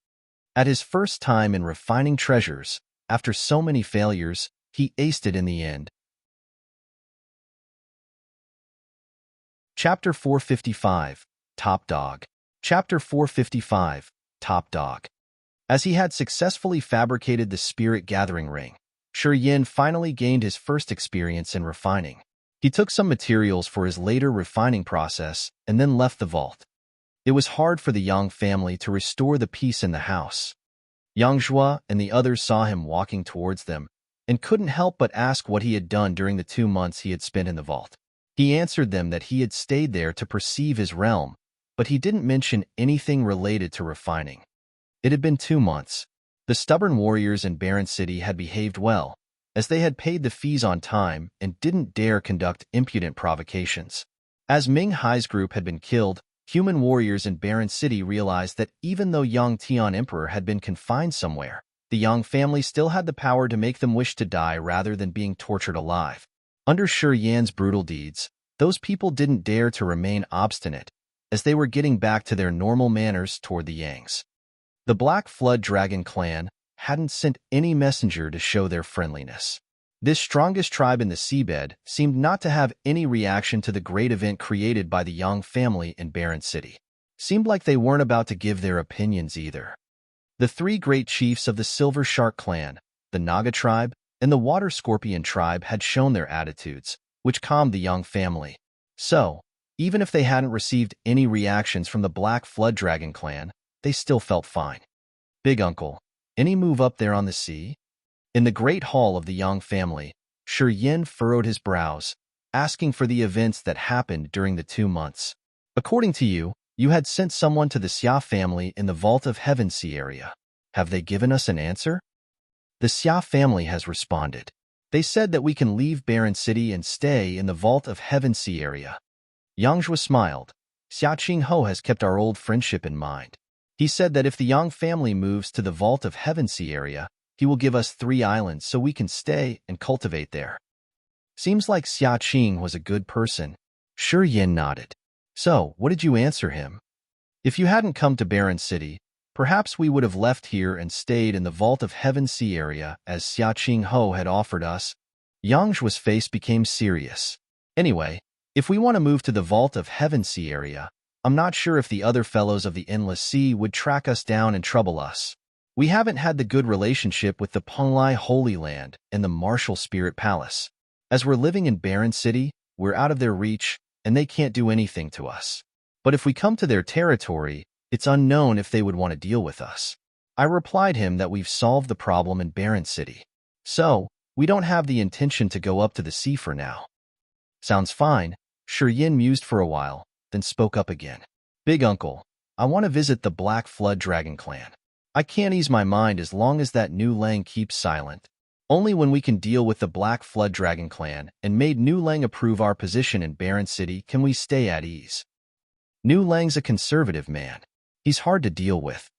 At his first time in refining treasures, after so many failures, he aced it in the end. Chapter 455, Top Dog. Chapter 455, Top Dog. As he had successfully fabricated the spirit-gathering ring, Shi Yan finally gained his first experience in refining. He took some materials for his later refining process and then left the vault. It was hard for the Yang family to restore the peace in the house. Yang Zhua and the others saw him walking towards them and couldn't help but ask what he had done during the 2 months he had spent in the vault. He answered them that he had stayed there to perceive his realm, but he didn't mention anything related to refining. It had been 2 months. The stubborn warriors in Barren City had behaved well, as they had paid the fees on time and didn't dare conduct impudent provocations. As Ming Hai's group had been killed, human warriors in Barren City realized that even though Yang Tian Emperor had been confined somewhere, the Yang family still had the power to make them wish to die rather than being tortured alive. Under Shi Yan's brutal deeds, those people didn't dare to remain obstinate, as they were getting back to their normal manners toward the Yangs. The Black Flood Dragon clan hadn't sent any messenger to show their friendliness. This strongest tribe in the seabed seemed not to have any reaction to the great event created by the Yang family in Barren City. Seemed like they weren't about to give their opinions either. The 3 great chiefs of the Silver Shark clan, the Naga tribe, and the Water Scorpion tribe had shown their attitudes, which calmed the Yang family. So, even if they hadn't received any reactions from the Black Flood Dragon clan, they still felt fine. Big Uncle, any move up there on the sea? In the great hall of the Yang family, Shi Yan furrowed his brows, asking for the events that happened during the 2 months. According to you, you had sent someone to the Xia family in the Vault of Heaven Sea area. Have they given us an answer? The Xia family has responded. They said that we can leave Barren City and stay in the Vault of Heaven Sea area. Yang Zhua smiled. Xia Qingho has kept our old friendship in mind. He said that if the Yang family moves to the Vault of Heaven Sea area, he will give us 3 islands so we can stay and cultivate there. Seems like Xia Qing was a good person. Shi Yan nodded. So, what did you answer him? If you hadn't come to Barren City, perhaps we would have left here and stayed in the Vault of Heaven Sea area as Xia Qingho had offered us. Yang Zhua's face became serious. Anyway, if we want to move to the Vault of Heaven Sea area, I'm not sure if the other fellows of the Endless Sea would track us down and trouble us. We haven't had the good relationship with the Penglai Holy Land and the Martial Spirit Palace. As we're living in Barren City, we're out of their reach, and they can't do anything to us. But if we come to their territory, it's unknown if they would want to deal with us. I replied him that we've solved the problem in Barren City. So, we don't have the intention to go up to the sea for now. Sounds fine, Shi Yan mused for a while, then spoke up again. Big Uncle, I want to visit the Black Flood Dragon Clan. I can't ease my mind as long as that Nu Lang keeps silent. Only when we can deal with the Black Flood Dragon Clan and made Nu Lang approve our position in Barren City can we stay at ease. Nu Lang's a conservative man. He's hard to deal with.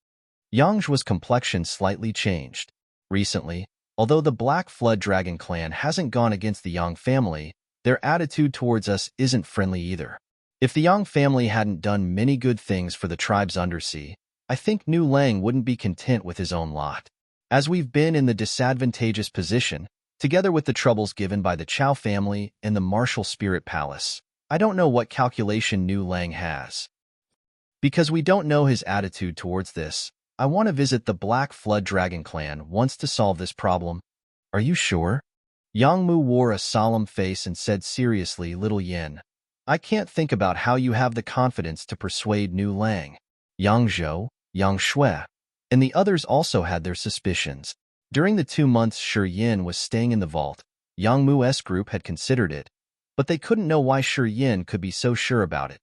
Yang Zhua's complexion slightly changed. Recently, although the Black Flood Dragon Clan hasn't gone against the Yang family, their attitude towards us isn't friendly either. If the Yang family hadn't done many good things for the tribes undersea, I think Nu Lang wouldn't be content with his own lot. As we've been in the disadvantageous position, together with the troubles given by the Chao family and the Martial Spirit Palace, I don't know what calculation Nu Lang has. Because we don't know his attitude towards this, I want to visit the Black Flood Dragon Clan once to solve this problem. Are you sure? Yang Mu wore a solemn face and said seriously, Little Yin, I can't think about how you have the confidence to persuade Nu Lang. Yang Zhou, Yang Shui, and the others also had their suspicions. During the 2 months Shi Yan was staying in the vault, Yang Mu's group had considered it, but they couldn't know why Shi Yan could be so sure about it.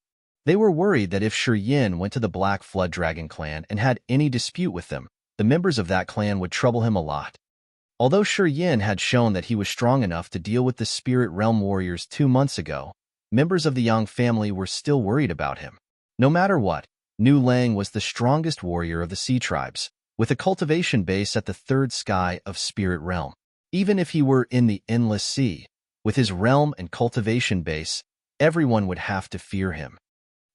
They were worried that if Shi Yan went to the Black Flood Dragon Clan and had any dispute with them, the members of that clan would trouble him a lot. Although Shi Yan had shown that he was strong enough to deal with the Spirit Realm warriors 2 months ago, members of the Yang family were still worried about him. No matter what, Nu Lang was the strongest warrior of the sea tribes, with a cultivation base at the third sky of Spirit Realm. Even if he were in the Endless Sea, with his realm and cultivation base, everyone would have to fear him.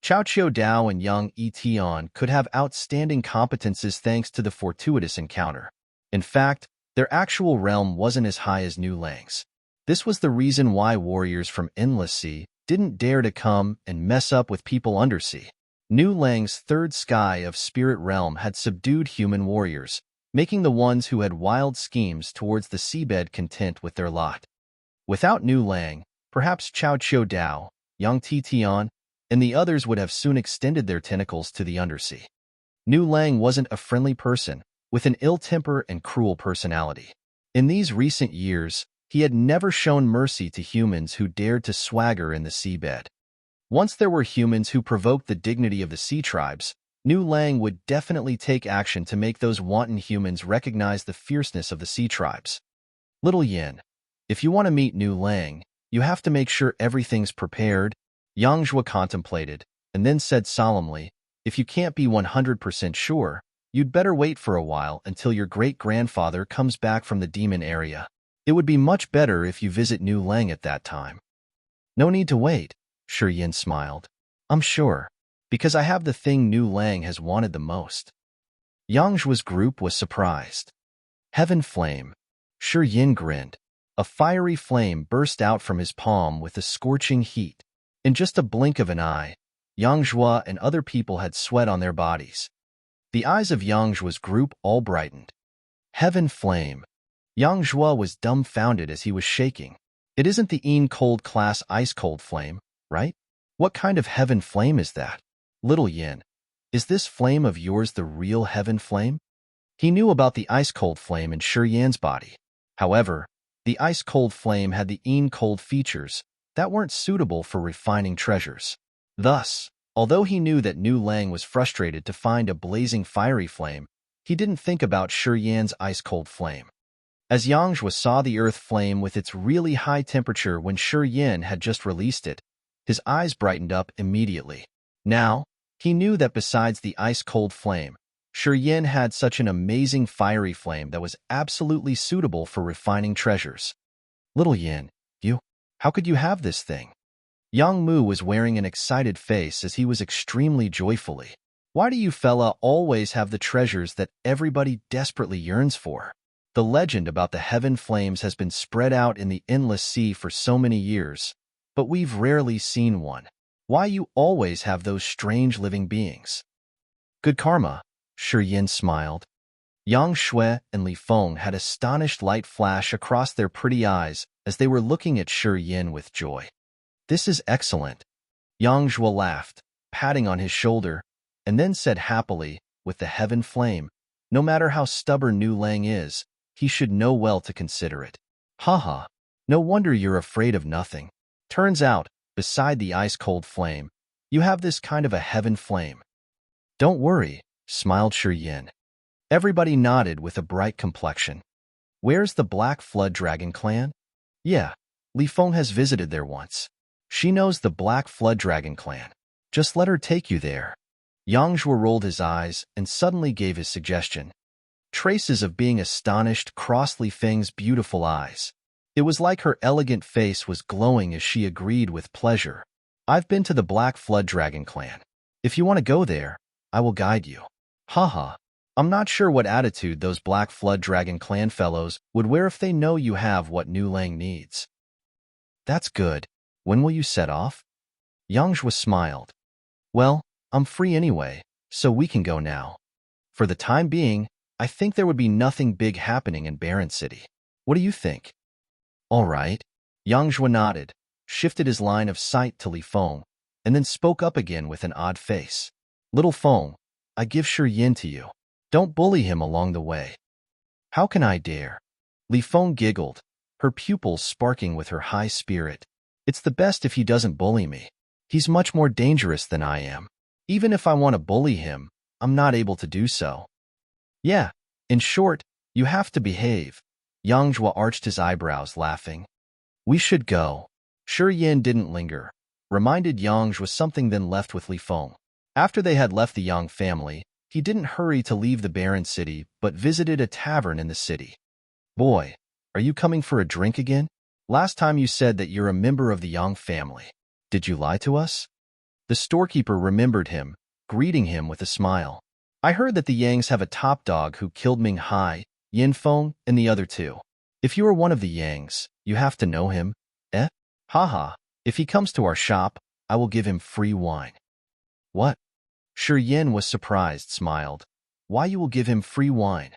Chao Qiu Dao and Yang Etian could have outstanding competences thanks to the fortuitous encounter. In fact, their actual realm wasn't as high as Nu Lang's. This was the reason why warriors from Endless Sea didn't dare to come and mess up with people undersea. Nu Lang's third sky of Spirit Realm had subdued human warriors, making the ones who had wild schemes towards the seabed content with their lot. Without Nu Lang, perhaps Chao Qiu Dao, Yang Titian, and the others would have soon extended their tentacles to the undersea. Nu Lang wasn't a friendly person, with an ill temper and cruel personality. In these recent years, he had never shown mercy to humans who dared to swagger in the seabed. Once there were humans who provoked the dignity of the sea tribes, Nu Lang would definitely take action to make those wanton humans recognize the fierceness of the sea tribes. Little Yin, if you want to meet Nu Lang, you have to make sure everything's prepared. Yang Zhua contemplated, and then said solemnly, if you can't be 100% sure, you'd better wait for a while until your great-grandfather comes back from the demon area. It would be much better if you visit Nu Lang at that time. No need to wait, Shi Yan smiled. I'm sure, because I have the thing Nu Lang has wanted the most. Yang Zhua's group was surprised. Heaven Flame. Shi Yan grinned. A fiery flame burst out from his palm with a scorching heat. In just a blink of an eye, Yang Zhua and other people had sweat on their bodies. The eyes of Yang Zhua's group all brightened. Heaven Flame. Yang Zhua was dumbfounded as he was shaking. It isn't the cold class ice-cold flame, right? What kind of heaven flame is that? Little Yin, is this flame of yours the real heaven flame? He knew about the ice-cold flame in Shi Yan's body. However, the ice-cold flame had the cold features that weren't suitable for refining treasures. Thus, although he knew that Nu Lang was frustrated to find a blazing fiery flame, he didn't think about Shi Yan's ice-cold flame. As Yang Zhua saw the earth flame with its really high temperature when Shi Yan had just released it, his eyes brightened up immediately. Now, he knew that besides the ice-cold flame, Shi Yan had such an amazing fiery flame that was absolutely suitable for refining treasures. Little Yin, how could you have this thing? Yang Mu was wearing an excited face as he was extremely joyfully. Why do you fella always have the treasures that everybody desperately yearns for? The legend about the heaven flames has been spread out in the endless sea for so many years, but we've rarely seen one. Why you always have those strange living beings? Good karma, Shi Yan smiled. Yang Shui and Li Feng had astonished light flash across their pretty eyes as they were looking at Shi Yan with joy. This is excellent. Yang Shui laughed, patting on his shoulder, and then said happily, with the heaven flame, no matter how stubborn Nu Lang is, he should know well to consider it. Haha, no wonder you're afraid of nothing. Turns out, beside the ice-cold flame, you have this kind of a heaven flame. Don't worry, smiled Shi Yan. Everybody nodded with a bright complexion. Where's the Black Flood Dragon clan? Yeah, Li Feng has visited there once. She knows the Black Flood Dragon clan. Just let her take you there. Yang Shui rolled his eyes and suddenly gave his suggestion. Traces of being astonished crossed Li Feng's beautiful eyes. It was like her elegant face was glowing as she agreed with pleasure. I've been to the Black Flood Dragon clan. If you want to go there, I will guide you. Haha. I'm not sure what attitude those Black Flood Dragon clan fellows would wear if they know you have what Nu Lang needs. That's good. When will you set off? Yang Shui smiled. Well, I'm free anyway, so we can go now. For the time being, I think there would be nothing big happening in Barren City. What do you think? All right. Yang Shui nodded, shifted his line of sight to Li Feng, and then spoke up again with an odd face. Little Feng, I give Shi Yan to you. Don't bully him along the way. How can I dare? Li Feng giggled, her pupils sparking with her high spirit. It's the best if he doesn't bully me. He's much more dangerous than I am. Even if I want to bully him, I'm not able to do so. Yeah, in short, you have to behave. Yang Shui arched his eyebrows, laughing. We should go. Shi Yan didn't linger, reminded Yang Shui something, then left with Li Feng. After they had left the Yang family, he didn't hurry to leave the barren city, but visited a tavern in the city. Boy, are you coming for a drink again? Last time you said that you're a member of the Yang family. Did you lie to us? The storekeeper remembered him, greeting him with a smile. I heard that the Yangs have a top dog who killed Ming Hai, Yin Feng, and the other two. If you are one of the Yangs, you have to know him. Eh? Haha, if he comes to our shop, I will give him free wine. What? Shi Yan was surprised, smiled. Why you will give him free wine?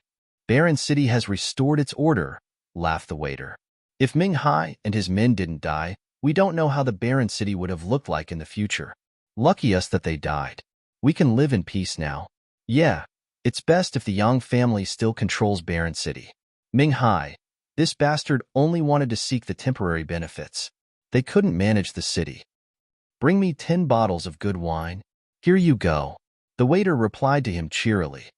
Barren City has restored its order, laughed the waiter. If Ming Hai and his men didn't die, we don't know how the Barren City would have looked like in the future. Lucky us that they died. We can live in peace now. Yeah, it's best if the Yang family still controls Barren City. Ming Hai, this bastard only wanted to seek the temporary benefits. They couldn't manage the city. Bring me 10 bottles of good wine. Here you go. The waiter replied to him cheerily.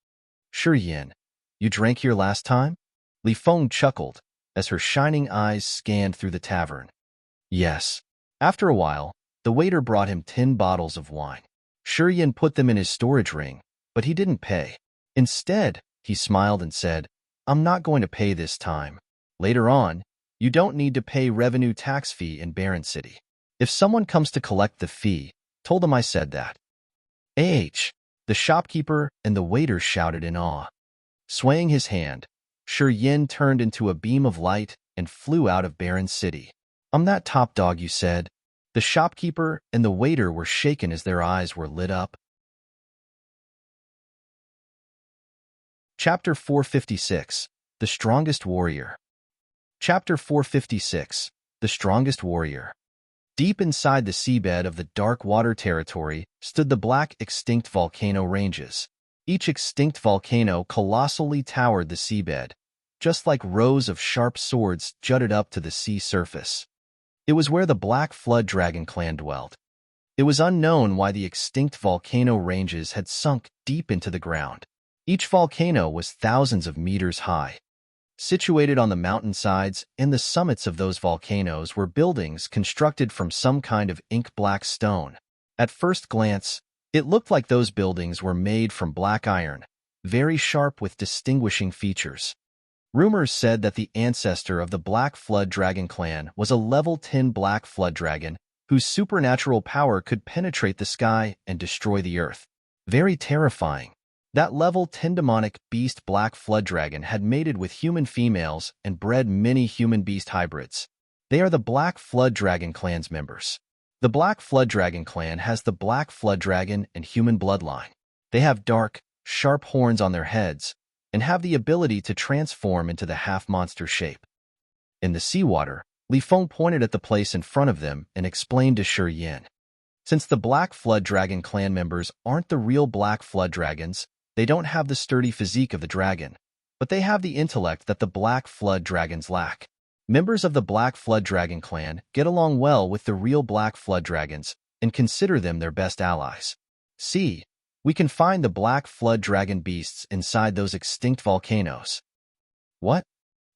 Shi Yan, you drank here last time? Li Feng chuckled as her shining eyes scanned through the tavern. Yes. After a while, the waiter brought him 10 bottles of wine. Shi Yan put them in his storage ring, but he didn't pay. Instead, he smiled and said, I'm not going to pay this time. Later on, you don't need to pay revenue tax fee in Barren City. If someone comes to collect the fee, told them I said that. The shopkeeper and the waiter shouted in awe. Swaying his hand, Shi Yan turned into a beam of light and flew out of Barren City. I'm that top dog you said. The shopkeeper and the waiter were shaken as their eyes were lit up. Chapter 456, The Strongest Warrior. Chapter 456, The Strongest Warrior. Deep inside the seabed of the dark water territory stood the black extinct volcano ranges. Each extinct volcano colossally towered the seabed, just like rows of sharp swords jutted up to the sea surface. It was where the Black Flood Dragon clan dwelt. It was unknown why the extinct volcano ranges had sunk deep into the ground. Each volcano was thousands of meters high. Situated on the mountainsides and the summits of those volcanoes were buildings constructed from some kind of ink-black stone. At first glance, it looked like those buildings were made from black iron, very sharp with distinguishing features. Rumors said that the ancestor of the Black Flood Dragon clan was a level 10 Black Flood Dragon whose supernatural power could penetrate the sky and destroy the earth. Very terrifying. That level 10 demonic beast black flood dragon had mated with human females and bred many human-beast hybrids. They are the Black Flood Dragon clan's members. The Black Flood Dragon clan has the Black Flood Dragon and human bloodline. They have dark, sharp horns on their heads and have the ability to transform into the half-monster shape. In the seawater, Li Feng pointed at the place in front of them and explained to Shi Yan. Since the Black Flood Dragon clan members aren't the real Black Flood Dragons, they don't have the sturdy physique of the dragon, but they have the intellect that the Black Flood Dragons lack. Members of the Black Flood Dragon clan get along well with the real Black Flood Dragons and consider them their best allies. See, we can find the Black Flood Dragon beasts inside those extinct volcanoes. What?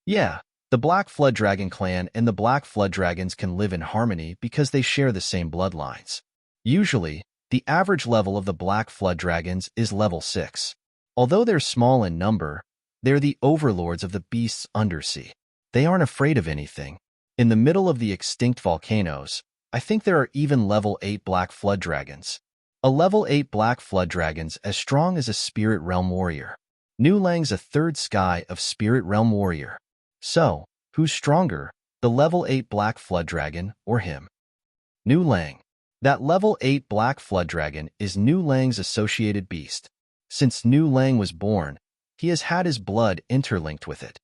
Yeah, the Black Flood Dragon clan and the Black Flood Dragons can live in harmony because they share the same bloodlines. Usually, the average level of the Black Flood Dragons is level 6. Although they're small in number, they're the overlords of the beasts undersea. They aren't afraid of anything. In the middle of the extinct volcanoes, I think there are even level 8 Black Flood Dragons. A level 8 Black Flood Dragon's as strong as a Spirit Realm Warrior. Nu Lang's a third sky of Spirit Realm Warrior. So, who's stronger, the level 8 Black Flood Dragon or him? Nu Lang. That level 8 Black Flood Dragon is Nu Lang's associated beast. Since Nu Lang was born, he has had his blood interlinked with it.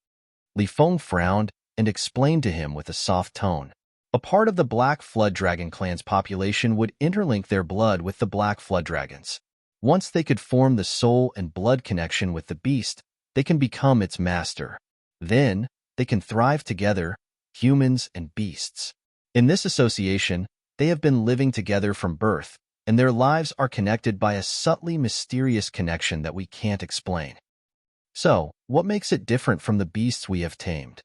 Li Feng frowned and explained to him with a soft tone. A part of the Black Flood Dragon clan's population would interlink their blood with the Black Flood Dragons. Once they could form the soul and blood connection with the beast, they can become its master. Then, they can thrive together, humans and beasts. In this association, they have been living together from birth, and their lives are connected by a subtly mysterious connection that we can't explain. So, what makes it different from the beasts we have tamed?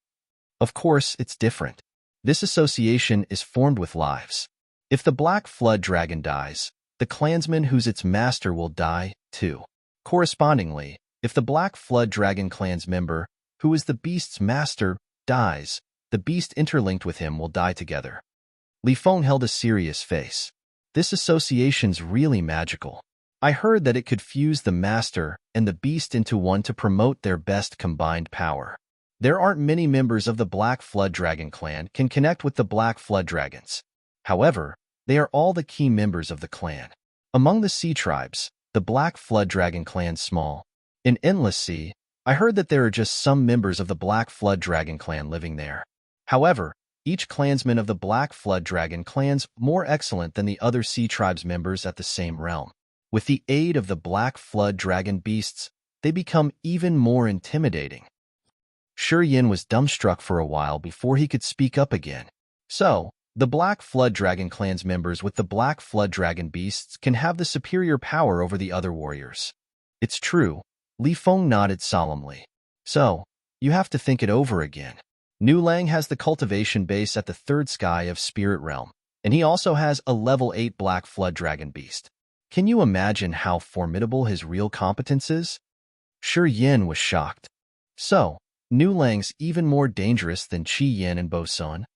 Of course, it's different. This association is formed with lives. If the Black Flood Dragon dies, the clansman who's its master will die, too. Correspondingly, if the Black Flood Dragon clan's member, who is the beast's master, dies, the beast interlinked with him will die together. Li Feng held a serious face. This association's really magical. I heard that it could fuse the master and the beast into one to promote their best combined power. There aren't many members of the Black Flood Dragon clan can connect with the Black Flood Dragons. However, they are all the key members of the clan. Among the sea tribes, the Black Flood Dragon clan's small. In Endless Sea, I heard that there are just some members of the Black Flood Dragon clan living there. However, each clansman of the Black Flood Dragon clan's more excellent than the other sea tribes members at the same realm. With the aid of the Black Flood Dragon beasts, they become even more intimidating. Shi Yan was dumbstruck for a while before he could speak up again. So, the Black Flood Dragon clan's members with the Black Flood Dragon beasts can have the superior power over the other warriors. It's true, Li Feng nodded solemnly. So, you have to think it over again. Nu Lang has the cultivation base at the third sky of Spirit Realm, and he also has a level 8 Black Flood Dragon beast. Can you imagine how formidable his real competence is? Shi Yan was shocked. So, Nu Lang's even more dangerous than Shi Yan and Bo Sun?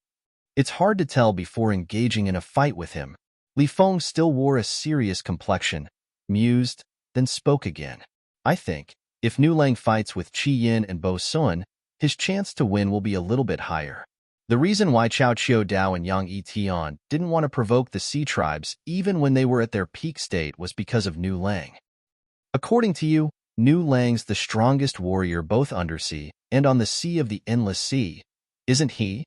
It's hard to tell before engaging in a fight with him. Li Feng still wore a serious complexion, mused, then spoke again. I think, if Nu Lang fights with Shi Yan and Bo Sun, his chance to win will be a little bit higher. The reason why Cao Qiu Dao and Yang Yitian didn't want to provoke the sea tribes even when they were at their peak state was because of Nu Lang. According to you, Nu Lang's the strongest warrior both undersea and on the sea of the Endless Sea, isn't he?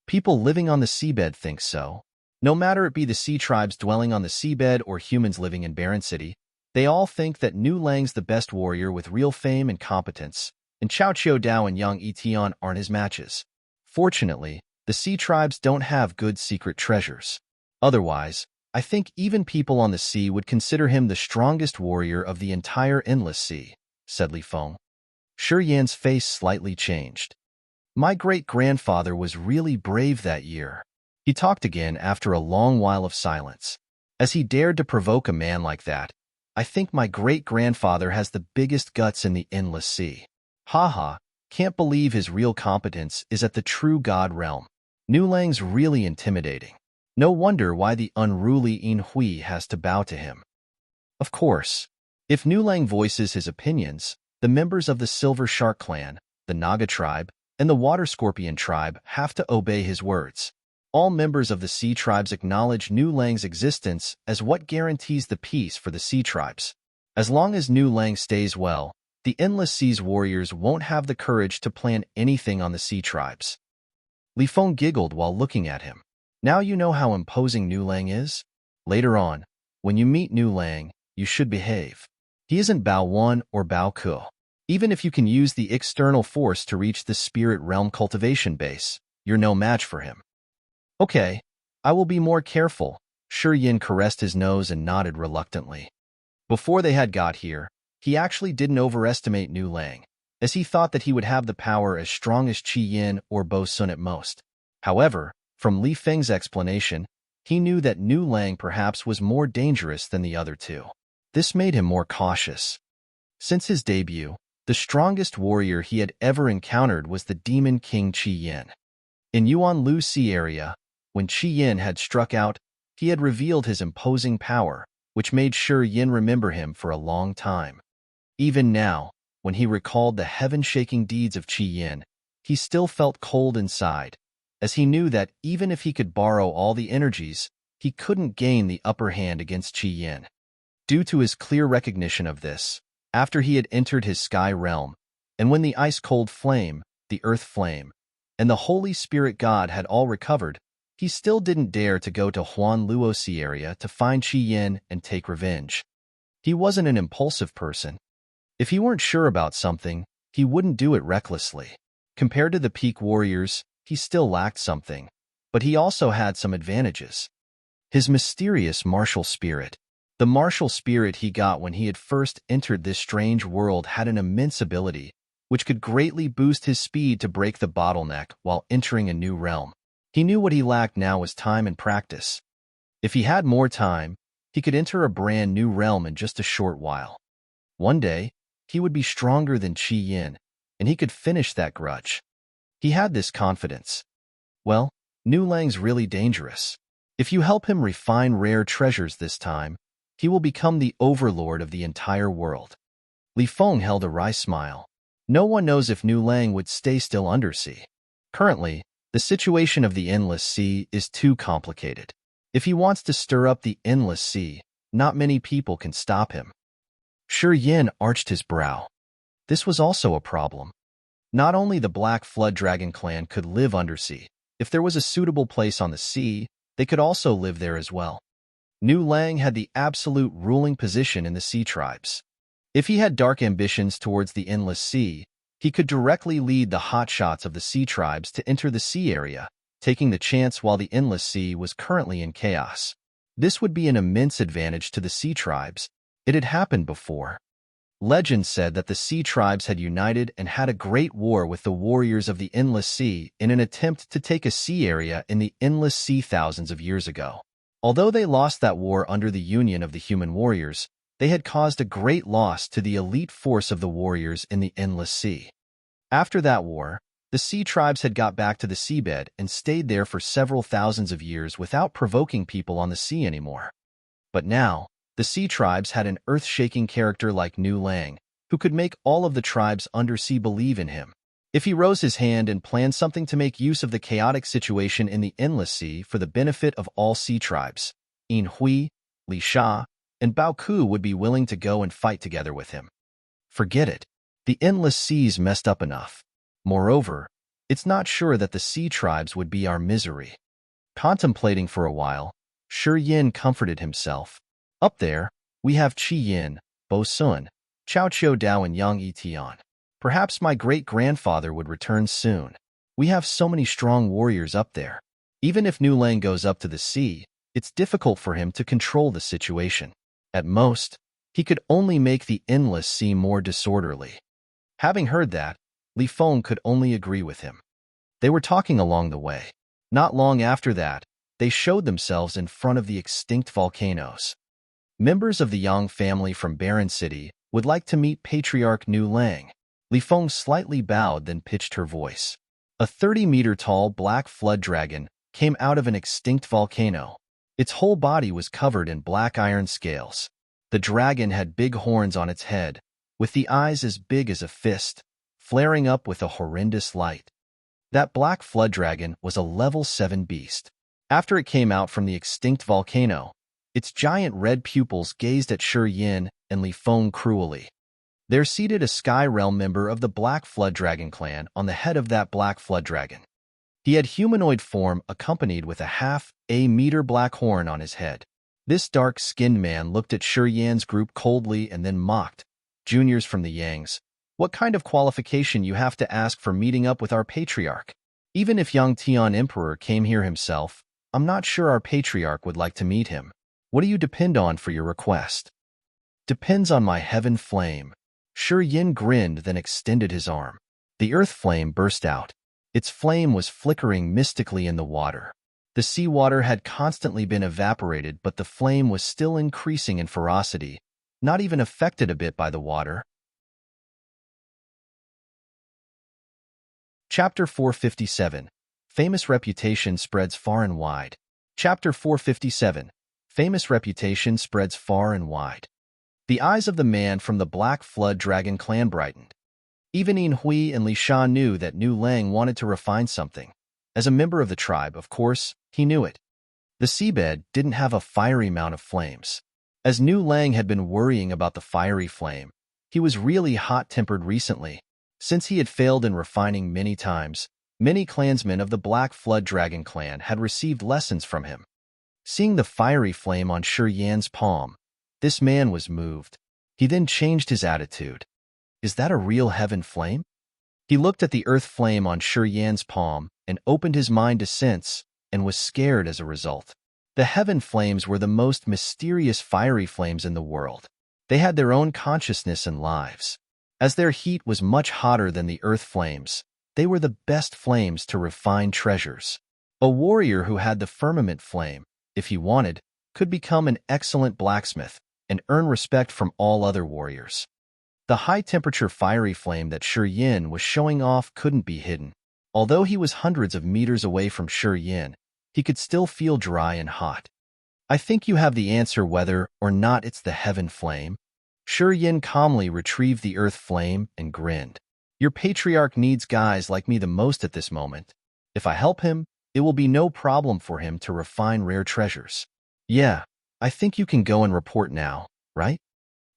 People living on the seabed think so. No matter it be the sea tribes dwelling on the seabed or humans living in Barren City, they all think that Nu Lang's the best warrior with real fame and competence, and Cao Qiu Dao and Yang Yitian aren't his matches. Fortunately, the sea tribes don't have good secret treasures. Otherwise, I think even people on the sea would consider him the strongest warrior of the entire Endless Sea, said Li Feng. Shi Yan's face slightly changed. My great-grandfather was really brave that year. He talked again after a long while of silence. As he dared to provoke a man like that, I think my great-grandfather has the biggest guts in the Endless Sea. Haha, can't believe his real competence is at the true God realm. Nu Lang's really intimidating. No wonder why the unruly Yin Hui has to bow to him. Of course, If Nu Lang voices his opinions, the members of the Silver Shark clan, the Naga tribe, and the Water Scorpion tribe have to obey his words. All members of the Sea tribes acknowledge Nu Lang's existence as what guarantees the peace for the Sea tribes. As long as Nu Lang stays well, the Endless Sea's warriors won't have the courage to plan anything on the Sea tribes. Li Feng giggled while looking at him. Now you know how imposing Nu Lang is? Later on, when you meet Nu Lang, you should behave. He isn't Bao 1 or Bao Ku. Even if you can use the external force to reach the spirit realm cultivation base, you're no match for him. Okay, I will be more careful. Shi Yan caressed his nose and nodded reluctantly. Before they had got here, he actually didn't overestimate Nu Lang, as he thought that he would have the power as strong as Shi Yan or Bo Sun at most. However, from Li Feng's explanation, he knew that Nu Lang perhaps was more dangerous than the other two. This made him more cautious. Since his debut, the strongest warrior he had ever encountered was the Demon King Shi Yan. In Yuan Lu Sea area, when Shi Yan had struck out, he had revealed his imposing power, which made Shi Yan remember him for a long time. Even now, when he recalled the heaven-shaking deeds of Shi Yan, he still felt cold inside, as he knew that even if he could borrow all the energies, he couldn't gain the upper hand against Shi Yan. Due to his clear recognition of this, after he had entered his sky realm, and when the ice-cold flame, the earth flame, and the Holy Spirit God had all recovered, he still didn't dare to go to Huan Luo Sea area to find Shi Yan and take revenge. He wasn't an impulsive person. If he weren't sure about something, he wouldn't do it recklessly. Compared to the peak warriors, he still lacked something, but he also had some advantages. His mysterious martial spirit. The martial spirit he got when he had first entered this strange world had an immense ability, which could greatly boost his speed to break the bottleneck while entering a new realm. He knew what he lacked now was time and practice. If he had more time, he could enter a brand new realm in just a short while. One day, he would be stronger than Shi Yan, and he could finish that grudge. He had this confidence. Well, Nu Lang's really dangerous. If you help him refine rare treasures this time, he will become the overlord of the entire world. Li Feng held a wry smile. No one knows if Nu Lang would stay still undersea. Currently, the situation of the Endless Sea is too complicated. If he wants to stir up the Endless Sea, not many people can stop him. Shi Yan arched his brow. This was also a problem. Not only the Black Flood Dragon clan could live undersea. If there was a suitable place on the sea, they could also live there as well. Nu Lang had the absolute ruling position in the Sea tribes. If he had dark ambitions towards the Endless Sea, he could directly lead the hotshots of the Sea tribes to enter the sea area, taking the chance while the Endless Sea was currently in chaos. This would be an immense advantage to the Sea tribes. It had happened before. Legend said that the Sea tribes had united and had a great war with the warriors of the Endless Sea in an attempt to take a sea area in the Endless Sea thousands of years ago. Although they lost that war under the union of the human warriors, they had caused a great loss to the elite force of the warriors in the Endless Sea. After that war, the Sea tribes had got back to the seabed and stayed there for several thousands of years without provoking people on the sea anymore. But now, the Sea tribes had an earth-shaking character like Nu Lang, who could make all of the tribes undersea believe in him. If he rose his hand and planned something to make use of the chaotic situation in the Endless Sea for the benefit of all Sea tribes, Yin Hui, Li Sha, and Bao Ku would be willing to go and fight together with him. Forget it. The Endless Sea's messed up enough. Moreover, it's not sure that the Sea tribes would be our misery. Contemplating for a while, Shi Yan comforted himself. Up there, we have Shi Yan, Bo Sun, Chao Chiu Dao and Yang Yi Tian. Perhaps my great-grandfather would return soon. We have so many strong warriors up there. Even if Nu Lang goes up to the sea, it's difficult for him to control the situation. At most, he could only make the Endless Sea more disorderly. Having heard that, Li Feng could only agree with him. They were talking along the way. Not long after that, they showed themselves in front of the extinct volcanoes. Members of the Yang family from Barren City would like to meet Patriarch Nu Lang. Li Feng slightly bowed, then pitched her voice. A 30-meter-tall black flood dragon came out of an extinct volcano. Its whole body was covered in black iron scales. The dragon had big horns on its head, with the eyes as big as a fist, flaring up with a horrendous light. That black flood dragon was a level 7 beast. After it came out from the extinct volcano, its giant red pupils gazed at Shi Yan and Li Feng cruelly. There seated a Sky Realm member of the Black Flood Dragon clan on the head of that black flood dragon. He had humanoid form accompanied with a half-a-meter black horn on his head. This dark-skinned man looked at Shi Yan's group coldly and then mocked. Juniors from the Yangs, what kind of qualification you have to ask for meeting up with our Patriarch? Even if Yang Tian Emperor came here himself, I'm not sure our Patriarch would like to meet him. What do you depend on for your request? Depends on my heaven flame. Shi Yan grinned, then extended his arm. The earth flame burst out. Its flame was flickering mystically in the water. The seawater had constantly been evaporated, but the flame was still increasing in ferocity, not even affected a bit by the water. Chapter 457. Famous reputation spreads far and wide. Chapter 457. Famous reputation spreads far and wide. The eyes of the man from the Black Flood Dragon clan brightened. Even Yin Hui and Li Sha knew that Nu Lang wanted to refine something. As a member of the tribe, of course, he knew it. The seabed didn't have a fiery mount of flames. As Nu Lang had been worrying about the fiery flame, he was really hot-tempered recently. Since he had failed in refining many times, many clansmen of the Black Flood Dragon clan had received lessons from him. Seeing the fiery flame on Shi Yan's palm, this man was moved. He then changed his attitude. Is that a real heaven flame? He looked at the earth flame on Shi Yan's palm and opened his mind to sense, and was scared as a result. The heaven flames were the most mysterious fiery flames in the world. They had their own consciousness and lives. As their heat was much hotter than the earth flames, they were the best flames to refine treasures. A warrior who had the firmament flame, if he wanted, could become an excellent blacksmith and earn respect from all other warriors. The high-temperature fiery flame that Shi Yan was showing off couldn't be hidden. Although he was hundreds of meters away from Shi Yan, he could still feel dry and hot. I think you have the answer whether or not it's the heaven flame. Shi Yan calmly retrieved the earth flame and grinned. Your Patriarch needs guys like me the most at this moment. If I help him, it will be no problem for him to refine rare treasures. Yeah, I think you can go and report now, right?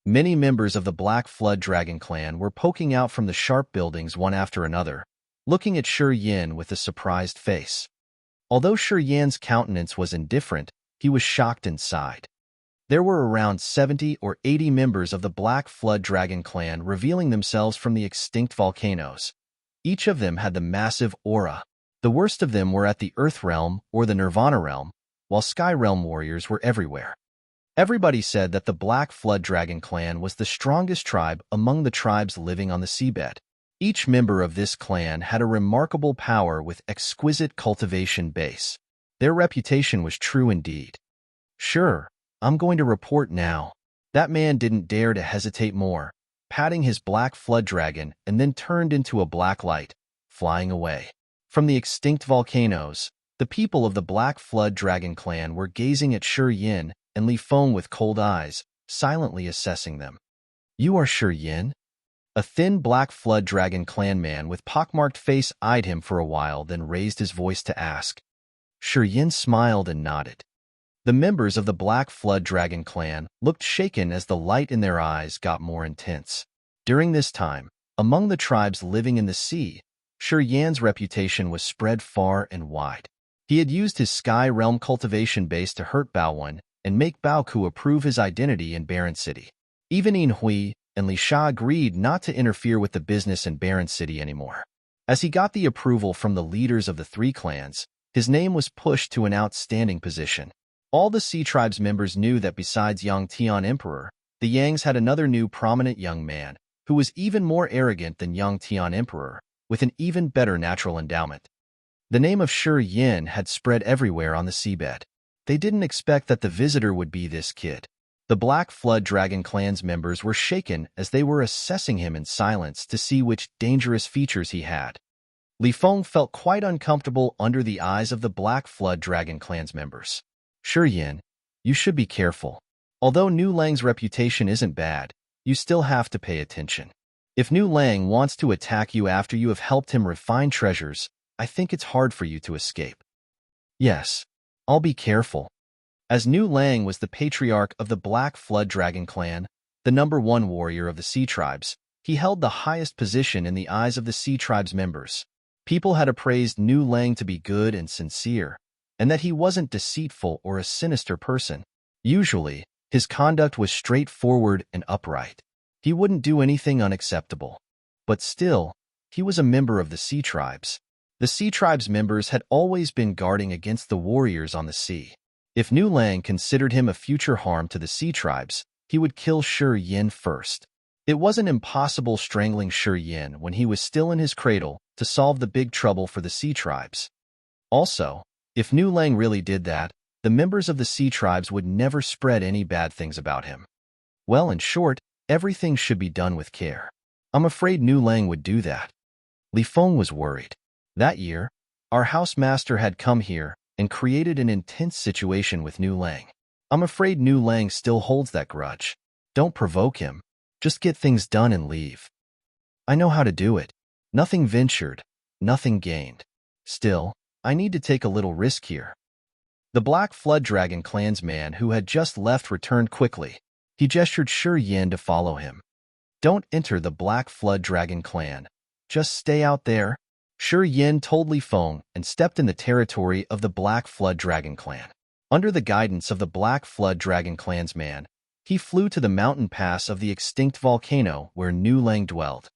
Many members of the Black Flood Dragon clan were poking out from the sharp buildings one after another, looking at Shi Yan with a surprised face. Although Shi Yan's countenance was indifferent, he was shocked inside. There were around 70 or 80 members of the Black Flood Dragon clan revealing themselves from the extinct volcanoes. Each of them had the massive aura. The worst of them were at the Earth Realm or the Nirvana Realm, while Sky Realm warriors were everywhere. Everybody said that the Black Flood Dragon clan was the strongest tribe among the tribes living on the seabed. Each member of this clan had a remarkable power with exquisite cultivation base. Their reputation was true indeed. Sure, I'm going to report now. That man didn't dare to hesitate more, patting his Black Flood Dragon and then turned into a black light, flying away. From the extinct volcanoes, the people of the Black Flood Dragon clan were gazing at Shi Yan and Li Feng with cold eyes, silently assessing them. You are Shi Yan? A thin Black Flood Dragon clan man with pockmarked face eyed him for a while, then raised his voice to ask. Shi Yan smiled and nodded. The members of the Black Flood Dragon clan looked shaken as the light in their eyes got more intense. During this time, among the tribes living in the sea, Shi Yan's reputation was spread far and wide. He had used his Sky Realm cultivation base to hurt Baowen and make Baoku approve his identity in Barren City. Even Yin Hui and Li Sha agreed not to interfere with the business in Barren City anymore. As he got the approval from the leaders of the three clans, his name was pushed to an outstanding position. All the Sea Tribe's members knew that besides Yang Tian Emperor, the Yangs had another new prominent young man, who was even more arrogant than Yang Tian Emperor, with an even better natural endowment. The name of Shi Yan had spread everywhere on the seabed. They didn't expect that the visitor would be this kid. The Black Flood Dragon clan's members were shaken as they were assessing him in silence to see which dangerous features he had. Li Feng felt quite uncomfortable under the eyes of the Black Flood Dragon clan's members. Shi Yan, you should be careful. Although Nu Lang's reputation isn't bad, you still have to pay attention. If Nu Lang wants to attack you after you have helped him refine treasures, I think it's hard for you to escape. Yes, I'll be careful. As Nu Lang was the patriarch of the Black Flood Dragon clan, the #1 warrior of the Sea Tribes, he held the highest position in the eyes of the Sea Tribes members. People had appraised Nu Lang to be good and sincere, and that he wasn't deceitful or a sinister person. Usually, his conduct was straightforward and upright. He wouldn't do anything unacceptable. But still, he was a member of the Sea Tribes. The Sea Tribes members had always been guarding against the warriors on the sea. If Nu Lang considered him a future harm to the Sea Tribes, he would kill Shi Yan first. It wasn't impossible strangling Shi Yan when he was still in his cradle to solve the big trouble for the Sea Tribes. Also, if Nu Lang really did that, the members of the Sea Tribes would never spread any bad things about him. Well, in short, everything should be done with care. I'm afraid Nu Lang would do that. Li Feng was worried. That year, our housemaster had come here and created an intense situation with Nu Lang. I'm afraid Nu Lang still holds that grudge. Don't provoke him. Just get things done and leave. I know how to do it. Nothing ventured, nothing gained. Still, I need to take a little risk here. The Black Flood Dragon clansman who had just left returned quickly. He gestured Shi Yan to follow him. Don't enter the Black Flood Dragon clan. Just stay out there. Shi Yan told Li Feng and stepped in the territory of the Black Flood Dragon clan. Under the guidance of the Black Flood Dragon clansman, he flew to the mountain pass of the extinct volcano where Nu Lang dwelled.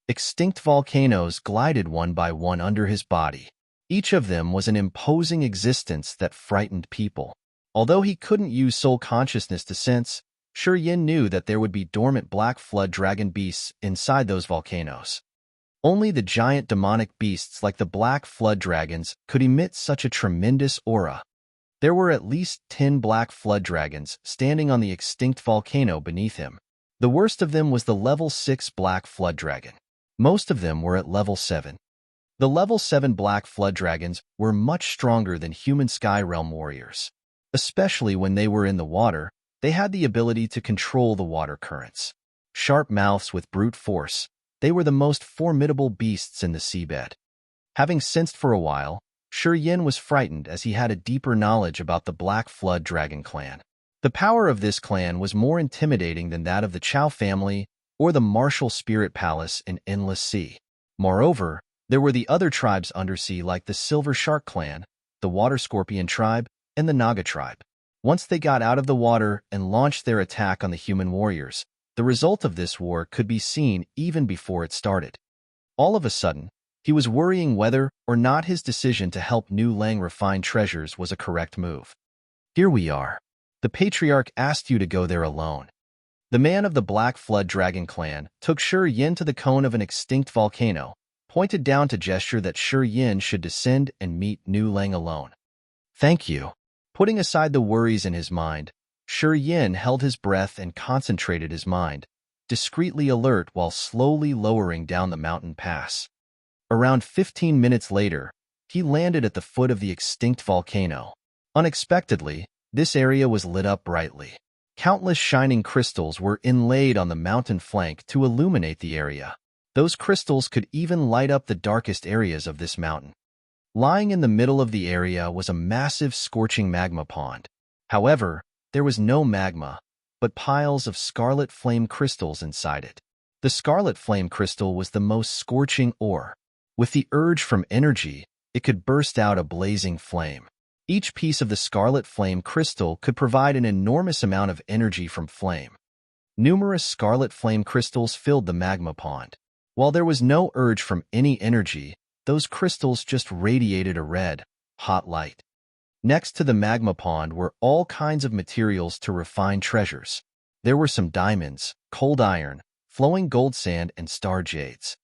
Extinct volcanoes glided one by one under his body. Each of them was an imposing existence that frightened people. Although he couldn't use soul consciousness to sense, Shi Yan knew that there would be dormant Black Flood Dragon beasts inside those volcanoes. Only the giant demonic beasts like the Black Flood Dragons could emit such a tremendous aura. There were at least 10 Black Flood Dragons standing on the extinct volcano beneath him. The worst of them was the level 6 Black Flood Dragon. Most of them were at level 7. The level 7 Black Flood Dragons were much stronger than human Sky Realm warriors. Especially when they were in the water, they had the ability to control the water currents. Sharp mouths with brute force, they were the most formidable beasts in the seabed. Having sensed for a while, Shi Yan was frightened as he had a deeper knowledge about the Black Flood Dragon clan. The power of this clan was more intimidating than that of the Chow family or the Martial Spirit Palace in Endless Sea. Moreover, there were the other tribes undersea like the Silver Shark clan, the Water Scorpion tribe, and the Naga tribe. Once they got out of the water and launched their attack on the human warriors, the result of this war could be seen even before it started. All of a sudden, he was worrying whether or not his decision to help Nu Lang refine treasures was a correct move. Here we are. The Patriarch asked you to go there alone. The man of the Black Flood Dragon clan took Shi Yan to the cone of an extinct volcano, pointed down to gesture that Shi Yan should descend and meet Nu Lang alone. Thank you. Putting aside the worries in his mind, Shi Yan held his breath and concentrated his mind, discreetly alert while slowly lowering down the mountain pass. Around 15 minutes later, he landed at the foot of the extinct volcano. Unexpectedly, this area was lit up brightly. Countless shining crystals were inlaid on the mountain flank to illuminate the area. Those crystals could even light up the darkest areas of this mountain. Lying in the middle of the area was a massive scorching magma pond. However, there was no magma, but piles of scarlet flame crystals inside it. The scarlet flame crystal was the most scorching ore. With the urge from energy, it could burst out a blazing flame. Each piece of the scarlet flame crystal could provide an enormous amount of energy from flame. Numerous scarlet flame crystals filled the magma pond. While there was no urge from any energy, those crystals just radiated a red, hot light. Next to the magma pond were all kinds of materials to refine treasures. There were some diamonds, cold iron, flowing gold sand, and star jades.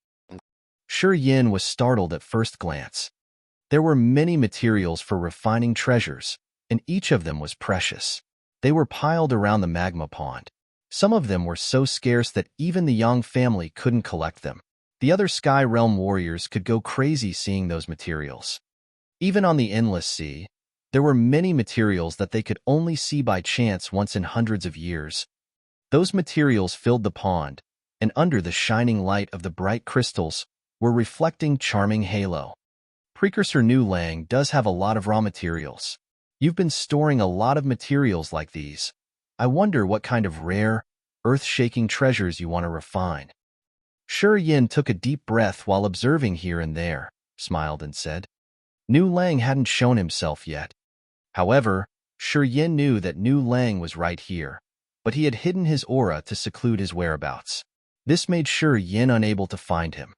Shi Yan was startled at first glance. There were many materials for refining treasures, and each of them was precious. They were piled around the magma pond. Some of them were so scarce that even the Yang family couldn't collect them. The other Sky Realm warriors could go crazy seeing those materials. Even on the Endless Sea, There were many materials that they could only see by chance once in hundreds of years. Those materials filled the pond, and under the shining light of the bright crystals were reflecting charming halo. Precursor Nu Lang does have a lot of raw materials. You've been storing a lot of materials like these. I wonder what kind of rare, earth-shaking treasures you want to refine. Shi Yan took a deep breath while observing here and there, smiled and said, Nu Lang hadn't shown himself yet. However, Shi Yan knew that Nu Lang was right here, but he had hidden his aura to seclude his whereabouts. This made Shi Yan unable to find him.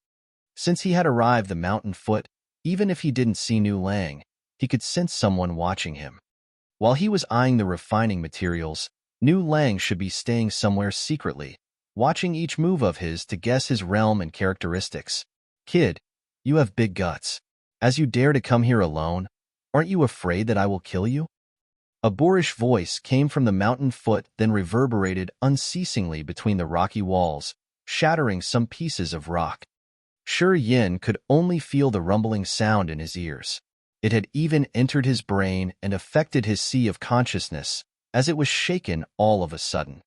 Since he had arrived the mountain foot, even if he didn't see Nu Lang, he could sense someone watching him. While he was eyeing the refining materials, Nu Lang should be staying somewhere secretly, watching each move of his to guess his realm and characteristics. Kid, you have big guts. As you dare to come here alone, aren't you afraid that I will kill you? A boorish voice came from the mountain foot, then reverberated unceasingly between the rocky walls, shattering some pieces of rock. Shi Yan could only feel the rumbling sound in his ears. It had even entered his brain and affected his sea of consciousness, as it was shaken all of a sudden.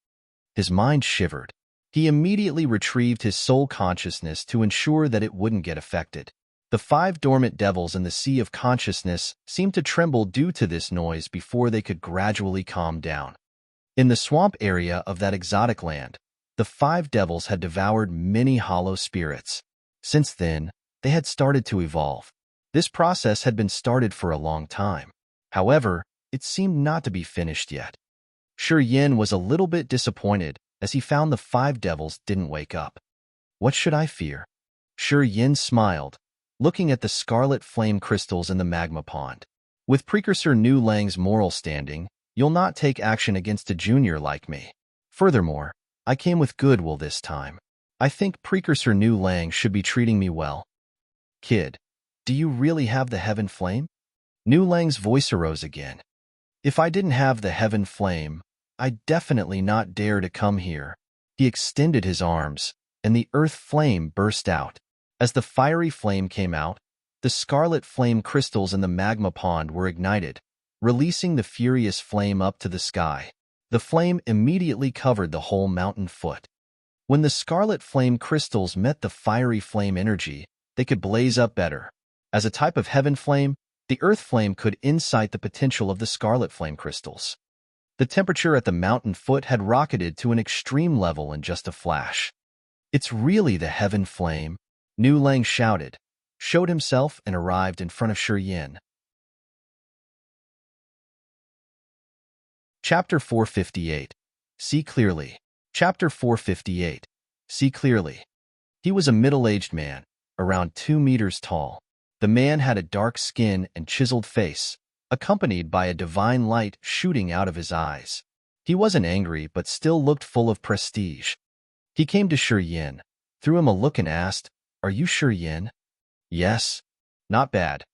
His mind shivered. He immediately retrieved his soul consciousness to ensure that it wouldn't get affected. The 5 dormant devils in the sea of consciousness seemed to tremble due to this noise before they could gradually calm down. In the swamp area of that exotic land, the 5 devils had devoured many hollow spirits. Since then, they had started to evolve. This process had been started for a long time. However, it seemed not to be finished yet. Shi Yan was a little bit disappointed as he found the 5 devils didn't wake up. What should I fear? Shi Yan smiled, looking at the scarlet flame crystals in the magma pond. With Precursor Nu Lang's moral standing, you'll not take action against a junior like me. Furthermore, I came with goodwill this time. I think Precursor Nu Lang should be treating me well. Kid, do you really have the heaven flame? Nu Lang's voice arose again. If I didn't have the heaven flame, I'd definitely not dare to come here. He extended his arms, and the earth flame burst out. As the fiery flame came out, the scarlet flame crystals in the magma pond were ignited, releasing the furious flame up to the sky. The flame immediately covered the whole mountain foot. When the scarlet flame crystals met the fiery flame energy, they could blaze up better. As a type of heaven flame, the earth flame could incite the potential of the scarlet flame crystals. The temperature at the mountain foot had rocketed to an extreme level in just a flash. It's really the heaven flame, Nu Lang shouted, showed himself and arrived in front of Shi Yan. Chapter 458. See Clearly. Chapter 458. See Clearly. He was a middle-aged man, around 2 meters tall. The man had a dark skin and chiseled face, accompanied by a divine light shooting out of his eyes. He wasn't angry but still looked full of prestige. He came to Shi Yan, threw him a look and asked, "Are you Shi Yan?" "Yes." "Not bad."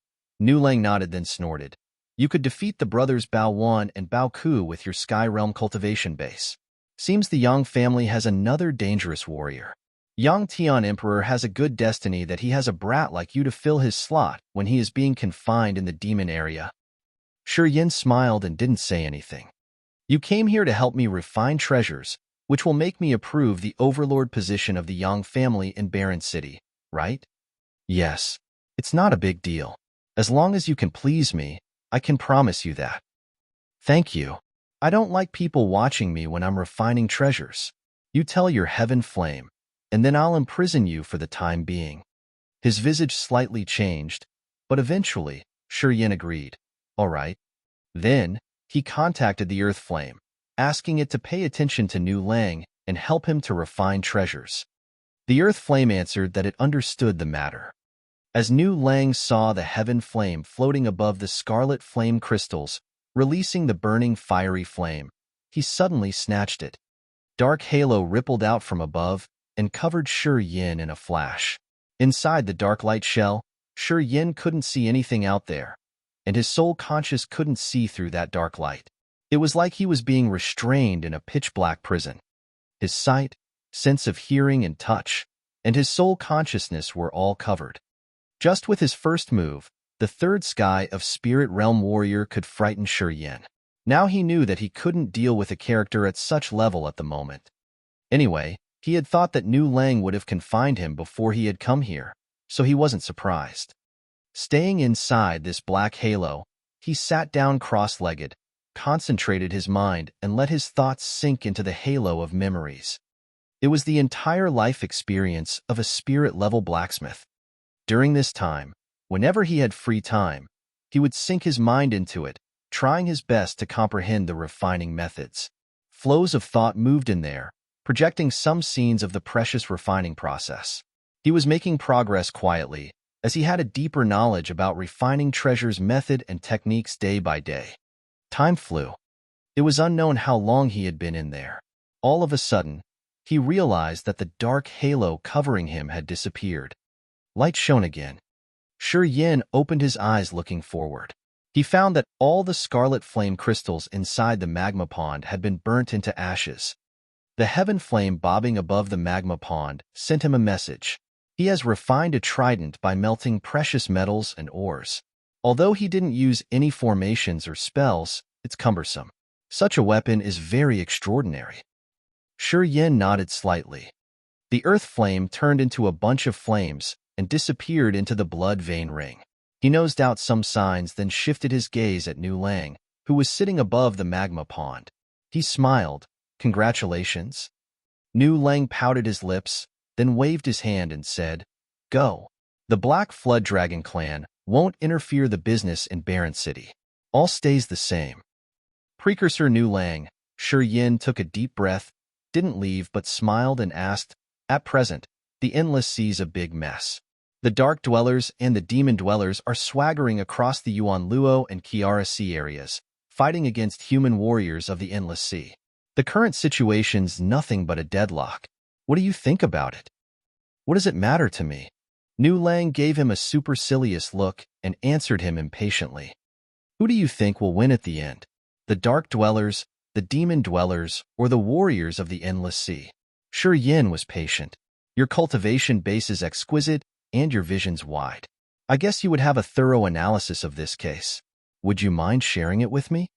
Nu Lang nodded then snorted. "You could defeat the brothers Bao Wan and Bao Ku with your Sky Realm cultivation base. Seems the Yang family has another dangerous warrior. Yang Tian Emperor has a good destiny that he has a brat like you to fill his slot when he is being confined in the demon area." Shi Yan smiled and didn't say anything. "You came here to help me refine treasures, which will make me approve the overlord position of the Yang family in Barren City, right?" "Yes. It's not a big deal. As long as you can please me, I can promise you that." "Thank you. I don't like people watching me when I'm refining treasures. You tell your heaven flame, and then I'll imprison you for the time being." His visage slightly changed, but eventually, Shi Yan agreed. "All right." Then, he contacted the earth flame, asking it to pay attention to Nu Lang and help him to refine treasures. The earth flame answered that it understood the matter. As Nu Lang saw the heaven flame floating above the scarlet flame crystals, releasing the burning fiery flame, he suddenly snatched it. Dark halo rippled out from above and covered Shi Yan in a flash. Inside the dark light shell, Shi Yan couldn't see anything out there, and his soul conscious couldn't see through that dark light. It was like he was being restrained in a pitch-black prison. His sight, sense of hearing and touch, and his soul consciousness were all covered. Just with his first move, The third sky of Spirit Realm Warrior could frighten Shi Yan. Now he knew that he couldn't deal with a character at such level at the moment. Anyway, he had thought that Nu Lang would have confined him before he had come here, so he wasn't surprised. Staying inside this black halo, he sat down cross-legged, concentrated his mind, and let his thoughts sink into the halo of memories. It was the entire life experience of a spirit-level blacksmith. During this time, whenever he had free time, he would sink his mind into it, trying his best to comprehend the refining methods. Flows of thought moved in there, projecting some scenes of the precious refining process. He was making progress quietly, as he had a deeper knowledge about refining treasure's method and techniques day by day. Time flew. It was unknown how long he had been in there. All of a sudden, he realized that the dark halo covering him had disappeared. Light shone again. Shi Yan opened his eyes looking forward. He found that all the scarlet flame crystals inside the magma pond had been burnt into ashes. The heaven flame bobbing above the magma pond sent him a message. He has refined a trident by melting precious metals and ores. Although he didn't use any formations or spells, it's cumbersome. Such a weapon is very extraordinary. Shi Yan nodded slightly. The earth flame turned into a bunch of flames and disappeared into the blood vein ring. He nosed out some signs, then shifted his gaze at Nu Lang, who was sitting above the magma pond. He smiled. Congratulations. Nu Lang pouted his lips, then waved his hand and said, Go. The Black Flood Dragon clan won't interfere the business in Barren City. All stays the same. Precursor Nu Lang, Shi Yan took a deep breath, didn't leave but smiled and asked, At present, the Endless Sea's a big mess. The Dark Dwellers and the Demon Dwellers are swaggering across the Yuan Luo and Kiara Sea areas, fighting against human warriors of the Endless Sea. The current situation's nothing but a deadlock. What do you think about it? What does it matter to me? Nu Lang gave him a supercilious look and answered him impatiently. Who do you think will win at the end? The Dark Dwellers, the Demon Dwellers, or the warriors of the Endless Sea? Shi Yan was patient. Your cultivation base is exquisite and your vision's wide. I guess you would have a thorough analysis of this case. Would you mind sharing it with me?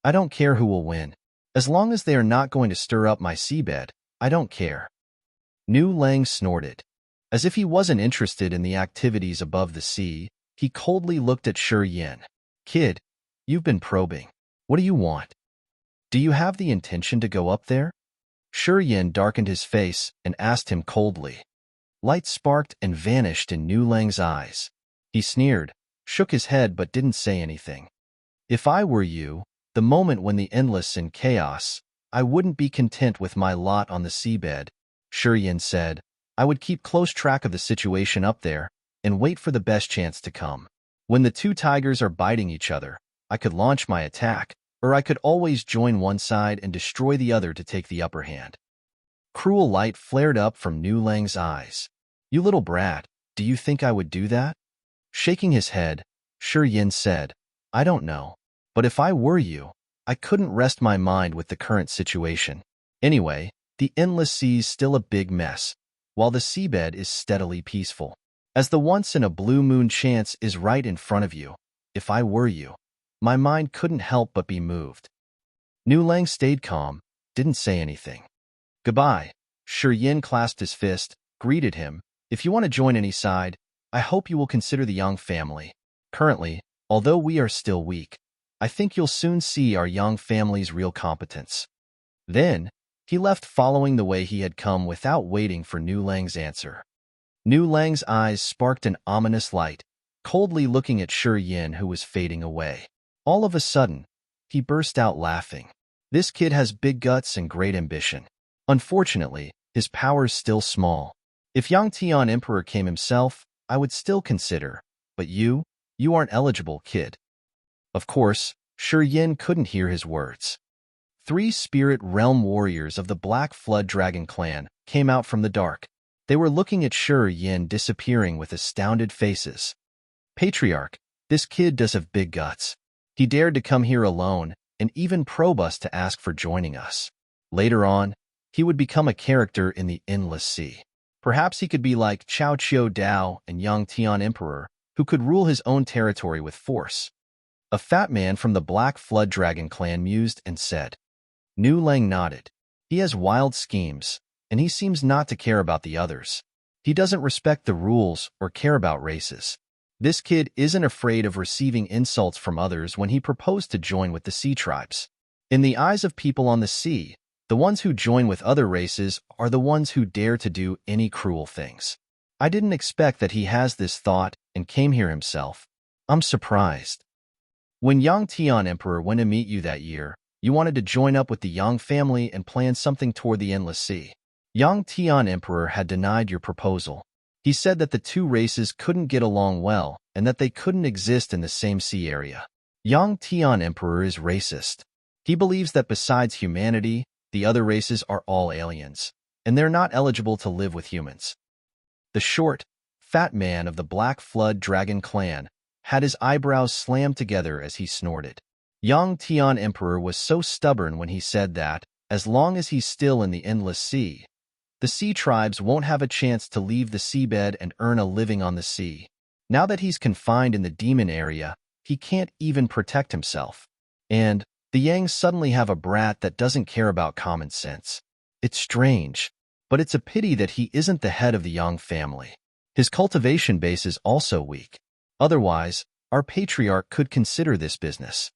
I don't care who will win. As long as they are not going to stir up my seabed, I don't care. Nu Lang snorted. As if he wasn't interested in the activities above the sea, he coldly looked at Shi Yan. Kid, you've been probing. What do you want? Do you have the intention to go up there? Shi Yan darkened his face and asked him coldly. Light sparked and vanished in Nu Lang's eyes. He sneered, shook his head but didn't say anything. If I were you, the moment when the endless in chaos, I wouldn't be content with my lot on the seabed, Shi Yan said. I would keep close track of the situation up there and wait for the best chance to come. When the two tigers are biting each other, I could launch my attack, or I could always join one side and destroy the other to take the upper hand. Cruel light flared up from Nu Lang's eyes. You little brat, do you think I would do that? Shaking his head, Shi Yan said, I don't know. But if I were you, I couldn't rest my mind with the current situation. Anyway, the Endless Sea's still a big mess, while the seabed is steadily peaceful. As the once-in-a-blue-moon chance is right in front of you, if I were you, my mind couldn't help but be moved. Nu Lang stayed calm, didn't say anything. Goodbye. Shi Yan clasped his fist, greeted him. If you want to join any side, I hope you will consider the Yang family. Currently, although we are still weak, I think you'll soon see our Yang family's real competence. Then, he left following the way he had come without waiting for Nu Lang's answer. Nu Lang's eyes sparked an ominous light, coldly looking at Shi Yan who was fading away. All of a sudden, he burst out laughing. This kid has big guts and great ambition. Unfortunately, his power's still small. If Yang Tian Emperor came himself, I would still consider, but you aren't eligible, kid. Of course, Shi Yan couldn't hear his words. 3 spirit realm warriors of the Black Flood Dragon clan came out from the dark. They were looking at Shi Yan disappearing with astounded faces. Patriarch, this kid does have big guts. He dared to come here alone and even probe us to ask for joining us. Later on, he would become a character in the Endless Sea. Perhaps he could be like Chao Chiu Dao and Yang Tian Emperor, who could rule his own territory with force. A fat man from the Black Flood Dragon clan mused and said. Nu Lang nodded. He has wild schemes, and he seems not to care about the others. He doesn't respect the rules or care about races. This kid isn't afraid of receiving insults from others when he proposed to join with the sea tribes. In the eyes of people on the sea, the ones who join with other races are the ones who dare to do any cruel things. I didn't expect that he has this thought and came here himself. I'm surprised. When Yang Tian Emperor went to meet you that year, you wanted to join up with the Yang family and plan something toward the Endless Sea. Yang Tian Emperor had denied your proposal. He said that the two races couldn't get along well and that they couldn't exist in the same sea area. Yang Tian Emperor is racist. He believes that besides humanity, the other races are all aliens, and they're not eligible to live with humans. The short, fat man of the Black Flood Dragon clan had his eyebrows slammed together as he snorted. Yang Tian Emperor was so stubborn when he said that, as long as he's still in the Endless Sea, the sea tribes won't have a chance to leave the seabed and earn a living on the sea. Now that he's confined in the demon area, he can't even protect himself. And the Yangs suddenly have a brat that doesn't care about common sense. It's strange, but it's a pity that he isn't the head of the Yang family. His cultivation base is also weak. Otherwise, our Patriarch could consider this business.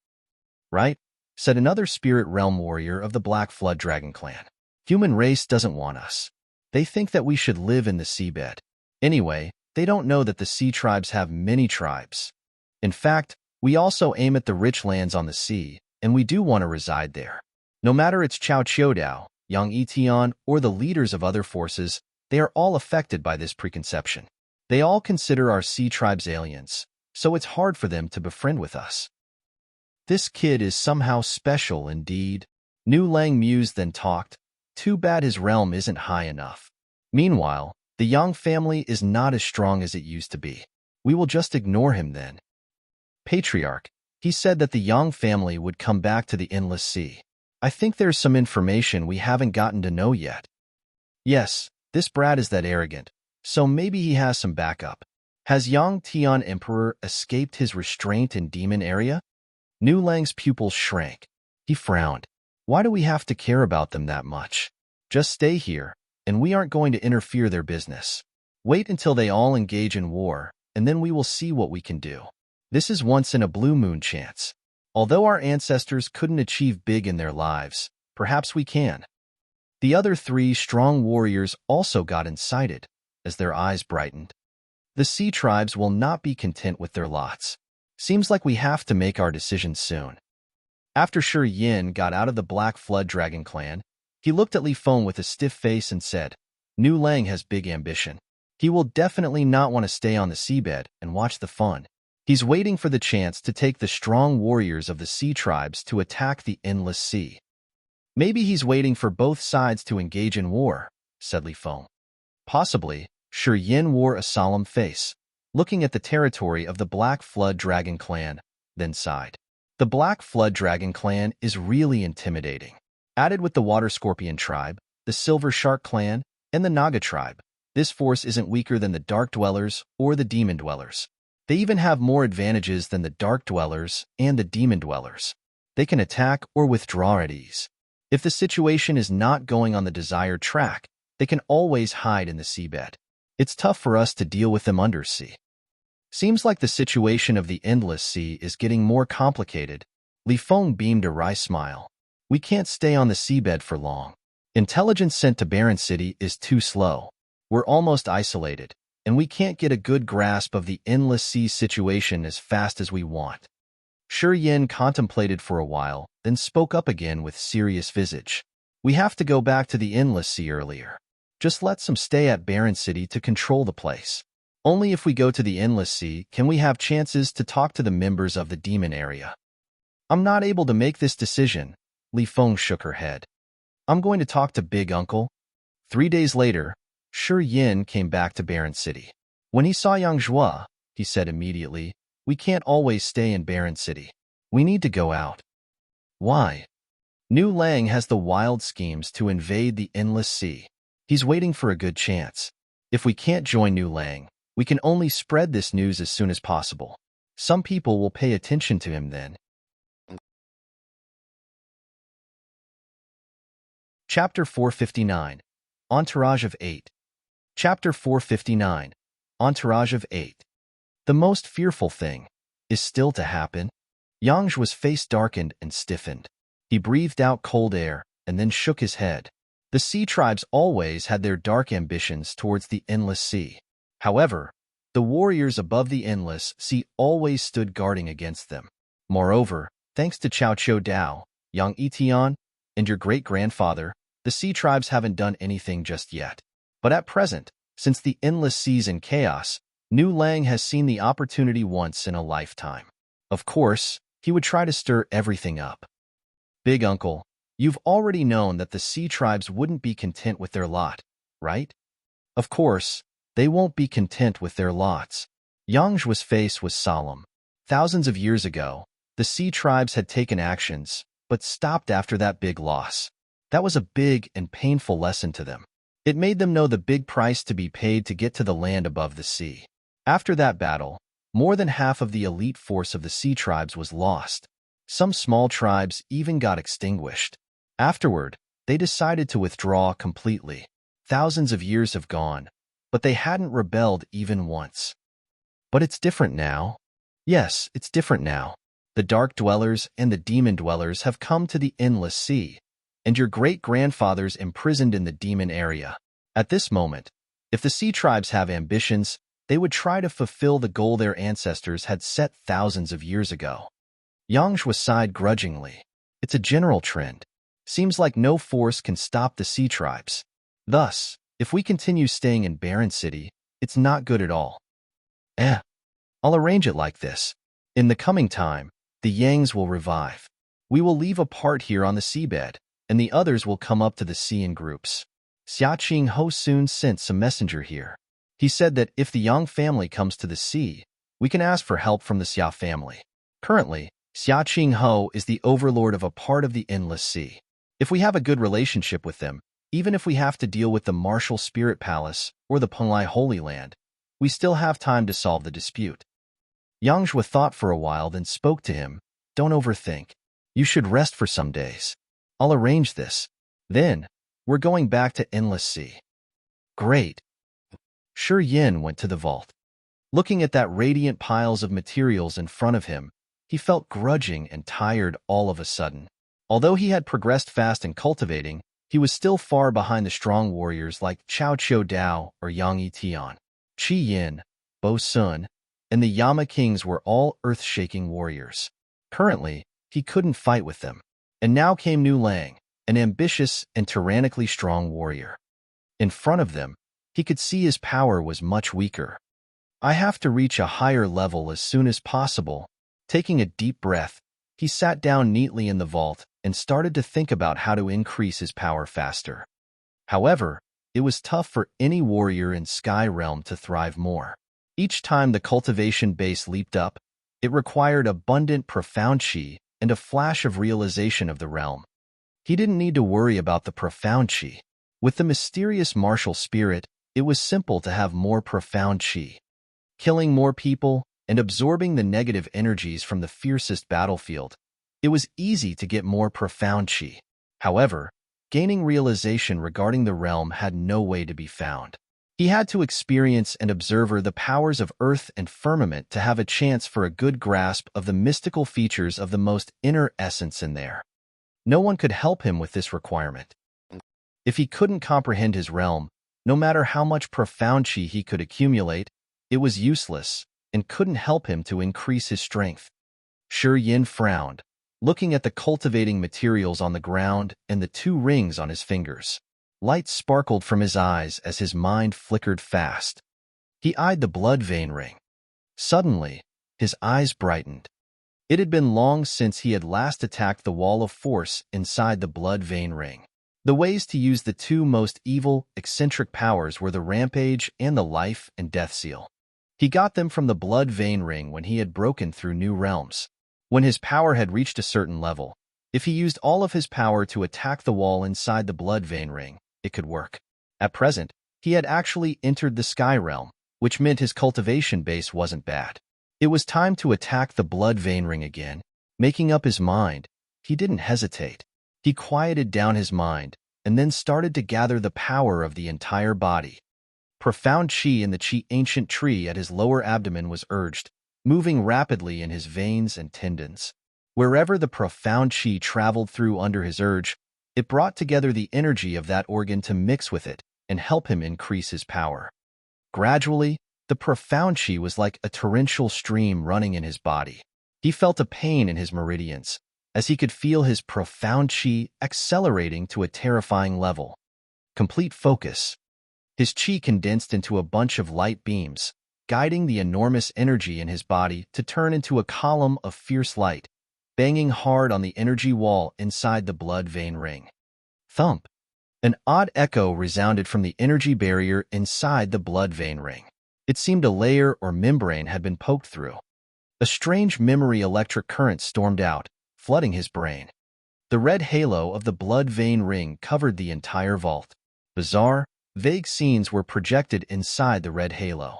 Right? Said another spirit realm warrior of the Black Flood Dragon clan. Human race doesn't want us. They think that we should live in the seabed. Anyway, they don't know that the sea tribes have many tribes. In fact, we also aim at the rich lands on the sea, and we do want to reside there. No matter it's Chao Chiodao, Yang Etian, or the leaders of other forces, they are all affected by this preconception. They all consider our sea tribes aliens, so it's hard for them to befriend with us. This kid is somehow special indeed. Nu Lang mused then talked. Too bad his realm isn't high enough. Meanwhile, the Yang family is not as strong as it used to be. We will just ignore him then. Patriarch, he said that the Yang family would come back to the Endless Sea. I think there's some information we haven't gotten to know yet. Yes, this brat is that arrogant, so maybe he has some backup. Has Yang Tian Emperor escaped his restraint in demon area? Nu Lang's pupils shrank. He frowned. Why do we have to care about them that much? Just stay here, and we aren't going to interfere their business. Wait until they all engage in war, and then we will see what we can do. This is once in a blue moon chance. Although our ancestors couldn't achieve big in their lives, perhaps we can. The other three strong warriors also got incited, as their eyes brightened. The sea tribes will not be content with their lots. Seems like we have to make our decision soon. After Shi Yan got out of the Black Flood Dragon clan, he looked at Li Feng with a stiff face and said, Nu Lang has big ambition. He will definitely not want to stay on the seabed and watch the fun. He's waiting for the chance to take the strong warriors of the sea tribes to attack the Endless Sea. Maybe he's waiting for both sides to engage in war, said Li Feng. Possibly. Shi Yan wore a solemn face, looking at the territory of the Black Flood Dragon clan, then sighed. The Black Flood Dragon clan is really intimidating. Added with the Water Scorpion tribe, the Silver Shark clan, and the Naga tribe, this force isn't weaker than the Dark Dwellers or the Demon Dwellers. They even have more advantages than the Dark Dwellers and the Demon Dwellers. They can attack or withdraw at ease. If the situation is not going on the desired track, they can always hide in the seabed. It's tough for us to deal with them undersea. Seems like the situation of the Endless Sea is getting more complicated. Li Feng beamed a wry smile. We can't stay on the seabed for long. Intelligence sent to Barren City is too slow. We're almost isolated, and we can't get a good grasp of the Endless Sea situation as fast as we want. Shi Yan contemplated for a while, then spoke up again with serious visage. We have to go back to the Endless Sea earlier. Just let some stay at Barren City to control the place. Only if we go to the Endless Sea can we have chances to talk to the members of the demon area. I'm not able to make this decision. Li Feng shook her head. I'm going to talk to Big Uncle. 3 days later, Shi Yan came back to Barren City. When he saw Yang Zhua, he said immediately, we can't always stay in Barren City. We need to go out. Why? Nu Lang has the wild schemes to invade the Endless Sea. He's waiting for a good chance. If we can't join Nu Lang, We can only spread this news as soon as possible. Some people will pay attention to him then. Chapter 459. Entourage of 8. Chapter 459. Entourage of 8. The most fearful thing is still to happen. Yang's face darkened and stiffened. He breathed out cold air and then shook his head. The sea tribes always had their dark ambitions towards the endless sea. However, the warriors above the endless sea always stood guarding against them. Moreover, thanks to Cao Qiu Dao, Yang Etian, and your great-grandfather, the sea tribes haven't done anything just yet. But at present, since the endless seas and chaos, Nu Lang has seen the opportunity once in a lifetime. Of course, he would try to stir everything up. Big Uncle, you've already known that the sea tribes wouldn't be content with their lot, right? Of course, they won't be content with their lots. Yang's face was solemn. Thousands of years ago, the sea tribes had taken actions, but stopped after that big loss. That was a big and painful lesson to them. It made them know the big price to be paid to get to the land above the sea. After that battle, more than half of the elite force of the sea tribes was lost. Some small tribes even got extinguished. Afterward, they decided to withdraw completely. Thousands of years have gone, but they hadn't rebelled even once. But it's different now. Yes, it's different now. The dark dwellers and the demon dwellers have come to the endless sea, and your great-grandfathers imprisoned in the demon area. At this moment, if the sea tribes have ambitions, they would try to fulfill the goal their ancestors had set thousands of years ago. Yang sighed grudgingly. It's a general trend. Seems like no force can stop the sea tribes. Thus, if we continue staying in Barren City, it's not good at all. I'll arrange it like this. In the coming time, the Yangs will revive. We will leave a part here on the seabed, and the others will come up to the sea in groups. Xia Ho soon sent some messenger here. He said that if the Yang family comes to the sea, we can ask for help from the Xia family. Currently, Xia Ho is the overlord of a part of the endless sea. If we have a good relationship with them, even if we have to deal with the Martial Spirit Palace or the Penglai Holy Land, we still have time to solve the dispute. Yang thought for a while, then spoke to him. Don't overthink. You should rest for some days. I'll arrange this. Then, we're going back to Endless Sea. Great. Shi Yan went to the vault. Looking at that radiant piles of materials in front of him, he felt grudging and tired all of a sudden. Although he had progressed fast in cultivating, he was still far behind the strong warriors like Cao Qiu Dao or Yang Etian. Shi Yan, Bo Sun, and the Yama Kings were all earth-shaking warriors. Currently, he couldn't fight with them. And now came Nu Lang, an ambitious and tyrannically strong warrior. In front of them, he could see his power was much weaker. I have to reach a higher level as soon as possible. Taking a deep breath, he sat down neatly in the vault and started to think about how to increase his power faster. However, it was tough for any warrior in Sky Realm to thrive more. Each time the cultivation base leaped up, it required abundant profound chi and a flash of realization of the realm. He didn't need to worry about the profound chi. With the mysterious martial spirit, it was simple to have more profound chi. Killing more people and absorbing the negative energies from the fiercest battlefield, it was easy to get more profound chi. However, gaining realization regarding the realm had no way to be found. He had to experience and observe the powers of earth and firmament to have a chance for a good grasp of the mystical features of the most inner essence in there. No one could help him with this requirement. If he couldn't comprehend his realm, no matter how much profound chi he could accumulate, it was useless and couldn't help him to increase his strength. Shi Yan frowned, looking at the cultivating materials on the ground and the 2 rings on his fingers. Light sparkled from his eyes as his mind flickered fast. He eyed the blood vein ring. Suddenly, his eyes brightened. It had been long since he had last attacked the wall of force inside the blood vein ring. The ways to use the 2 most evil, eccentric powers were the rampage and the life and death seal. He got them from the blood vein ring when he had broken through new realms. When his power had reached a certain level, if he used all of his power to attack the wall inside the blood vein ring, it could work. At present, he had actually entered the sky realm, which meant his cultivation base wasn't bad. It was time to attack the blood vein ring again. Making up his mind, he didn't hesitate. He quieted down his mind and then started to gather the power of the entire body. Profound chi in the chi ancient tree at his lower abdomen was urged, moving rapidly in his veins and tendons. Wherever the profound chi traveled through under his urge, it brought together the energy of that organ to mix with it and help him increase his power. Gradually, the profound chi was like a torrential stream running in his body. He felt a pain in his meridians, as he could feel his profound chi accelerating to a terrifying level. Complete focus. His chi condensed into a bunch of light beams, guiding the enormous energy in his body to turn into a column of fierce light, banging hard on the energy wall inside the blood vein ring. Thump! An odd echo resounded from the energy barrier inside the blood vein ring. It seemed a layer or membrane had been poked through. A strange memory electric current stormed out, flooding his brain. The red halo of the blood vein ring covered the entire vault. Bizarre, vague scenes were projected inside the red halo.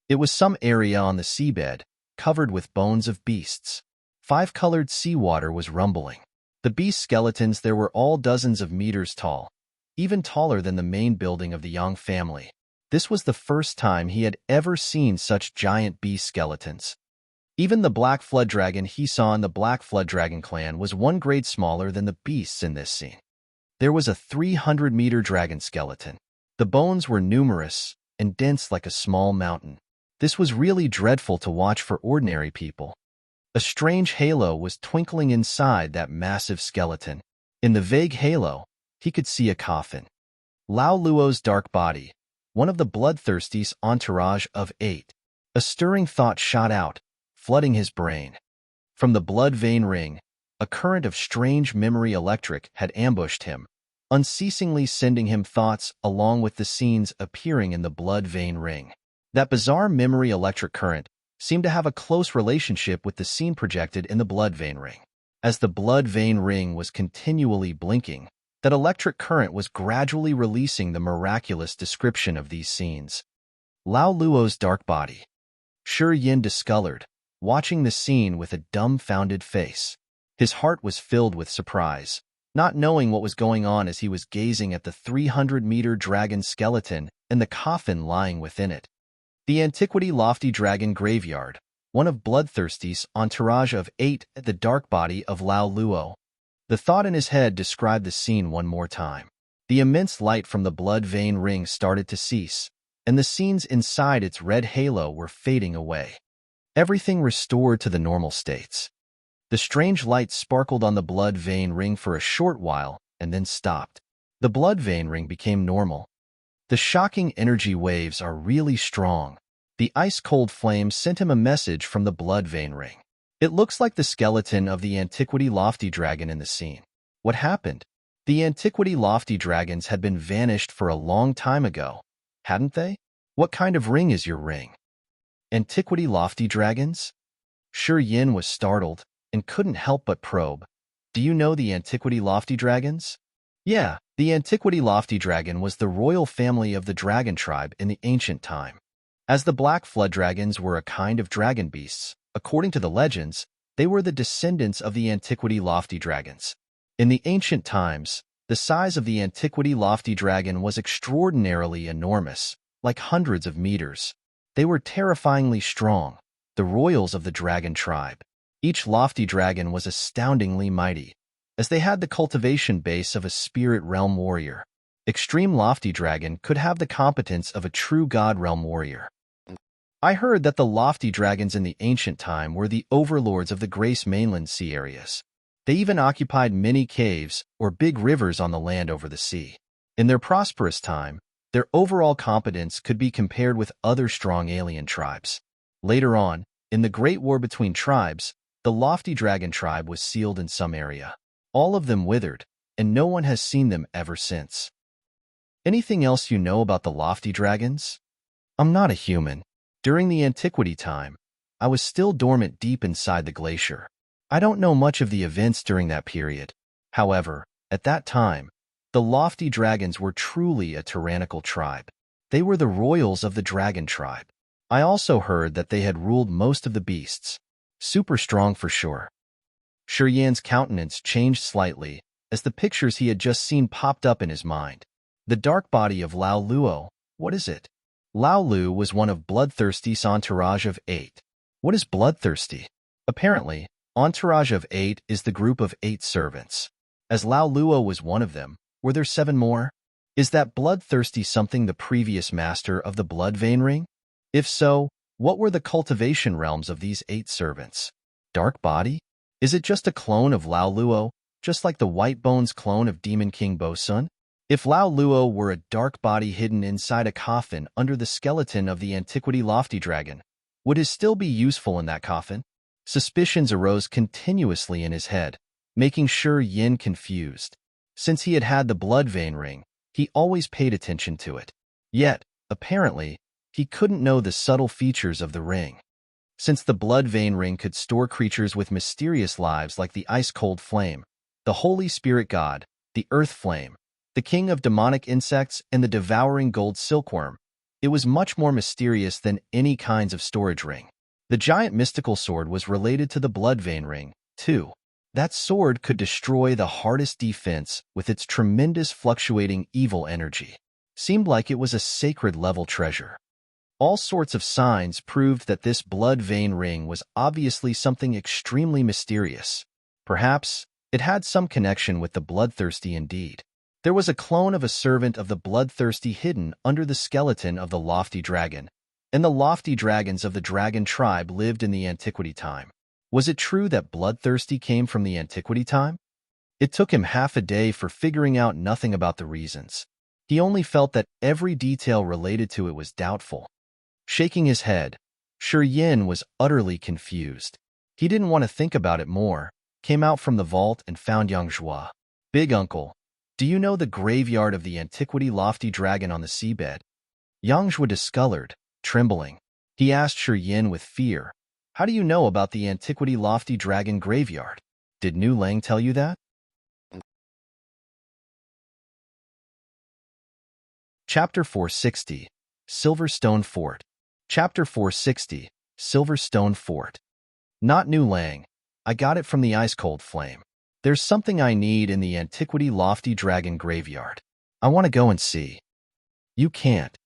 It was some area on the seabed, covered with bones of beasts. Five-colored seawater was rumbling. The beast skeletons there were all dozens of meters tall, even taller than the main building of the Yang family. This was the first time he had ever seen such giant beast skeletons. Even the black flood dragon he saw in the Black Flood Dragon clan was one grade smaller than the beasts in this scene. There was a 300-meter dragon skeleton. The bones were numerous and dense like a small mountain. This was really dreadful to watch for ordinary people. A strange halo was twinkling inside that massive skeleton. In the vague halo, he could see a coffin. Lao Luo's dark body, one of the bloodthirsty's entourage of 8. A stirring thought shot out, flooding his brain. From the blood vein ring, a current of strange memory electric had ambushed him, unceasingly sending him thoughts along with the scenes appearing in the blood vein ring. That bizarre memory electric current seemed to have a close relationship with the scene projected in the blood vein ring. As the blood vein ring was continually blinking, that electric current was gradually releasing the miraculous description of these scenes. Lao Luo's dark body. Shi Yan discolored, watching the scene with a dumbfounded face. His heart was filled with surprise, not knowing what was going on as he was gazing at the 300-meter dragon skeleton and the coffin lying within it. The Antiquity Lofty Dragon Graveyard, one of Bloodthirsty's entourage of 8 at the dark body of Lao Luo. The thought in his head described the scene one more time. The immense light from the blood vein ring started to cease, and the scenes inside its red halo were fading away. Everything restored to the normal states. The strange light sparkled on the blood vein ring for a short while and then stopped. The blood vein ring became normal. The shocking energy waves are really strong. The ice-cold flame sent him a message from the blood vein ring. It looks like the skeleton of the Antiquity Lofty Dragon in the scene. What happened? The Antiquity Lofty Dragons had been vanished for a long time ago, hadn't they? What kind of ring is your ring? Antiquity Lofty Dragons? Shi Yan was startled and couldn't help but probe. Do you know the Antiquity Lofty Dragons? Yeah, the Antiquity Lofty Dragon was the royal family of the dragon tribe in the ancient time. As the Black Flood Dragons were a kind of dragon beasts, according to the legends, they were the descendants of the Antiquity Lofty Dragons. In the ancient times, the size of the Antiquity Lofty Dragon was extraordinarily enormous, like hundreds of meters. They were terrifyingly strong, the royals of the dragon tribe. Each lofty dragon was astoundingly mighty, as they had the cultivation base of a spirit realm warrior. Extreme Lofty Dragon could have the competence of a true God realm warrior. I heard that the lofty dragons in the ancient time were the overlords of the Grace mainland sea areas. They even occupied many caves or big rivers on the land over the sea. In their prosperous time, their overall competence could be compared with other strong alien tribes. Later on, in the Great War between tribes, the Lofty Dragon tribe was sealed in some area. All of them withered, and no one has seen them ever since. Anything else you know about the Lofty Dragons? I'm not a human. During the Antiquity time, I was still dormant deep inside the glacier. I don't know much of the events during that period. However, at that time, the Lofty Dragons were truly a tyrannical tribe. They were the royals of the dragon tribe. I also heard that they had ruled most of the beasts. Super strong for sure. Shi Yan's countenance changed slightly as the pictures he had just seen popped up in his mind. The dark body of Lao Luo, what is it? Lao Lu was one of Bloodthirsty's entourage of 8. What is Bloodthirsty? Apparently, entourage of 8 is the group of 8 servants. As Lao Luo was one of them, were there 7 more? Is that Bloodthirsty something the previous master of the Blood Vein Ring? If so, what were the cultivation realms of these 8 servants? Dark body? Is it just a clone of Lao Luo, just like the White Bones clone of Demon King Bosun? If Lao Luo were a dark body hidden inside a coffin under the skeleton of the Antiquity Lofty Dragon, would his still be useful in that coffin? Suspicions arose continuously in his head, making Shi Yan confused. Since he had had the Blood Vein Ring, he always paid attention to it. Yet, apparently, he couldn't know the subtle features of the ring. Since the Blood Vein Ring could store creatures with mysterious lives like the Ice-Cold Flame, the Holy Spirit God, the Earth Flame, the King of Demonic Insects, and the Devouring Gold Silkworm, it was much more mysterious than any kinds of storage ring. The giant mystical sword was related to the Blood Vein Ring, too. That sword could destroy the hardest defense with its tremendous fluctuating evil energy. Seemed like it was a sacred-level treasure. All sorts of signs proved that this Blood Vein Ring was obviously something extremely mysterious. Perhaps it had some connection with the Bloodthirsty indeed. There was a clone of a servant of the Bloodthirsty hidden under the skeleton of the Lofty Dragon, and the Lofty Dragons of the Dragon tribe lived in the Antiquity time. Was it true that Bloodthirsty came from the Antiquity time? It took him half a day for figuring out nothing about the reasons. He only felt that every detail related to it was doubtful. Shaking his head, Shi Yan was utterly confused. He didn't want to think about it more, came out from the vault and found Yangzhua. Big uncle, do you know the graveyard of the Antiquity Lofty Dragon on the seabed? Yangzhua discolored, trembling. He asked Shi Yan with fear, how do you know about the Antiquity Lofty Dragon graveyard? Did Nu Lang tell you that? Chapter 460, Silverstone Fort. Chapter 460, Silverstone Fort. Not Nu Lang. I got it from the Ice-Cold Flame. There's something I need in the Antiquity Lofty Dragon graveyard. I want to go and see. You can't.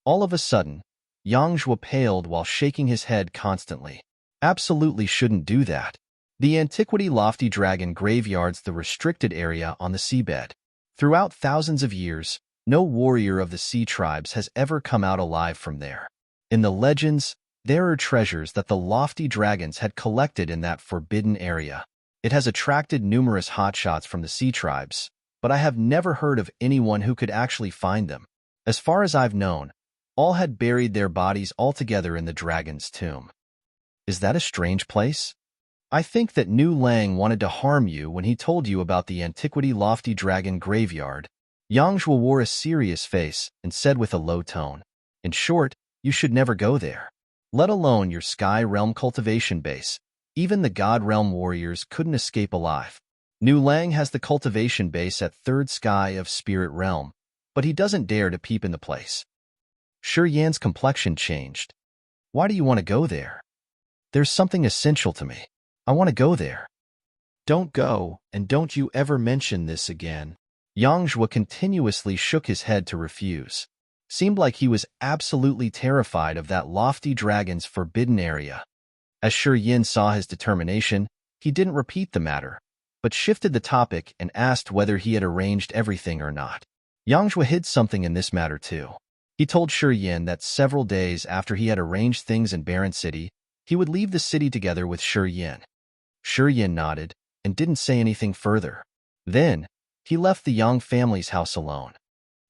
All of a sudden, Yangzhua paled while shaking his head constantly. Absolutely shouldn't do that. The Antiquity Lofty Dragon graveyard's the restricted area on the seabed. Throughout thousands of years, no warrior of the sea tribes has ever come out alive from there. In the legends, there are treasures that the Lofty Dragons had collected in that forbidden area. It has attracted numerous hotshots from the sea tribes, but I have never heard of anyone who could actually find them. As far as I've known, all had buried their bodies altogether in the dragon's tomb. Is that a strange place? I think that Nu Lang wanted to harm you when he told you about the Antiquity Lofty Dragon graveyard. Yangzhua wore a serious face and said with a low tone, in short, you should never go there. Let alone your Sky Realm cultivation base. Even the God Realm warriors couldn't escape alive. Nu Lang has the cultivation base at 3rd Sky of Spirit Realm, but he doesn't dare to peep in the place. Shi Yan's complexion changed. Why do you want to go there? There's something essential to me. I want to go there. Don't go, and don't you ever mention this again. Yangzhua continuously shook his head to refuse. Seemed like he was absolutely terrified of that Lofty Dragon's forbidden area. As Shi Yan saw his determination, he didn't repeat the matter, but shifted the topic and asked whether he had arranged everything or not. Yangzhua hid something in this matter too. He told Shi Yan that several days after he had arranged things in Barren City, he would leave the city together with Shi Yan. Shi Yan nodded and didn't say anything further. Then, he left the Yang family's house alone.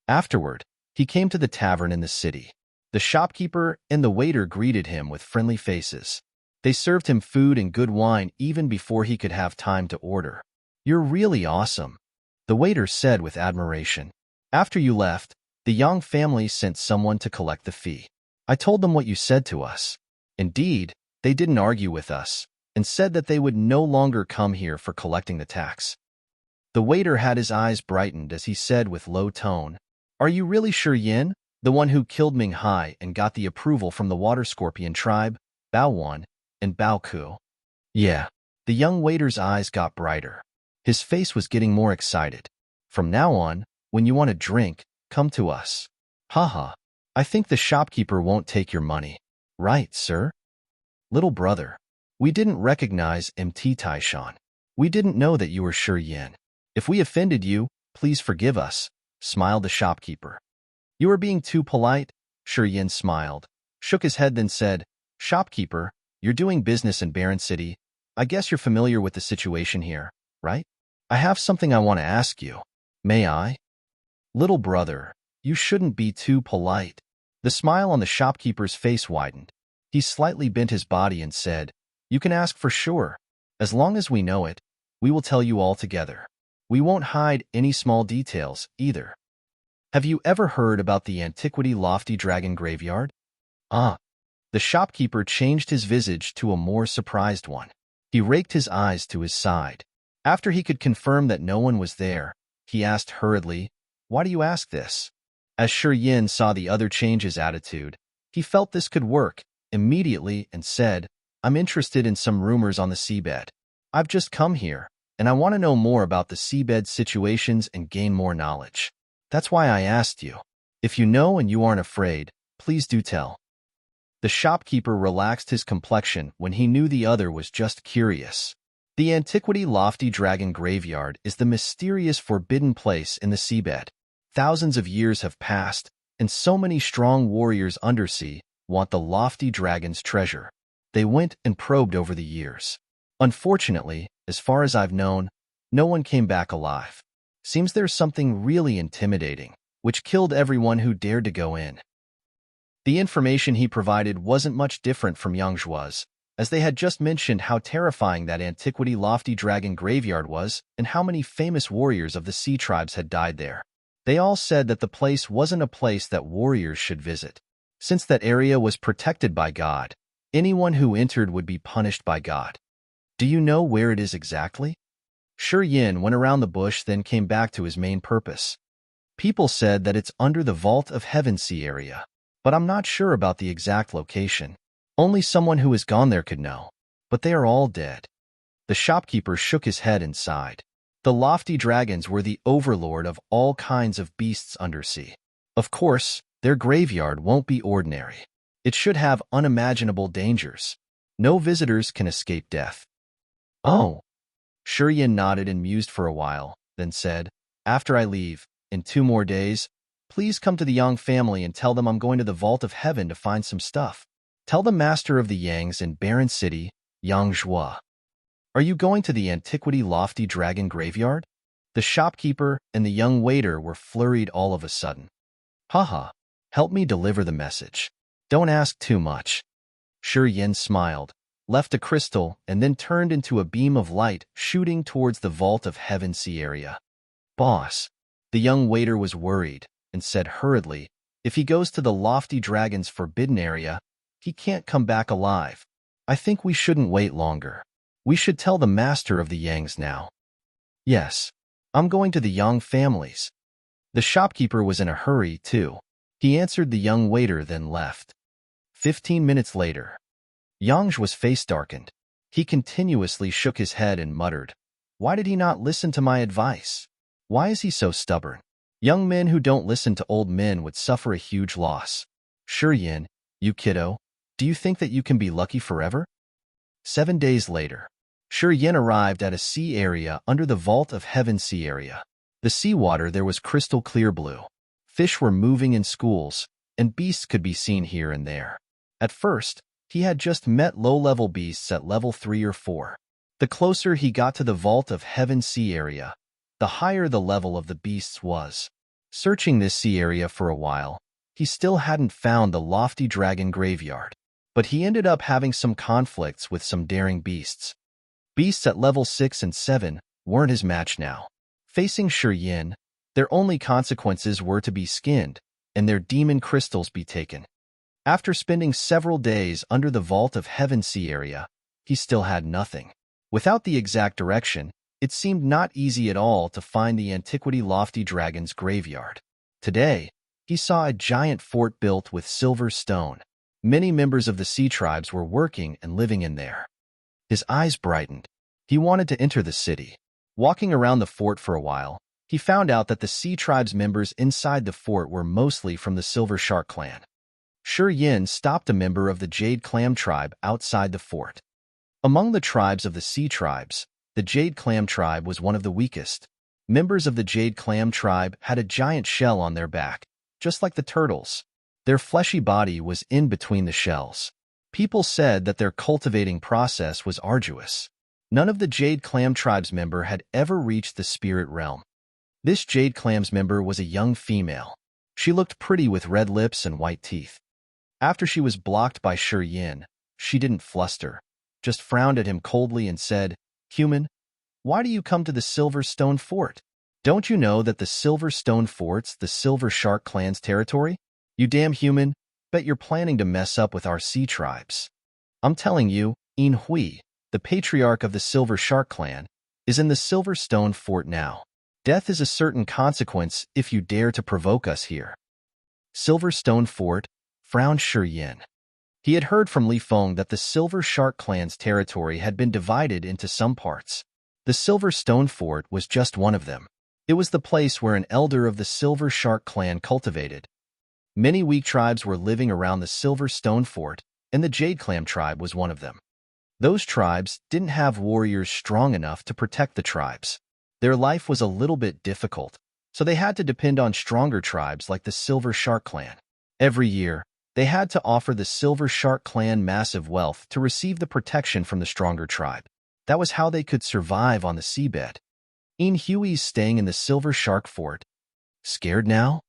Afterward, he came to the tavern in the city. The shopkeeper and the waiter greeted him with friendly faces. They served him food and good wine even before he could have time to order. You're really awesome, the waiter said with admiration. After you left, the Yang family sent someone to collect the fee. I told them what you said to us. Indeed, they didn't argue with us and said that they would no longer come here for collecting the tax. The waiter had his eyes brightened as he said with low tone, Are you really Shi Yan? The one who killed Ming Hai and got the approval from the water scorpion tribe, Bao Wan, and Bao Ku. Yeah. The young waiter's eyes got brighter. His face was getting more excited. From now on, when you want a drink, come to us. Haha. I think the shopkeeper won't take your money. Right, sir? Little brother. We didn't recognize Mt. Taishan. We didn't know that you were Shi Yan. If we offended you, please forgive us, smiled the shopkeeper. You are being too polite, Shi Yan smiled, shook his head then said, Shopkeeper, you're doing business in Barren City. I guess you're familiar with the situation here, right? I have something I want to ask you. May I? Little brother, you shouldn't be too polite. The smile on the shopkeeper's face widened. He slightly bent his body and said, You can ask for sure. As long as we know it, we will tell you all together. We won't hide any small details, either. Have you ever heard about the Antiquity Lofty Dragon Graveyard? Ah. The shopkeeper changed his visage to a more surprised one. He raked his eyes to his side. After he could confirm that no one was there, he asked hurriedly, Why do you ask this? As Shi Yan saw the other change his attitude, he felt this could work immediately and said, I'm interested in some rumors on the seabed. I've just come here, and I want to know more about the seabed situations and gain more knowledge. That's why I asked you. If you know and you aren't afraid, please do tell. The shopkeeper relaxed his complexion when he knew the other was just curious. The Antiquity Lofty Dragon Graveyard is the mysterious forbidden place in the seabed. Thousands of years have passed, and so many strong warriors undersea want the lofty dragon's treasure. They went and probed over the years. Unfortunately, as far as I've known, no one came back alive. Seems there's something really intimidating, which killed everyone who dared to go in. The information he provided wasn't much different from Yang Zhua's, as they had just mentioned how terrifying that Antiquity Lofty Dragon Graveyard was and how many famous warriors of the sea tribes had died there. They all said that the place wasn't a place that warriors should visit. Since that area was protected by God, anyone who entered would be punished by God. Do you know where it is exactly? Shi Yan went around the bush then came back to his main purpose. People said that it's under the Vault of Heaven Sea area, but I'm not sure about the exact location. Only someone who has gone there could know. But they are all dead. The shopkeeper shook his head and sighed. The lofty dragons were the overlord of all kinds of beasts undersea. Of course, their graveyard won't be ordinary. It should have unimaginable dangers. No visitors can escape death. Oh. Shi Yan nodded and mused for a while, then said, After I leave, in 2 more days, please come to the Yang family and tell them I'm going to the Vault of Heaven to find some stuff. Tell the master of the Yangs in Barren City, Yang Zhua. Are you going to the Antiquity Lofty Dragon Graveyard? The shopkeeper and the young waiter were flurried all of a sudden. Haha, help me deliver the message. Don't ask too much. Shi Yan smiled, left a crystal, and then turned into a beam of light shooting towards the Vault of Heaven Sea area. Boss. The young waiter was worried and said hurriedly, if he goes to the lofty dragon's forbidden area, he can't come back alive. I think we shouldn't wait longer. We should tell the master of the Yangs now. Yes, I'm going to the Yang families. The shopkeeper was in a hurry, too. He answered the young waiter then left. 15 minutes later. Yang was face darkened. He continuously shook his head and muttered, Why did he not listen to my advice? Why is he so stubborn? Young men who don't listen to old men would suffer a huge loss. Shi Yan, you kiddo, do you think that you can be lucky forever? 7 days later. Shi Yan arrived at a sea area under the Vault of Heaven Sea area. The seawater there was crystal clear blue. Fish were moving in schools, and beasts could be seen here and there. At first, he had just met low-level beasts at level 3 or 4. The closer he got to the Vault of Heaven Sea area, the higher the level of the beasts was. Searching this sea area for a while, he still hadn't found the lofty dragon graveyard, but he ended up having some conflicts with some daring beasts. Beasts at level 6 and 7 weren't his match now. Facing Shi Yan, their only consequences were to be skinned and their demon crystals be taken. After spending several days under the Vault of Heaven Sea area, he still had nothing. Without the exact direction, it seemed not easy at all to find the Antiquity Lofty Dragon's graveyard. Today, he saw a giant fort built with silver stone. Many members of the sea tribes were working and living in there. His eyes brightened. He wanted to enter the city. Walking around the fort for a while, he found out that the sea tribes members inside the fort were mostly from the Silver Shark clan. Shi Yan stopped a member of the Jade Clam tribe outside the fort. Among the tribes of the sea tribes, the Jade Clam tribe was one of the weakest. Members of the Jade Clam tribe had a giant shell on their back, just like the turtles. Their fleshy body was in between the shells. People said that their cultivating process was arduous. None of the Jade Clam tribe's member had ever reached the spirit realm. This Jade Clam's member was a young female. She looked pretty with red lips and white teeth. After she was blocked by Shi Yan, she didn't fluster, just frowned at him coldly and said, "Human, why do you come to the Silver Stone Fort? Don't you know that the Silver Stone Fort's the Silver Shark clan's territory? You damn human, bet you're planning to mess up with our sea tribes. I'm telling you, Hui, the Patriarch of the Silver Shark clan, is in the Silver Stone Fort now. Death is a certain consequence if you dare to provoke us here." Silver Stone Fort, frowned Shi Yan. He had heard from Li Feng that the Silver Shark clan's territory had been divided into some parts. The Silver Stone Fort was just one of them. It was the place where an elder of the Silver Shark clan cultivated. Many weak tribes were living around the Silver Stone Fort, and the Jade Clam tribe was one of them. Those tribes didn't have warriors strong enough to protect the tribes. Their life was a little bit difficult, so they had to depend on stronger tribes like the Silver Shark clan. Every year, they had to offer the Silver Shark clan massive wealth to receive the protection from the stronger tribe. That was how they could survive on the seabed. Hui's staying in the Silver Shark Fort. Scared now?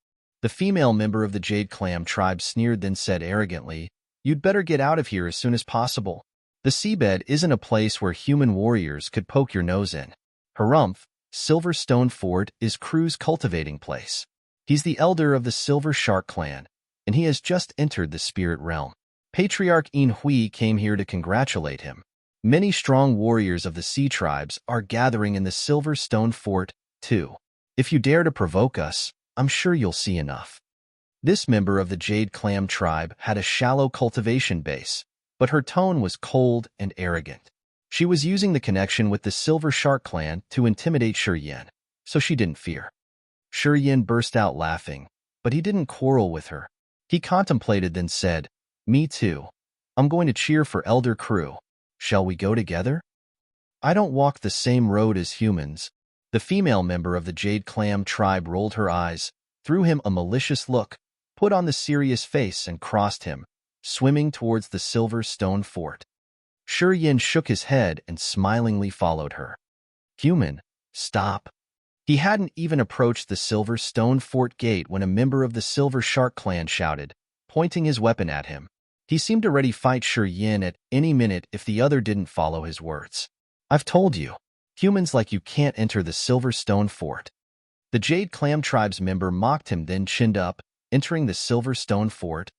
The female member of the Jade Clam tribe sneered, then said arrogantly, "You'd better get out of here as soon as possible. The seabed isn't a place where human warriors could poke your nose in. Harumph, Silver Stone Fort is Crew's cultivating place. He's the elder of the Silver Shark clan, and he has just entered the spirit realm. Patriarch Hui came here to congratulate him. Many strong warriors of the sea tribes are gathering in the Silver Stone Fort, too. If you dare to provoke us, I'm sure you'll see enough." This member of the Jade Clam tribe had a shallow cultivation base, but her tone was cold and arrogant. She was using the connection with the Silver Shark clan to intimidate Shi Yan, so she didn't fear. Shi Yan burst out laughing, but he didn't quarrel with her. He contemplated, then said, "Me too. I'm going to cheer for Elder Crew. Shall we go together?" "I don't walk the same road as humans." The female member of the Jade Clam tribe rolled her eyes, threw him a malicious look, put on the serious face and crossed him, swimming towards the Silver Stone Fort. Shi Yan shook his head and smilingly followed her. "Human, stop." He hadn't even approached the Silver Stone Fort gate when a member of the Silver Shark clan shouted, pointing his weapon at him. He seemed to ready fight Shi Yan at any minute if the other didn't follow his words. "I've told you, humans like you can't enter the Silver Stone Fort." The Jade Clam tribe's member mocked him, then chinned up, entering the Silver Stone Fort.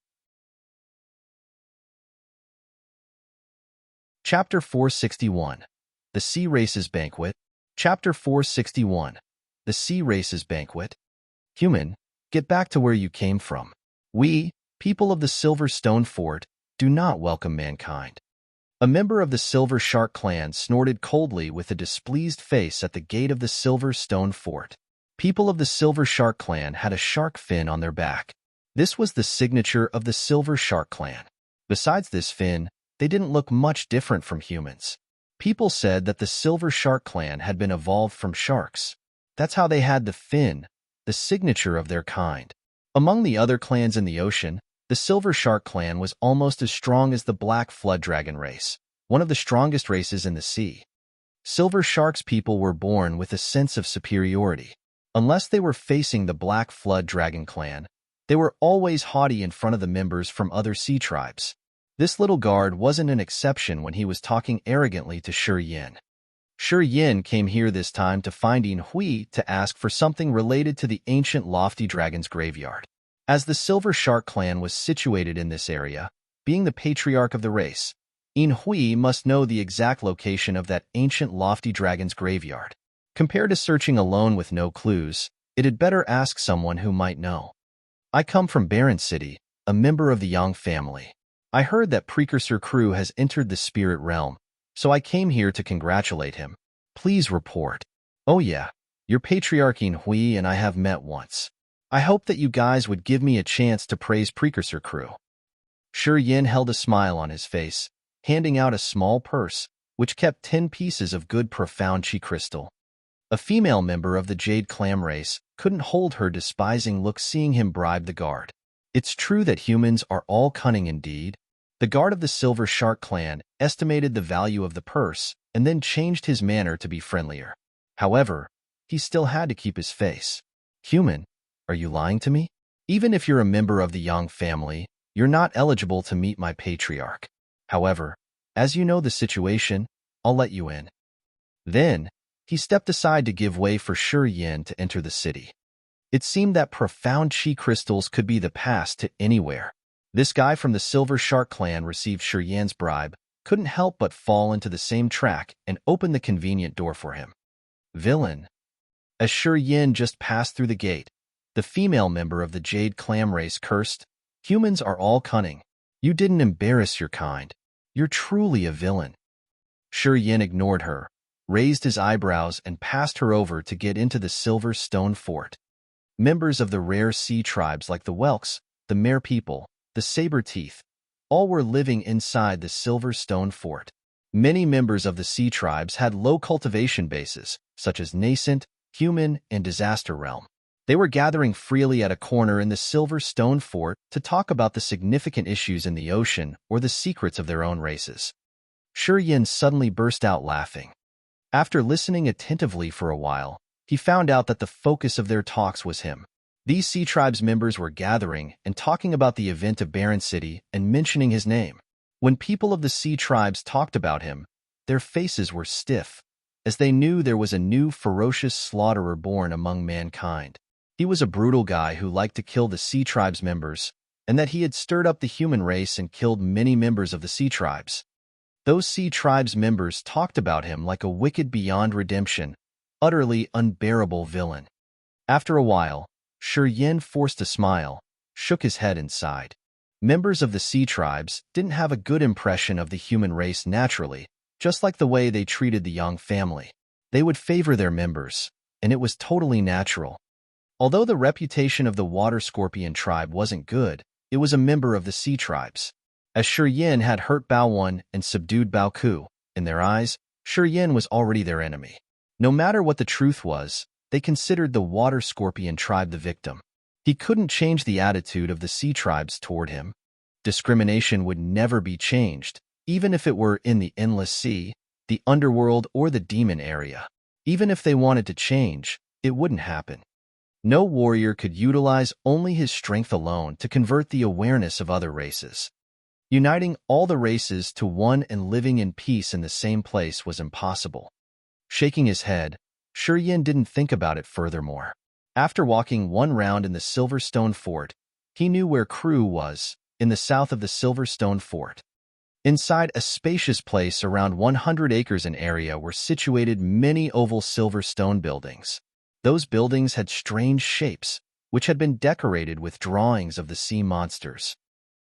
Chapter 461. The Sea Races Banquet. Chapter 461. The Sea Races Banquet. "Human, get back to where you came from. We, people of the Silver Stone Fort, do not welcome mankind." A member of the Silver Shark clan snorted coldly with a displeased face at the gate of the Silver Stone Fort. People of the Silver Shark clan had a shark fin on their back. This was the signature of the Silver Shark clan. Besides this fin, they didn't look much different from humans. People said that the Silver Shark clan had been evolved from sharks. That's how they had the fin, the signature of their kind. Among the other clans in the ocean, the Silver Shark clan was almost as strong as the Black Flood Dragon race, one of the strongest races in the sea. Silver Shark's people were born with a sense of superiority. Unless they were facing the Black Flood Dragon clan, they were always haughty in front of the members from other sea tribes. This little guard wasn't an exception when he was talking arrogantly to Shi Yan. Shi Yan came here this time to find Hui to ask for something related to the ancient Lofty Dragon's graveyard. As the Silver Shark clan was situated in this area, being the patriarch of the race, Hui must know the exact location of that ancient Lofty Dragon's graveyard. Compared to searching alone with no clues, it had better ask someone who might know. I come from Barren City, a member of the Yang family. I heard that Precursor Crew has entered the spirit realm, so I came here to congratulate him. Please report. Oh yeah, your Patriarch Hui and I have met once. I hope that you guys would give me a chance to praise Precursor Crew. Shi Yan held a smile on his face, handing out a small purse, which kept 10 pieces of good profound chi crystal. A female member of the Jade Clam race couldn't hold her despising look seeing him bribe the guard. It's true that humans are all cunning indeed. The guard of the Silver Shark clan estimated the value of the purse and then changed his manner to be friendlier. However, he still had to keep his face. Human, are you lying to me? Even if you're a member of the Yang family, you're not eligible to meet my Patriarch. However, as you know the situation, I'll let you in. Then, he stepped aside to give way for Shi Yan to enter the city. It seemed that profound chi crystals could be the pass to anywhere. This guy from the Silver Shark clan received Shi Yan's bribe, couldn't help but fall into the same track and open the convenient door for him. Villain. As Shi Yan just passed through the gate, the female member of the Jade Clam race cursed, "Humans are all cunning. You didn't embarrass your kind. You're truly a villain." Shi Yan ignored her, raised his eyebrows and passed her over to get into the Silver Stone Fort. Members of the rare sea tribes like the Whelks, the Mare People, the Saber-Teeth, all were living inside the Silver Stone Fort. Many members of the sea tribes had low cultivation bases, such as Nascent, Human, and Disaster Realm. They were gathering freely at a corner in the Silver Stone Fort to talk about the significant issues in the ocean or the secrets of their own races. Shi Yan suddenly burst out laughing. After listening attentively for a while, he found out that the focus of their talks was him. These sea tribes members were gathering and talking about the event of Barren City and mentioning his name. When people of the sea tribes talked about him, their faces were stiff, as they knew there was a new ferocious slaughterer born among mankind. He was a brutal guy who liked to kill the sea tribes members, and that he had stirred up the human race and killed many members of the sea tribes. Those sea tribes members talked about him like a wicked beyond redemption, utterly unbearable villain. After a while, Shi Yan forced a smile, shook his head and sighed. Members of the sea tribes didn't have a good impression of the human race naturally, just like the way they treated the Yang family. They would favor their members, and it was totally natural. Although the reputation of the water scorpion tribe wasn't good, it was a member of the sea tribes. As Shi Yan had hurt Bao Wan and subdued Bao Ku, in their eyes, Shi Yan was already their enemy. No matter what the truth was, they considered the water scorpion tribe the victim. He couldn't change the attitude of the sea tribes toward him. Discrimination would never be changed, even if it were in the Endless Sea, the underworld, or the demon area. Even if they wanted to change, it wouldn't happen. No warrior could utilize only his strength alone to convert the awareness of other races. Uniting all the races to one and living in peace in the same place was impossible. Shaking his head, Shi Yan didn't think about it furthermore. After walking one round in the Silver Stone Fort, he knew where Crew was, in the south of the Silver Stone Fort. Inside a spacious place around 100 acres in area were situated many oval silver stone buildings. Those buildings had strange shapes, which had been decorated with drawings of the sea monsters.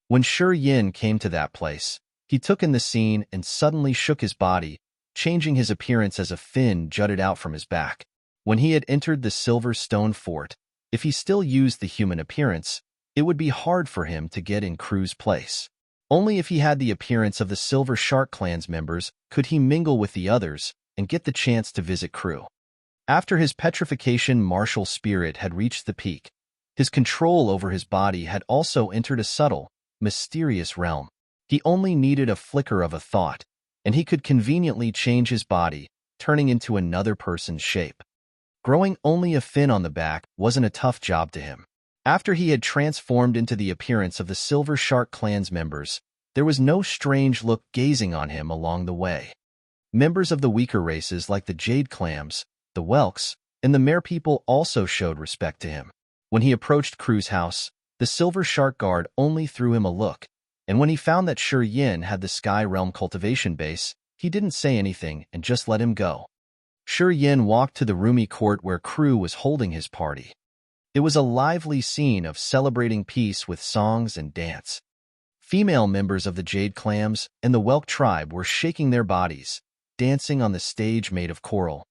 When Shi Yan came to that place, he took in the scene and suddenly shook his body, changing his appearance as a fin jutted out from his back. When he had entered the Silver Stone Fort, if he still used the human appearance, it would be hard for him to get in Crew's place. Only if he had the appearance of the Silver Shark clan's members could he mingle with the others and get the chance to visit Crew. After his petrification martial spirit had reached the peak, his control over his body had also entered a subtle, mysterious realm. He only needed a flicker of a thought, and he could conveniently change his body, turning into another person's shape. Growing only a fin on the back wasn't a tough job to him. After he had transformed into the appearance of the Silver Shark clan's members, there was no strange look gazing on him along the way. Members of the weaker races like the Jade Clams, the Whelks, and the Mare People also showed respect to him. When he approached Crew's house, the Silver Shark guard only threw him a look, and when he found that Shi Yan had the Sky Realm cultivation base, he didn't say anything and just let him go. Shi Yan walked to the roomy court where Crew was holding his party. It was a lively scene of celebrating peace with songs and dance. Female members of the Jade Clams and the Welk tribe were shaking their bodies, dancing on the stage made of coral.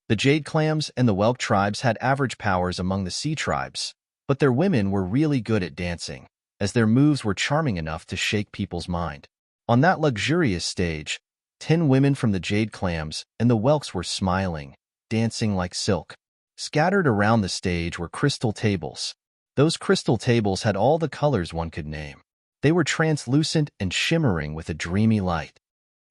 The Jade Clams and the Welk tribes had average powers among the sea tribes, but their women were really good at dancing, as their moves were charming enough to shake people's mind. On that luxurious stage, 10 women from the Jade Clams and the Welks were smiling, dancing like silk. Scattered around the stage were crystal tables. Those crystal tables had all the colors one could name. They were translucent and shimmering with a dreamy light.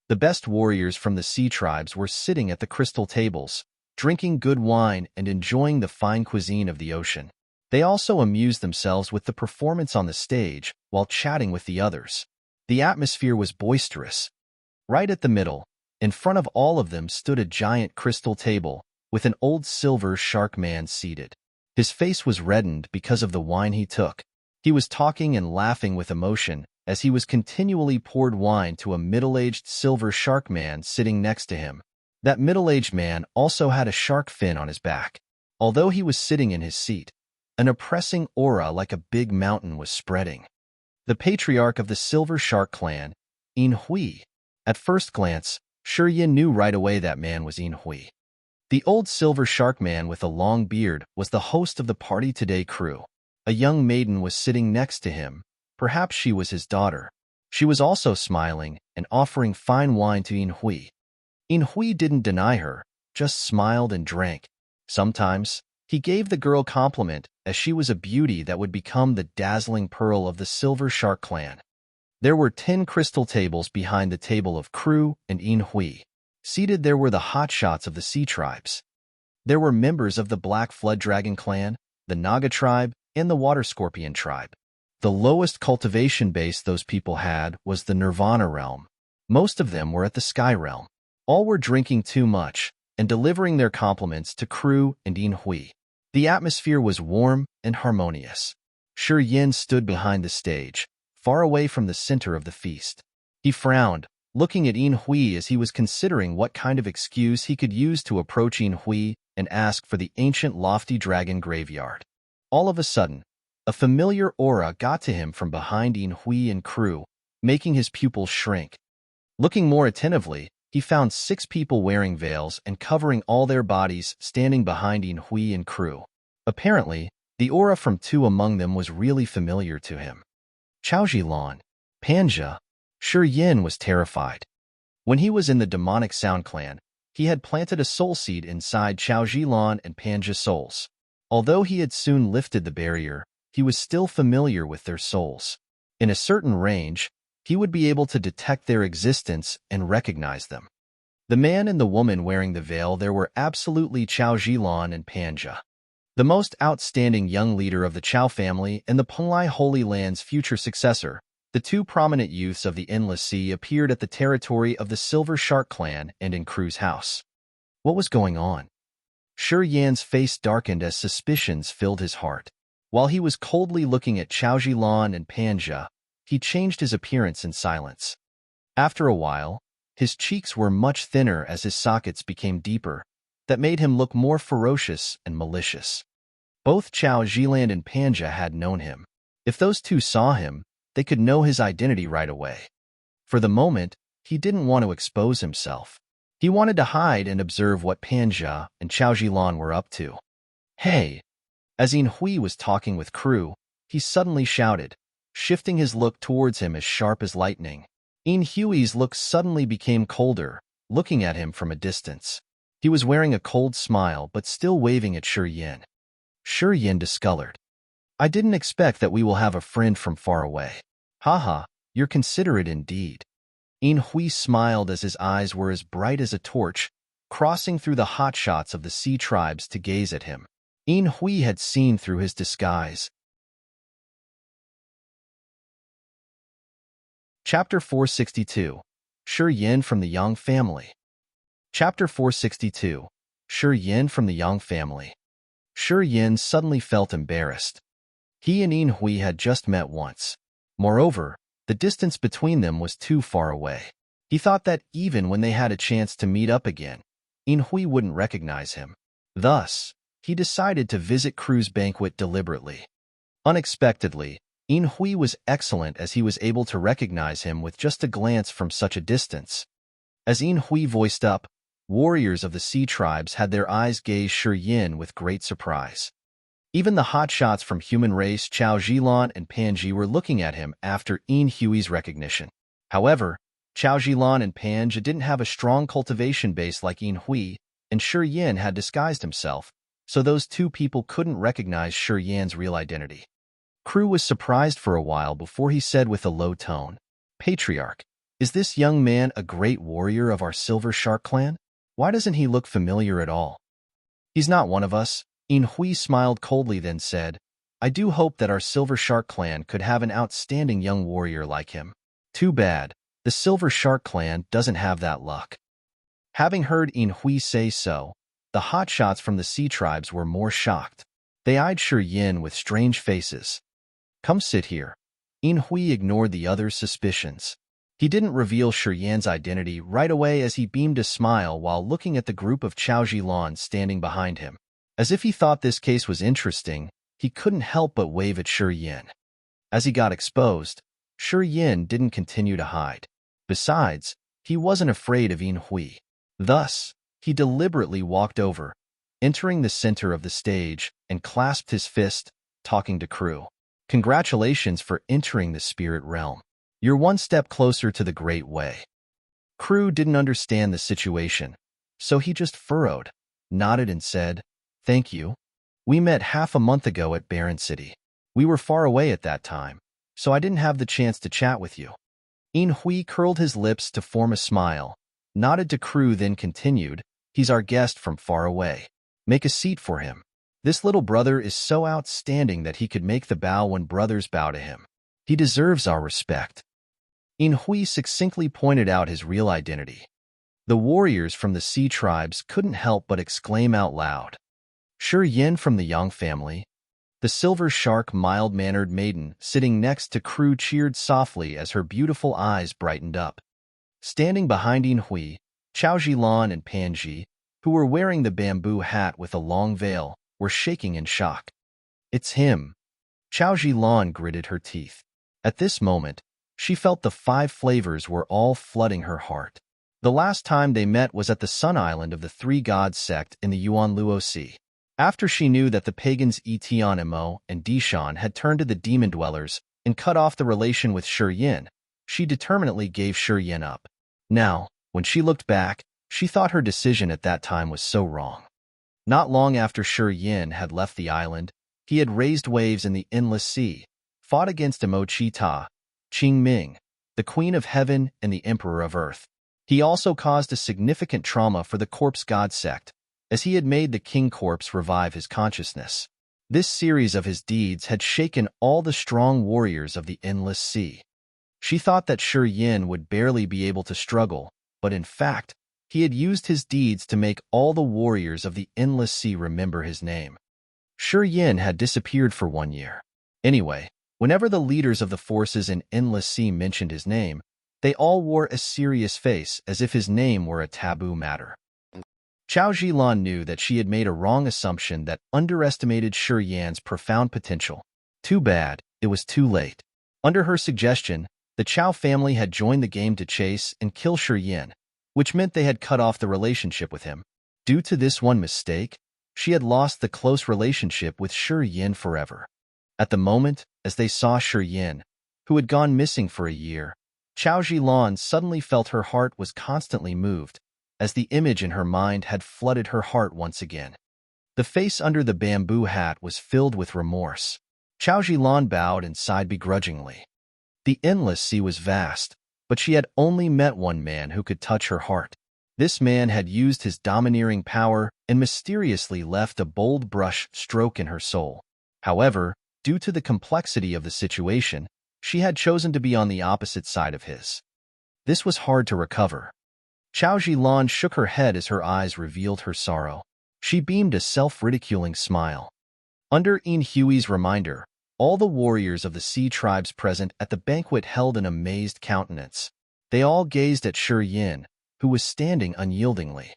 The best warriors from the sea tribes were sitting at the crystal tables, drinking good wine and enjoying the fine cuisine of the ocean. They also amused themselves with the performance on the stage while chatting with the others. The atmosphere was boisterous. Right at the middle, in front of all of them stood a giant crystal table with an old silver shark man seated. His face was reddened because of the wine he took. He was talking and laughing with emotion as he was continually poured wine to a middle-aged silver shark man sitting next to him. That middle-aged man also had a shark fin on his back. Although he was sitting in his seat, an oppressing aura like a big mountain was spreading. The patriarch of the Silver Shark clan, Yin Hui. At first glance, Shi Yan knew right away that man was Yin Hui. The old silver shark man with a long beard was the host of the party today crew. A young maiden was sitting next to him. Perhaps she was his daughter. She was also smiling and offering fine wine to Yin Hui. Yin Hui didn't deny her, just smiled and drank. Sometimes, he gave the girl compliment as she was a beauty that would become the dazzling pearl of the Silver Shark clan. There were 10 crystal tables behind the table of crew and Yin Hui. Seated there were the hotshots of the sea tribes. There were members of the Black Flood Dragon clan, the Naga tribe, and the Water Scorpion tribe. The lowest cultivation base those people had was the Nirvana realm. Most of them were at the Sky realm. All were drinking too much and delivering their compliments to crew and Yin Hui. The atmosphere was warm and harmonious. Shi Yan stood behind the stage, far away from the center of the feast. He frowned, looking at Yin Hui as he was considering what kind of excuse he could use to approach Yin Hui and ask for the ancient lofty dragon graveyard. All of a sudden, a familiar aura got to him from behind Yin Hui and crew, making his pupils shrink. Looking more attentively, he found 6 people wearing veils and covering all their bodies standing behind Yin Hui and crew. Apparently, the aura from 2 among them was really familiar to him. Chaojilan, Panja. Shi Yan was terrified. When he was in the demonic sound clan, he had planted a soul seed inside Chaojilan and Panja's souls. Although he had soon lifted the barrier, he was still familiar with their souls. In a certain range, he would be able to detect their existence and recognize them. The man and the woman wearing the veil there were absolutely Chaojilan and Panja. The most outstanding young leader of the Chao family and the Penglai Holy Land's future successor. The 2 prominent youths of the Endless Sea appeared at the territory of the Silver Shark clan and in Crew's house. What was going on? Shi Yan's face darkened as suspicions filled his heart. While he was coldly looking at Chaojilan and Panja, he changed his appearance in silence. After a while, his cheeks were much thinner as his sockets became deeper. That made him look more ferocious and malicious. Both Chaojilan and Panja had known him. If those 2 saw him, they could know his identity right away. For the moment, he didn't want to expose himself. He wanted to hide and observe what Panja and Chaojilan were up to. Hey! As Yin Hui was talking with crew, he suddenly shouted, shifting his look towards him as sharp as lightning. Yin Hui's look suddenly became colder, looking at him from a distance. He was wearing a cold smile but still waving at Shi Yan. Shi Yan discolored. I didn't expect that we will have a friend from far away. Haha, you're considerate indeed. Yin Hui smiled as his eyes were as bright as a torch, crossing through the hotshots of the sea tribes to gaze at him. Yin Hui had seen through his disguise. Chapter 462. Shi Yan from the Yang family. Chapter 462. Shi Yan from the Yang family. Shi Yan suddenly felt embarrassed. He and Yin Hui had just met once. Moreover, the distance between them was too far away. He thought that even when they had a chance to meet up again, Yin Hui wouldn't recognize him. Thus, he decided to visit Crew's banquet deliberately. Unexpectedly, Yin Hui was excellent as he was able to recognize him with just a glance from such a distance. As Yin Hui voiced up, warriors of the sea tribes had their eyes gaze Shi Yan with great surprise. Even the hotshots from human race Chao Zhilan and Panji were looking at him after Yin Hui's recognition. However, Chao Zhilan and Panji didn't have a strong cultivation base like Yin Hui, and Shi Yan had disguised himself, so those two people couldn't recognize Shi Yan's real identity. Crew was surprised for a while before he said with a low tone, "Patriarch, is this young man a great warrior of our Silver Shark clan? Why doesn't he look familiar at all?" "He's not one of us." Yin Hui smiled coldly then said, "I do hope that our Silver Shark clan could have an outstanding young warrior like him. Too bad, the Silver Shark clan doesn't have that luck." Having heard Yin Hui say so, the hotshots from the sea tribes were more shocked. They eyed Shi Yan with strange faces. "Come sit here." Yin Hui ignored the others' suspicions. He didn't reveal Shi Yan's identity right away as he beamed a smile while looking at the group of Chao Zhilan standing behind him. As if he thought this case was interesting, he couldn't help but wave at Shi Yan. As he got exposed, Shi Yan didn't continue to hide. Besides, he wasn't afraid of Yin Hui. Thus, he deliberately walked over, entering the center of the stage, and clasped his fist, talking to Crew. "Congratulations for entering the spirit realm. You're one step closer to the Great Way." Crew didn't understand the situation, so he just furrowed, nodded and said, "Thank you. We met half a month ago at Barren City. We were far away at that time, so I didn't have the chance to chat with you." Yin Hui curled his lips to form a smile, nodded to Crew then continued, "He's our guest from far away. Make a seat for him. This little brother is so outstanding that he could make the bow when brothers bow to him. He deserves our respect." Yin Hui succinctly pointed out his real identity. The warriors from the sea tribes couldn't help but exclaim out loud. Shi Yan from the Yang family. The Silver Shark mild-mannered maiden sitting next to Crew cheered softly as her beautiful eyes brightened up. Standing behind Yin Hui, Chao Zhilan and Panji, who were wearing the bamboo hat with a long veil, were shaking in shock. "It's him." Chao Zhilan gritted her teeth. At this moment, she felt the 5 flavors were all flooding her heart. The last time they met was at the Sun Island of the 3 Gods sect in the Yuan Luo Sea. After she knew that the pagans Etian Imo and Dishan had turned to the demon dwellers and cut off the relation with Shi Yan, she determinedly gave Shi Yan up. Now, when she looked back, she thought her decision at that time was so wrong. Not long after Shi Yan had left the island, he had raised waves in the endless sea, fought against Imo Chi-Ta, Qing Ming, the Queen of Heaven and the Emperor of Earth. He also caused a significant trauma for the Corpse God sect, as he had made the King Corpse revive his consciousness. This series of his deeds had shaken all the strong warriors of the Endless Sea. She thought that Shi Yan would barely be able to struggle, but in fact, he had used his deeds to make all the warriors of the Endless Sea remember his name. Shi Yan had disappeared for 1 year. Anyway, whenever the leaders of the forces in Endless Sea mentioned his name, they all wore a serious face as if his name were a taboo matter. Chao Zhilan knew that she had made a wrong assumption that underestimated Shi Yan's profound potential. Too bad, it was too late. Under her suggestion, the Chao family had joined the game to chase and kill Shi Yan, which meant they had cut off the relationship with him. Due to this one mistake, she had lost the close relationship with Shi Yan forever. At the moment, as they saw Shi Yan, who had gone missing for a year, Chao Zhilan suddenly felt her heart was constantly moved, as the image in her mind had flooded her heart once again. The face under the bamboo hat was filled with remorse. Chao Zhilan bowed and sighed begrudgingly. The Endless Sea was vast, but she had only met one man who could touch her heart. This man had used his domineering power and mysteriously left a bold brush stroke in her soul. However, due to the complexity of the situation, she had chosen to be on the opposite side of his. This was hard to recover. Chao Zhilan shook her head as her eyes revealed her sorrow. She beamed a self-ridiculing smile. Under Yin Hui's reminder, all the warriors of the sea tribes present at the banquet held an amazed countenance. They all gazed at Shi Yan, who was standing unyieldingly.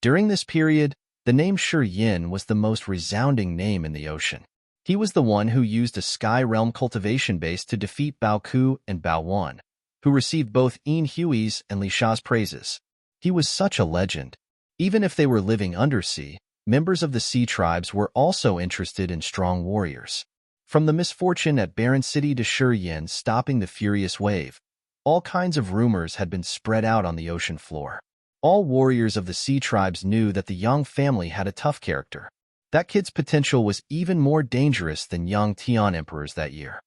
During this period, the The name Shi Yan was the most resounding name in the ocean. He was the one who used a Sky Realm cultivation base to defeat Bao Ku and Bao Wan, who received both Yin Hui's and Li Sha's praises. He was such a legend. Even if they were living undersea, members of the sea tribes were also interested in strong warriors. From the misfortune at Barren City to Shi Yan stopping the furious wave, all kinds of rumors had been spread out on the ocean floor. All warriors of the sea tribes knew that the Yang family had a tough character. That kid's potential was even more dangerous than young Tian emperors that year.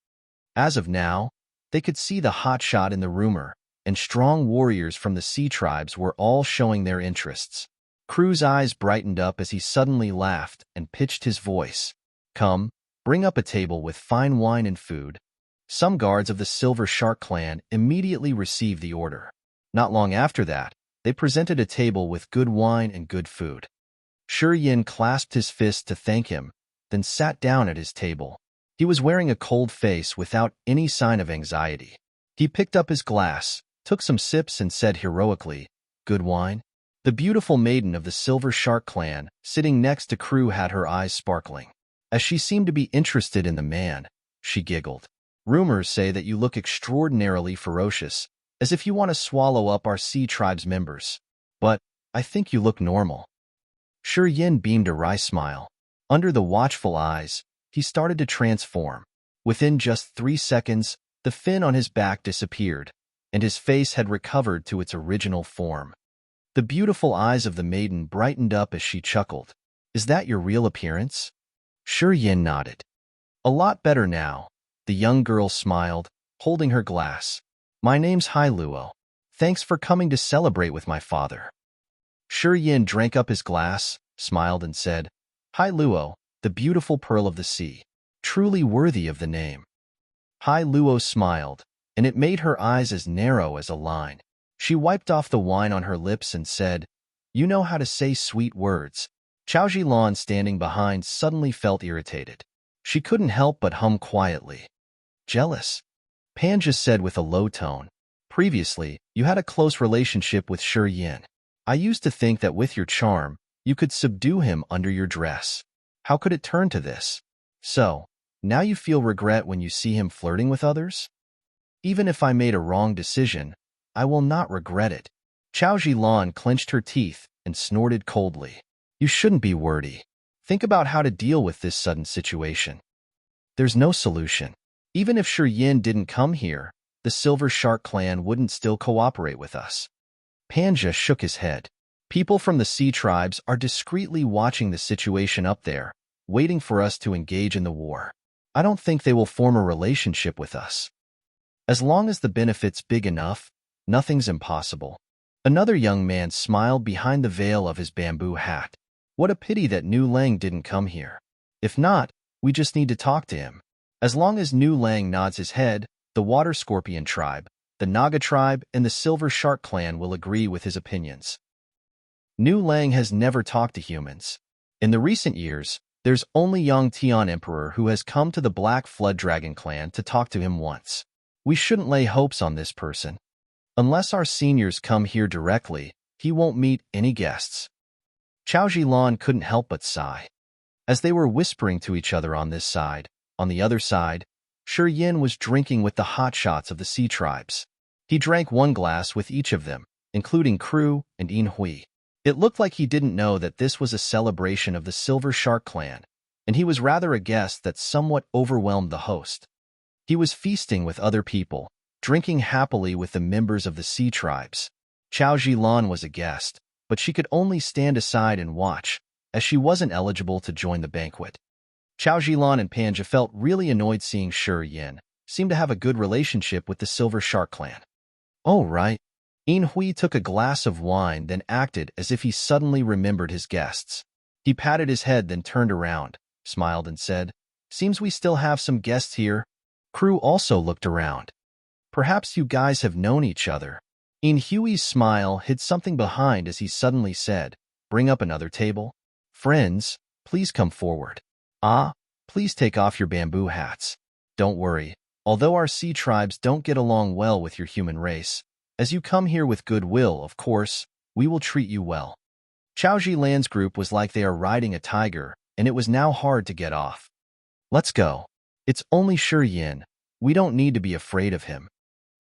As of now, they could see the hotshot in the rumor, and strong warriors from the sea tribes were all showing their interests. Crew's eyes brightened up as he suddenly laughed and pitched his voice. "Come, bring up a table with fine wine and food." Some guards of the Silver Shark clan immediately received the order. Not long after that, they presented a table with good wine and good food. Shi Yan clasped his fist to thank him, then sat down at his table. He was wearing a cold face without any sign of anxiety. He picked up his glass, took some sips, and said heroically, "Good wine?" The beautiful maiden of the Silver Shark clan, sitting next to Crew, had her eyes sparkling. As she seemed to be interested in the man, she giggled. "Rumors say that you look extraordinarily ferocious, as if you want to swallow up our sea tribe's members. But I think you look normal." Shi Yan beamed a wry smile. Under the watchful eyes, he started to transform. Within just 3 seconds, the fin on his back disappeared, and his face had recovered to its original form. The beautiful eyes of the maiden brightened up as she chuckled. "Is that your real appearance?" Shi Yan nodded. "A lot better now." The young girl smiled, holding her glass. "My name's Hai Luo. Thanks for coming to celebrate with my father." Shi Yan drank up his glass, smiled, and said, "Hai Luo, the beautiful pearl of the sea. Truly worthy of the name." Hai Luo smiled, and it made her eyes as narrow as a line. She wiped off the wine on her lips and said, "You know how to say sweet words." Chao Zilan, standing behind, suddenly felt irritated. She couldn't help but hum quietly. "Jealous?" Panja said with a low tone. "Previously, you had a close relationship with Shi Yan. I used to think that with your charm, you could subdue him under your dress. How could it turn to this? So, now you feel regret when you see him flirting with others?" "Even if I made a wrong decision, I will not regret it." Chao Zilan clenched her teeth and snorted coldly. "You shouldn't be wordy. Think about how to deal with this sudden situation. There's no solution. Even if Shi Yan didn't come here, the Silver Shark clan wouldn't still cooperate with us." Panja shook his head. "People from the sea tribes are discreetly watching the situation up there, waiting for us to engage in the war. I don't think they will form a relationship with us. As long as the benefit's big enough, nothing's impossible." Another young man smiled behind the veil of his bamboo hat. "What a pity that Nu Lang didn't come here. If not, we just need to talk to him." As long as Nu Lang nods his head, the Water Scorpion tribe, the Naga tribe, and the Silver Shark clan will agree with his opinions. Nu Lang has never talked to humans. In the recent years, there's only young Tian Emperor who has come to the Black Flood Dragon clan to talk to him once. We shouldn't lay hopes on this person. Unless our seniors come here directly, he won't meet any guests." Chao Zilan couldn't help but sigh. As they were whispering to each other on this side, on the other side, Shi Yan was drinking with the hotshots of the sea tribes. He drank one glass with each of them, including Crew and Yin Hui. It looked like he didn't know that this was a celebration of the Silver Shark clan, and he was rather a guest that somewhat overwhelmed the host. He was feasting with other people, drinking happily with the members of the sea tribes. Chao Zilan was a guest, but she could only stand aside and watch, as she wasn't eligible to join the banquet. Chao Zilan and Panja felt really annoyed seeing Shi Yan seem to have a good relationship with the Silver Shark clan. "Oh, right." Yin Hui took a glass of wine, then acted as if he suddenly remembered his guests. He patted his head, then turned around, smiled, and said, "Seems we still have some guests here." Crew also looked around. "Perhaps you guys have known each other." Yin Hui's smile hid something behind as he suddenly said, "Bring up another table. Friends, please come forward. Ah, please take off your bamboo hats. Don't worry, although our sea tribes don't get along well with your human race, as you come here with goodwill, of course, we will treat you well." Chao Zilan's group was like they are riding a tiger, and it was now hard to get off. Let's go. It's only Shi Yan. We don't need to be afraid of him.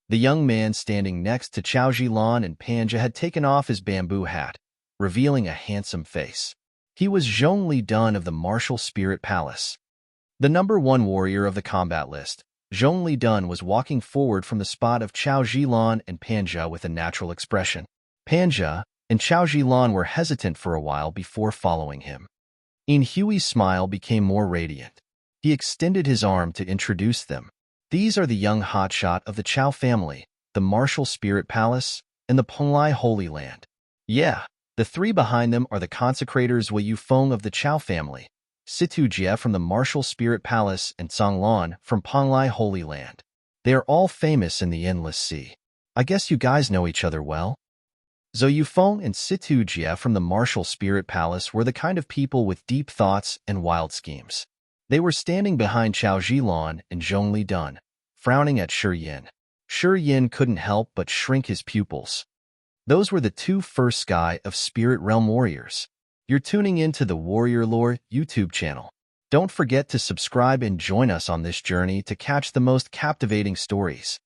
The young man standing next to Chao Zilan and Panja had taken off his bamboo hat, revealing a handsome face. He was Zhongli Dun of the Martial Spirit Palace. The #1 warrior of the combat list, Zhongli Dun was walking forward from the spot of Chao Zilan and Panja with a natural expression. Panja and Chao Zilan were hesitant for a while before following him. In Hui's smile became more radiant. He extended his arm to introduce them. These are the young hotshot of the Chao family, the Martial Spirit Palace, and the Penglai Holy Land. Yeah, the three behind them are the consecrators Wei Yufeng of the Chao family, Situ Jie from the Martial Spirit Palace, and Songlan from Penglai Holy Land. They are all famous in the Endless Sea. I guess you guys know each other well. Zhou Yufeng and Situ Jie from the Martial Spirit Palace were the kind of people with deep thoughts and wild schemes. They were standing behind Chao Zilan and Zhongli Dun, frowning at Shi Yan. Shi Yan couldn't help but shrink his pupils. Those were the two first Sky of Spirit Realm warriors. You're tuning into the Warrior Lore YouTube channel. Don't forget to subscribe and join us on this journey to catch the most captivating stories.